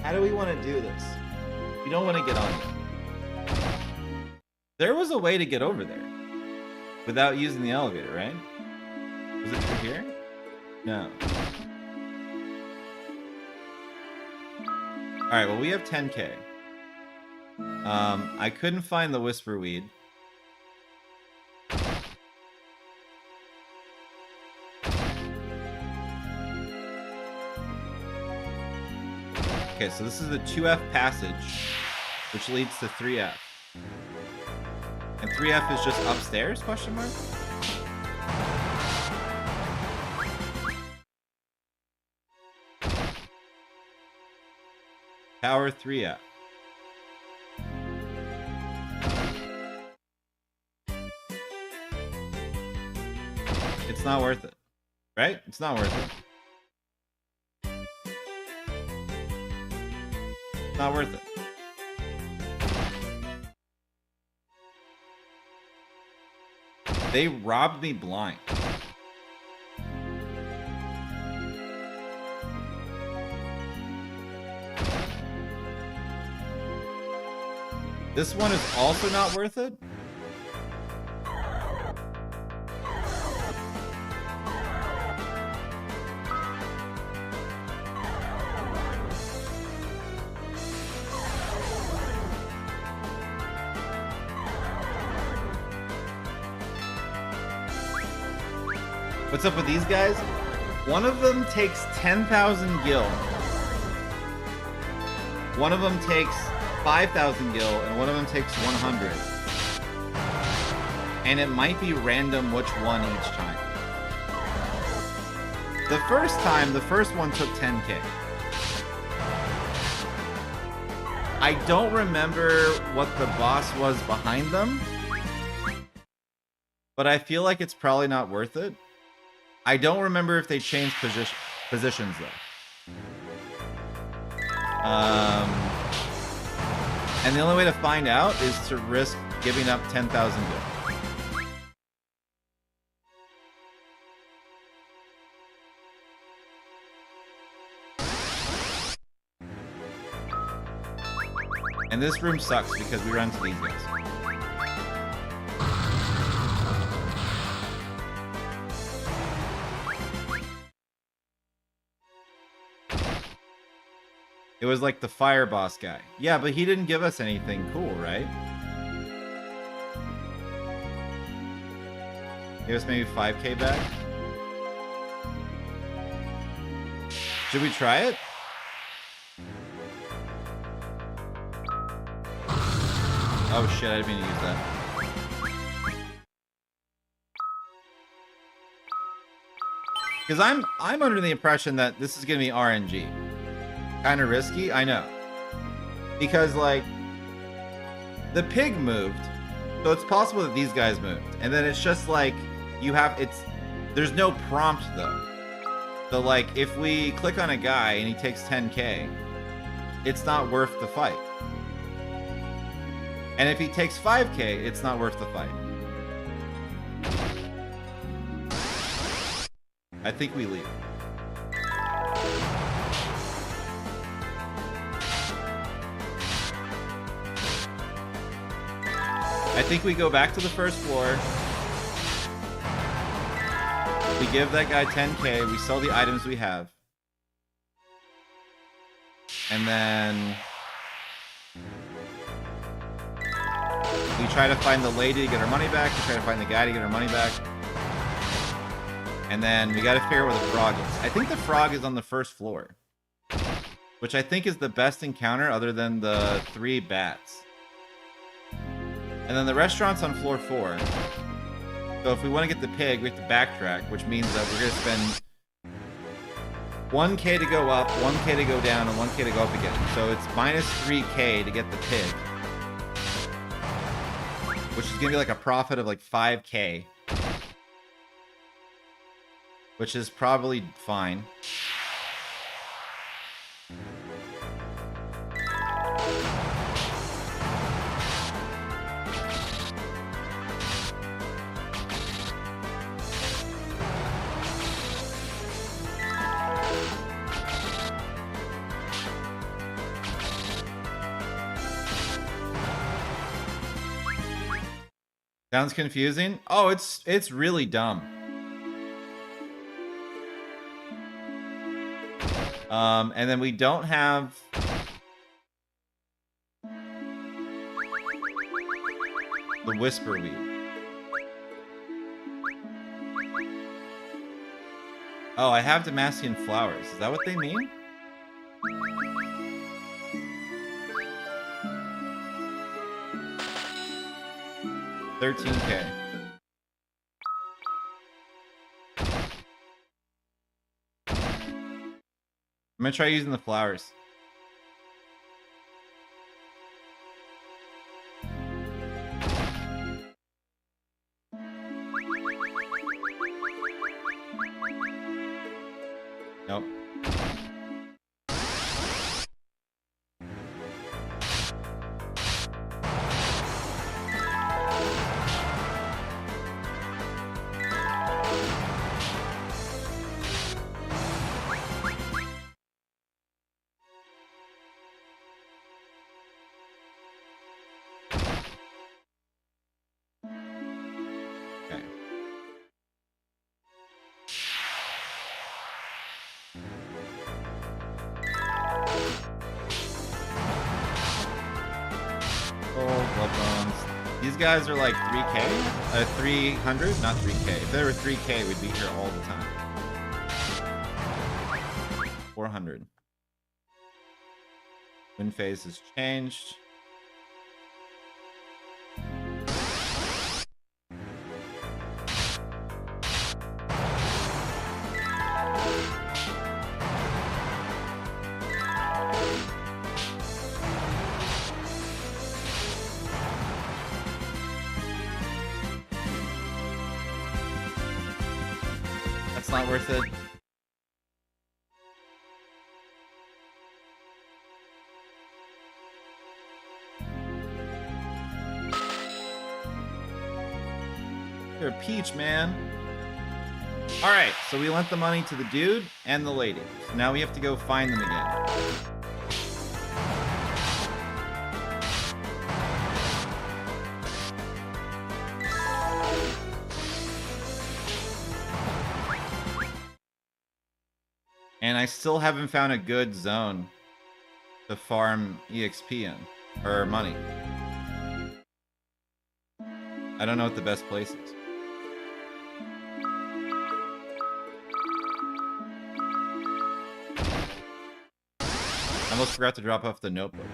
how do we want to do this? We don't want to get on it. There was a way to get over there without using the elevator, right? Was it through here? No. Alright, well, we have 10K. I couldn't find the Whisperweed. Okay, so this is the 2F passage, which leads to 3F. And 3F is just upstairs, question mark? Tower 3F. It's not worth it. Right? It's not worth it. It's not worth it. They robbed me blind. This one is also not worth it. What's up with these guys? One of them takes 10,000 gil. One of them takes 5,000 gil, and one of them takes 100. And it might be random which one each time. The first time, the first one took 10k. I don't remember what the boss was behind them, but I feel like it's probably not worth it. I don't remember if they changed positions though. And the only way to find out is to risk giving up 10,000 gil. And this room sucks because we run into these guys. It was like the fire boss guy. Yeah, but he didn't give us anything cool, right? Give us maybe 5k back. Should we try it? Oh shit, I didn't mean to use that. Because I'm under the impression that this is gonna be RNG. Kind of risky, I know. Because like the pig moved, so it's possible that these guys moved. And then it's just like there's no prompt though. So like if we click on a guy and he takes 10k, it's not worth the fight. And if he takes 5k, it's not worth the fight. I think we leave. I think we go back to the first floor. We give that guy 10k. We sell the items we have. And then we try to find the lady to get our money back. We try to find the guy to get our money back. And then we got to figure out where the frog is. I think the frog is on the first floor, which I think is the best encounter other than the 3 bats. And then the restaurant's on floor 4. So if we want to get the pig, we have to backtrack, which means that we're going to spend 1k to go up, 1k to go down, and 1k to go up again. So it's minus 3k to get the pig, which is going to be like a profit of like 5k, which is probably fine. Sounds confusing? Oh, it's really dumb. And then we don't have the whisper weed. Oh, I have Demacian flowers. Is that what they mean? $13k. I'm gonna try using the flowers. Nope. These guys are like 3K? 300? Not 3K. If they were 3K, we'd be here all the time. 400. Wind phase has changed. That's not worth it. You're a peach, man. Alright, so we lent the money to the dude and the lady. So now we have to go find them again. And I still haven't found a good zone to farm EXP in, or money. I don't know what the best place is. I almost forgot to drop off the notebook.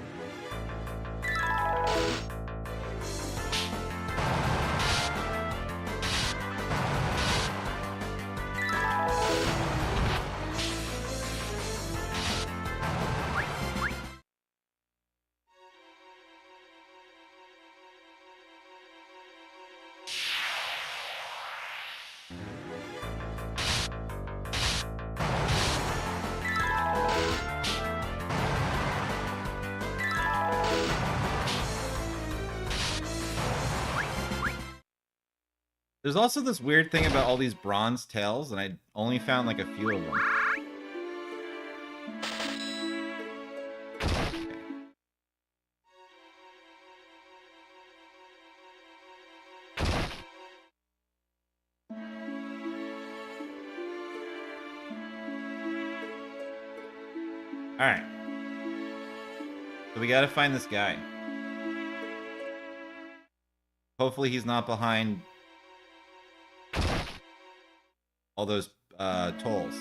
There's also this weird thing about all these bronze tails, and I only found like a few of them. Alright. So we gotta find this guy. Hopefully he's not behind all those tolls.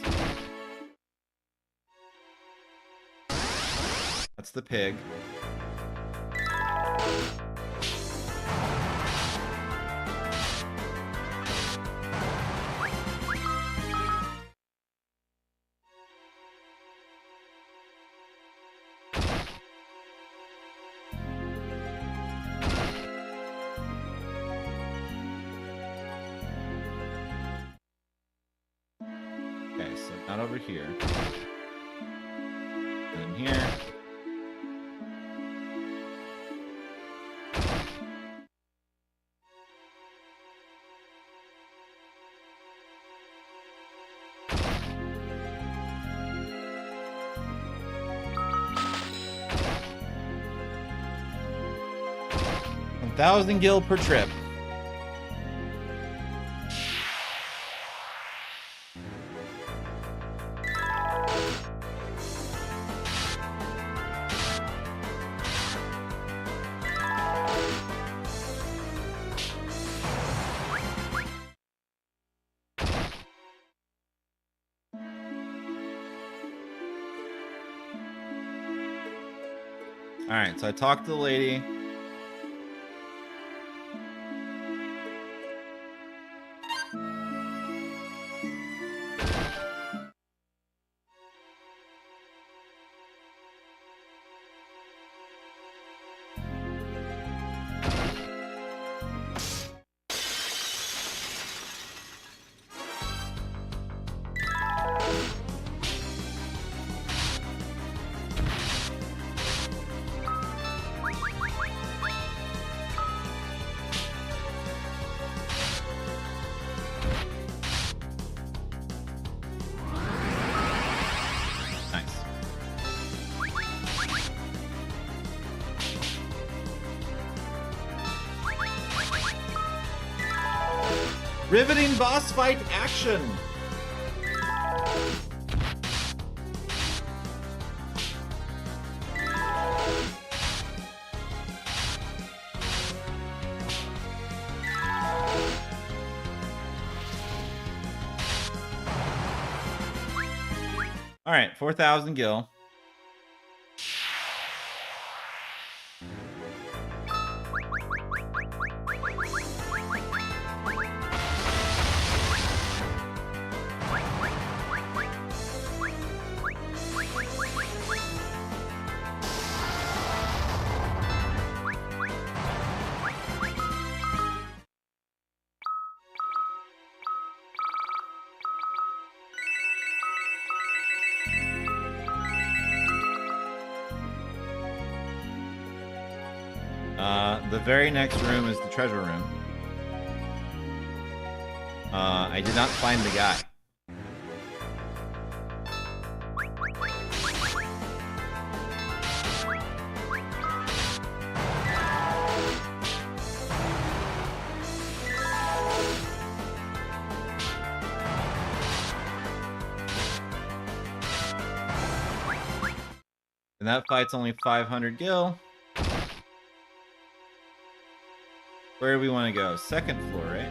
That's the pig. Okay, so not over here. And in here. $1,000 gil per trip. Alright, so I talked to the lady. Riveting boss fight action! All right, 4,000 gil. The very next room is the treasure room. I did not find the guy. And that fight's only 500 gil. Where do we want to go? Second floor, right?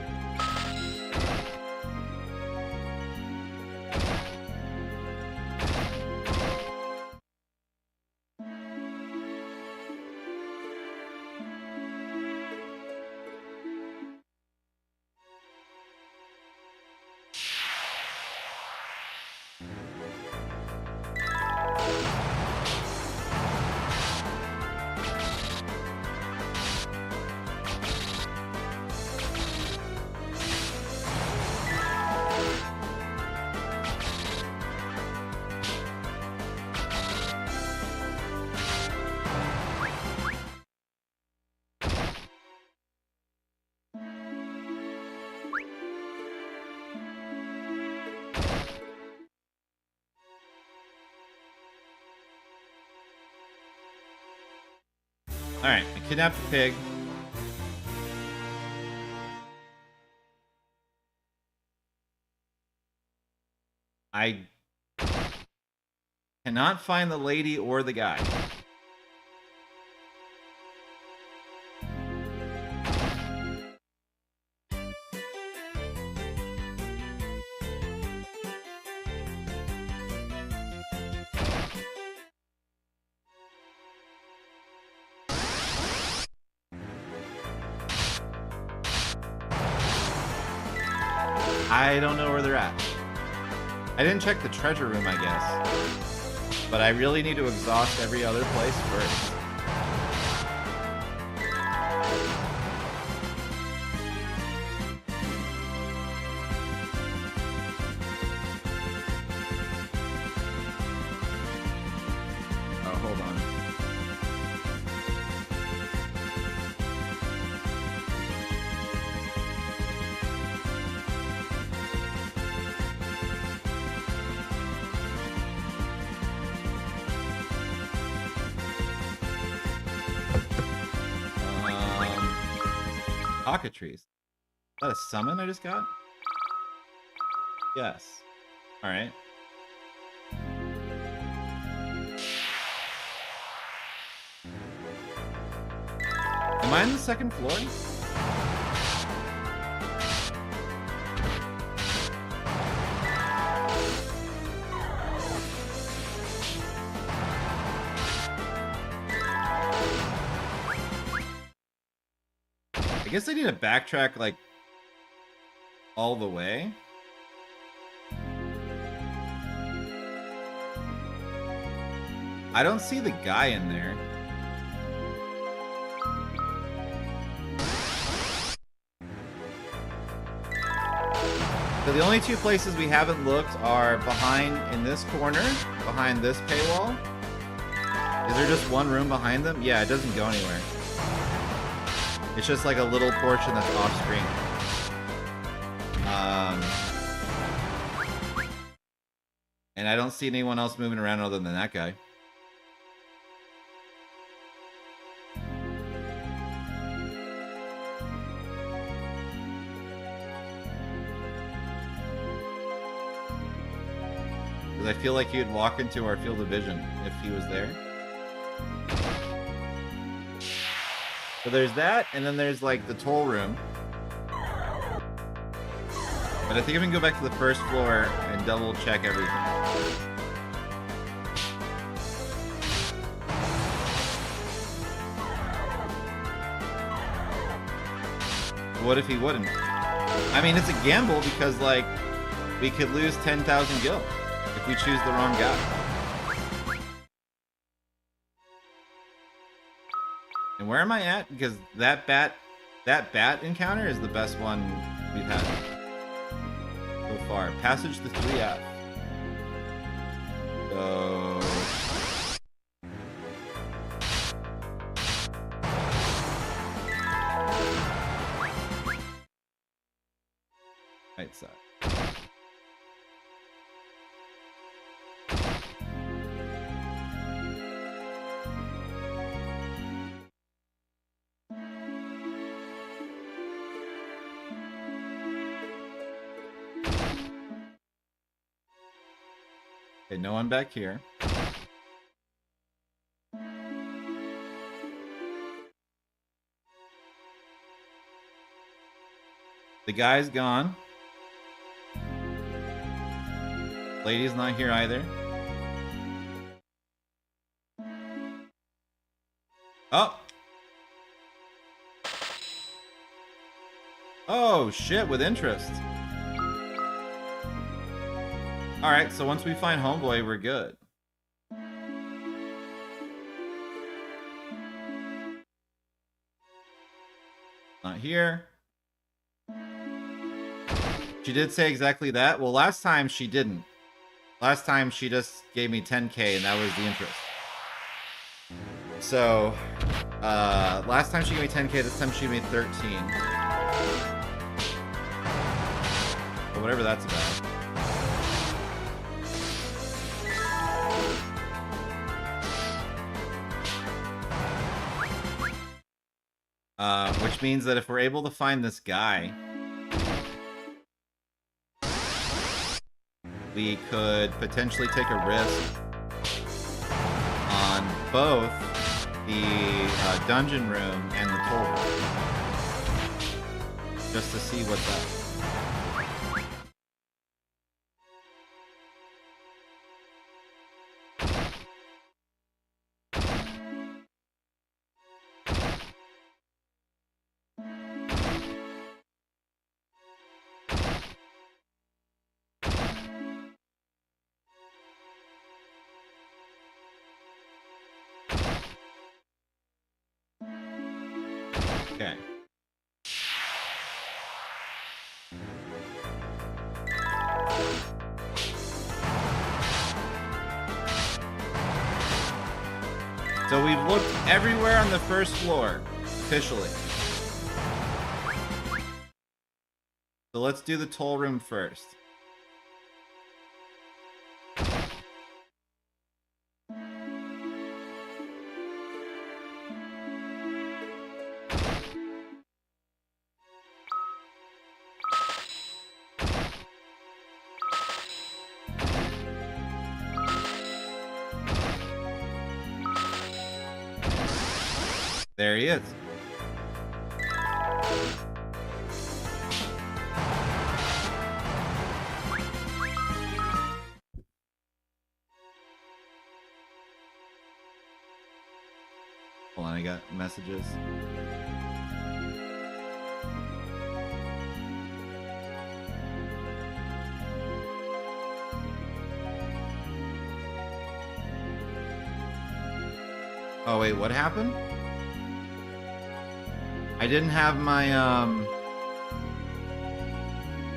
Alright, I kidnapped the pig. I cannot find the lady or the guy. I don't know where they're at. I didn't check the treasure room, I guess. But I really need to exhaust every other place first. Oh, hold on. Cockatrice. Is that a summon I just got? Yes. Alright. Am I on the second floor? I guess I need to backtrack, like, all the way. I don't see the guy in there. So the only two places we haven't looked are behind, in this corner, behind this paywall. Is there just one room behind them? Yeah, it doesn't go anywhere. It's just like a little portion that's off screen. And I don't see anyone else moving around other than that guy. Because I feel like he would walk into our field of vision if he was there. So there's that, and then there's like the toll room. But I think I'm gonna go back to the first floor and double check everything. What if he wouldn't? I mean, it's a gamble because, like, we could lose 10,000 gil if we choose the wrong guy. And where am I at? Because that bat encounter is the best one we've had so far. Passage to 3F. So... right side. Okay, no one back here. The guy's gone. Lady's not here either. Oh! Oh, shit, with interest. Alright, so once we find Homeboy, we're good. Not here. She did say exactly that. Well, last time she didn't. Last time she just gave me 10k and that was the interest. So, last time she gave me 10k, this time she gave me 13. But whatever that's about. Which means that if we're able to find this guy, we could potentially take a risk on both the dungeon room and the toll room. Just to see what's up. Okay. So we've looked everywhere on the first floor, officially. So let's do the toll room first. There he is. Hold on, I got messages. Oh wait, what happened? I didn't have my,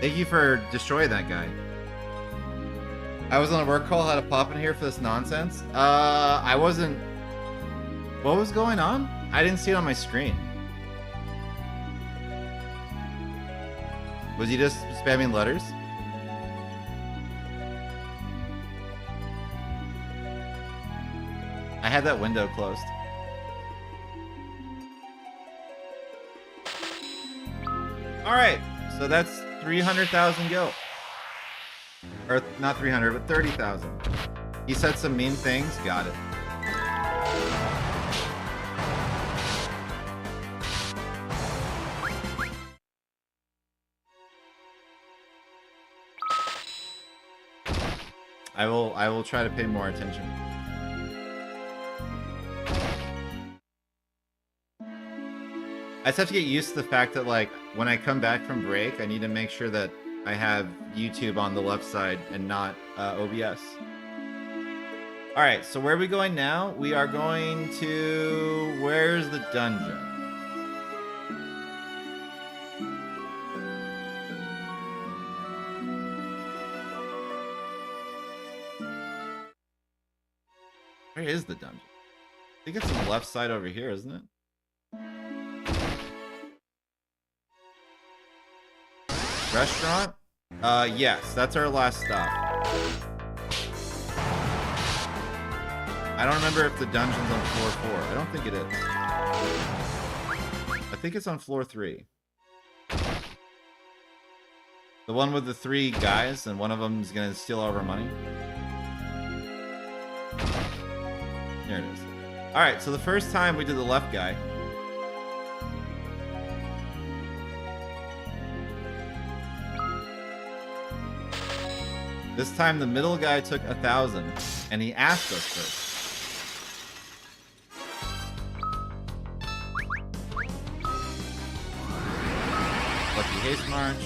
Thank you for destroying that guy. I was on a work call, had to pop in here for this nonsense. I wasn't... What was going on? I didn't see it on my screen. Was he just spamming letters? I had that window closed. Alright, so that's 300,000 gil. Or, not 300, but 30,000. He said some mean things, got it. I will try to pay more attention. I just have to get used to the fact that, like, when I come back from break, I need to make sure that I have YouTube on the left side and not OBS. All right, so where are we going now? We are going to... Where's the dungeon? Where is the dungeon? I think it's on the left side over here, isn't it? Restaurant? Yes, that's our last stop. I don't remember if the dungeon's on floor 4. I don't think it is. I think it's on floor 3. The one with the 3 guys, and one of them is gonna steal all of our money. Here it is. Alright, so the first time we did the left guy. This time the middle guy took 1,000, and he asked us first. Lucky Haste March.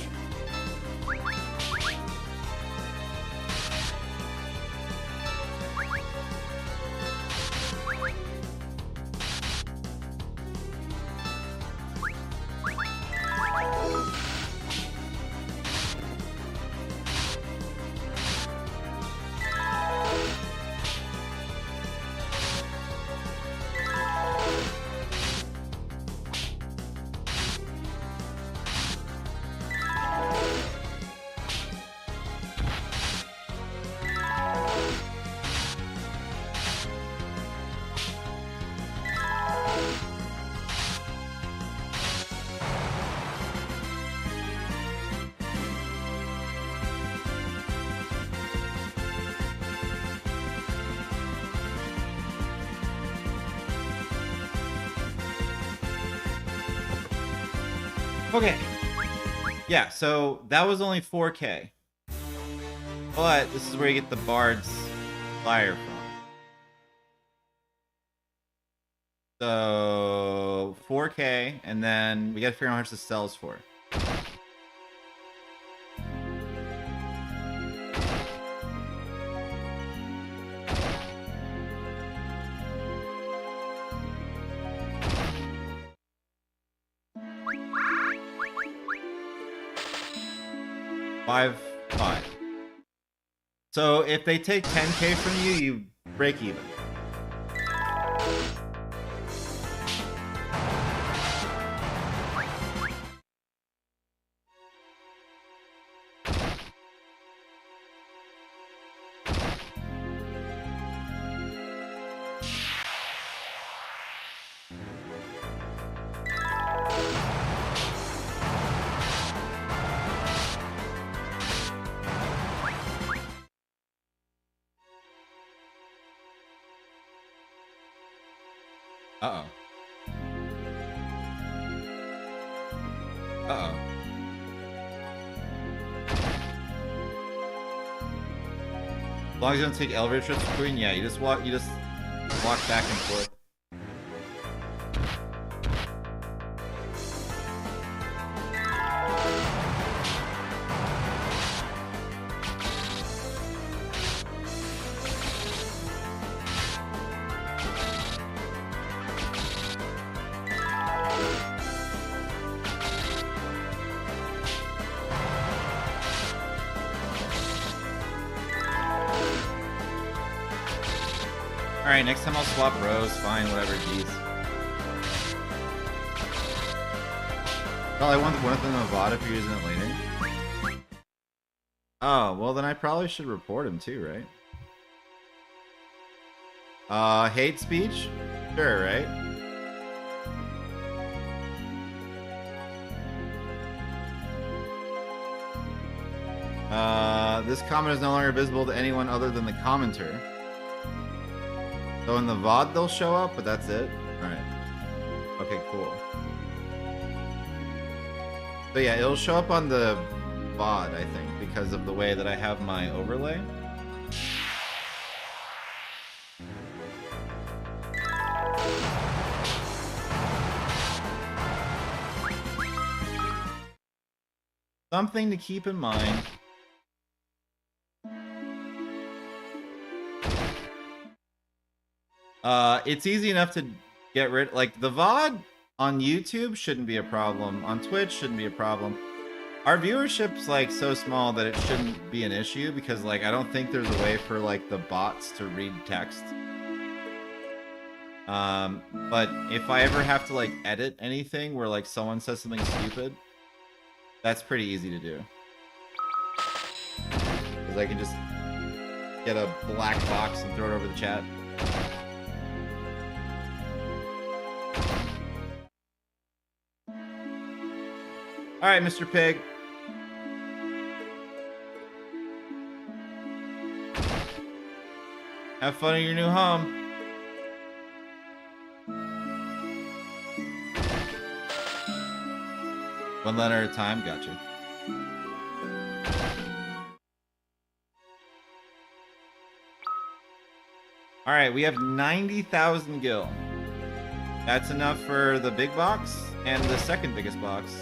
Okay. Yeah, so that was only 4K. But this is where you get the Bard's Lyre from. So 4K, and then we gotta figure out how much this sells for. $5. So if they take 10K from you, you break even. Uh-oh. Uh-oh. As long as you don't take elevator trips between, yeah, you just walk back and forth. Alright, next time I'll swap rows, fine, whatever, geez. Probably want one of them in VOD if you're using it later. Oh, well then I probably should report him too, right? Hate speech? Sure, right? This comment is no longer visible to anyone other than the commenter. So in the VOD they'll show up, but that's it? Alright. Okay, cool. So yeah, it'll show up on the VOD, I think, because of the way that I have my overlay. Something to keep in mind. It's easy enough to get rid, like the VOD on YouTube shouldn't be a problem. On Twitch shouldn't be a problem. Our viewership's like so small that it shouldn't be an issue because like I don't think there's a way for like the bots to read text. But if I ever have to like edit anything where like someone says something stupid, that's pretty easy to do. Because I can just get a black box and throw it over the chat. All right, Mr. Pig. Have fun in your new home. One letter at a time, gotcha. All right, we have 90,000 gil. That's enough for the big box and the second biggest box.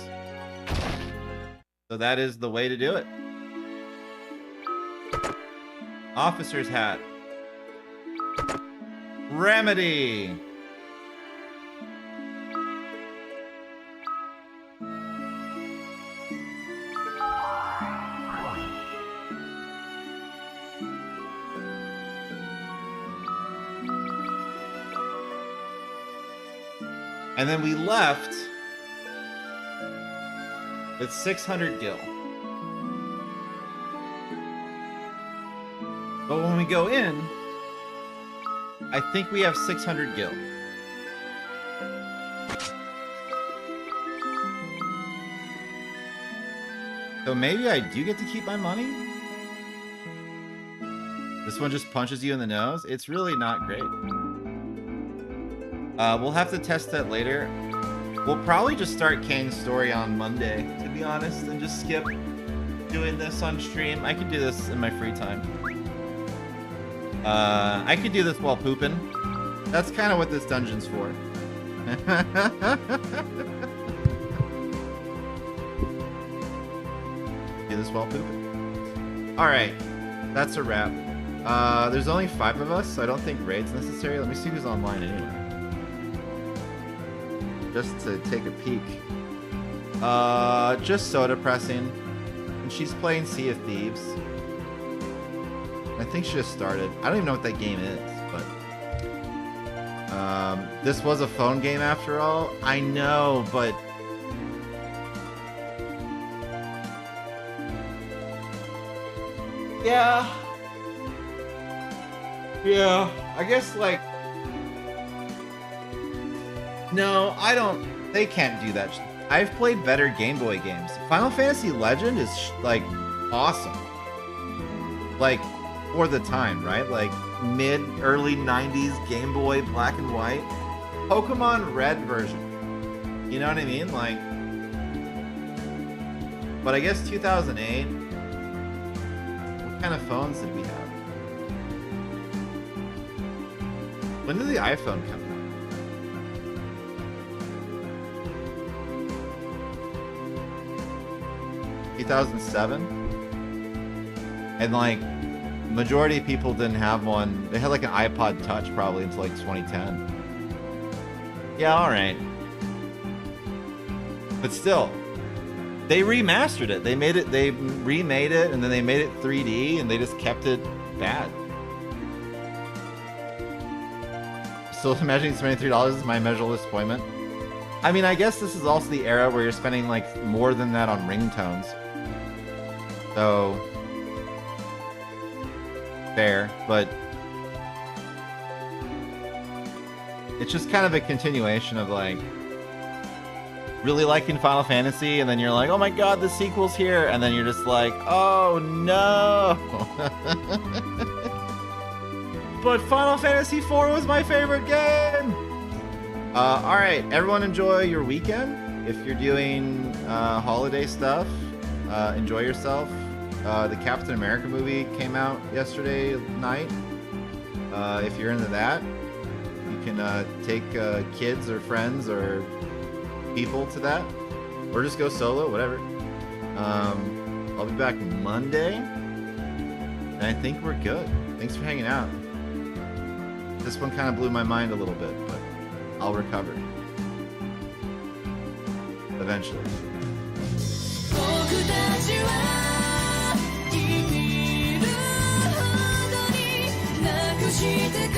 So that is the way to do it. Officer's hat. Remedy. And then we left with 600 gil. But when we go in, I think we have 600 gil. So maybe I do get to keep my money? This one just punches you in the nose? It's really not great. We'll have to test that later. We'll probably just start Kane's story on Monday, to be honest, and just skip doing this on stream. I could do this in my free time. I could do this while pooping. That's kind of what this dungeon's for. Do this while pooping. Alright, that's a wrap. There's only 5 of us, so I don't think raid's necessary. Let me see who's online anyway. Just to take a peek. Just Soda Pressing. And she's playing Sea of Thieves. I think she just started. I don't even know what that game is, but... this was a phone game after all. I know, but... Yeah. Yeah, I guess, like... No, I don't... They can't do that. I've played better Game Boy games. Final Fantasy Legend is, like, awesome. Like, for the time, right? Like, early 90s Game Boy black and white. Pokemon Red version. You know what I mean? Like... But I guess 2008... What kind of phones did we have? When did the iPhone come out? 2007, and like majority of people didn't have one. They had like an iPod Touch probably until like 2010. Yeah, all right, but still, they remastered it. They made it. They remade it, and then they made it 3D, and they just kept it bad. Still imagining $73 is my immeasurable disappointment. I mean, I guess this is also the era where you're spending like more than that on ringtones. So, fair, but it's just kind of a continuation of like really liking Final Fantasy, and then you're like, oh my god, the sequel's here, and then you're just like, oh no. But Final Fantasy IV was my favorite game. All right, everyone, enjoy your weekend. If you're doing holiday stuff, enjoy yourself. The Captain America movie came out yesterday night. If you're into that, you can take kids or friends or people to that, or just go solo, whatever. I'll be back Monday, and I think we're good. Thanks for hanging out. This one kind of blew my mind a little bit, but I'll recover eventually. 僕たちは生きるほどになくしてく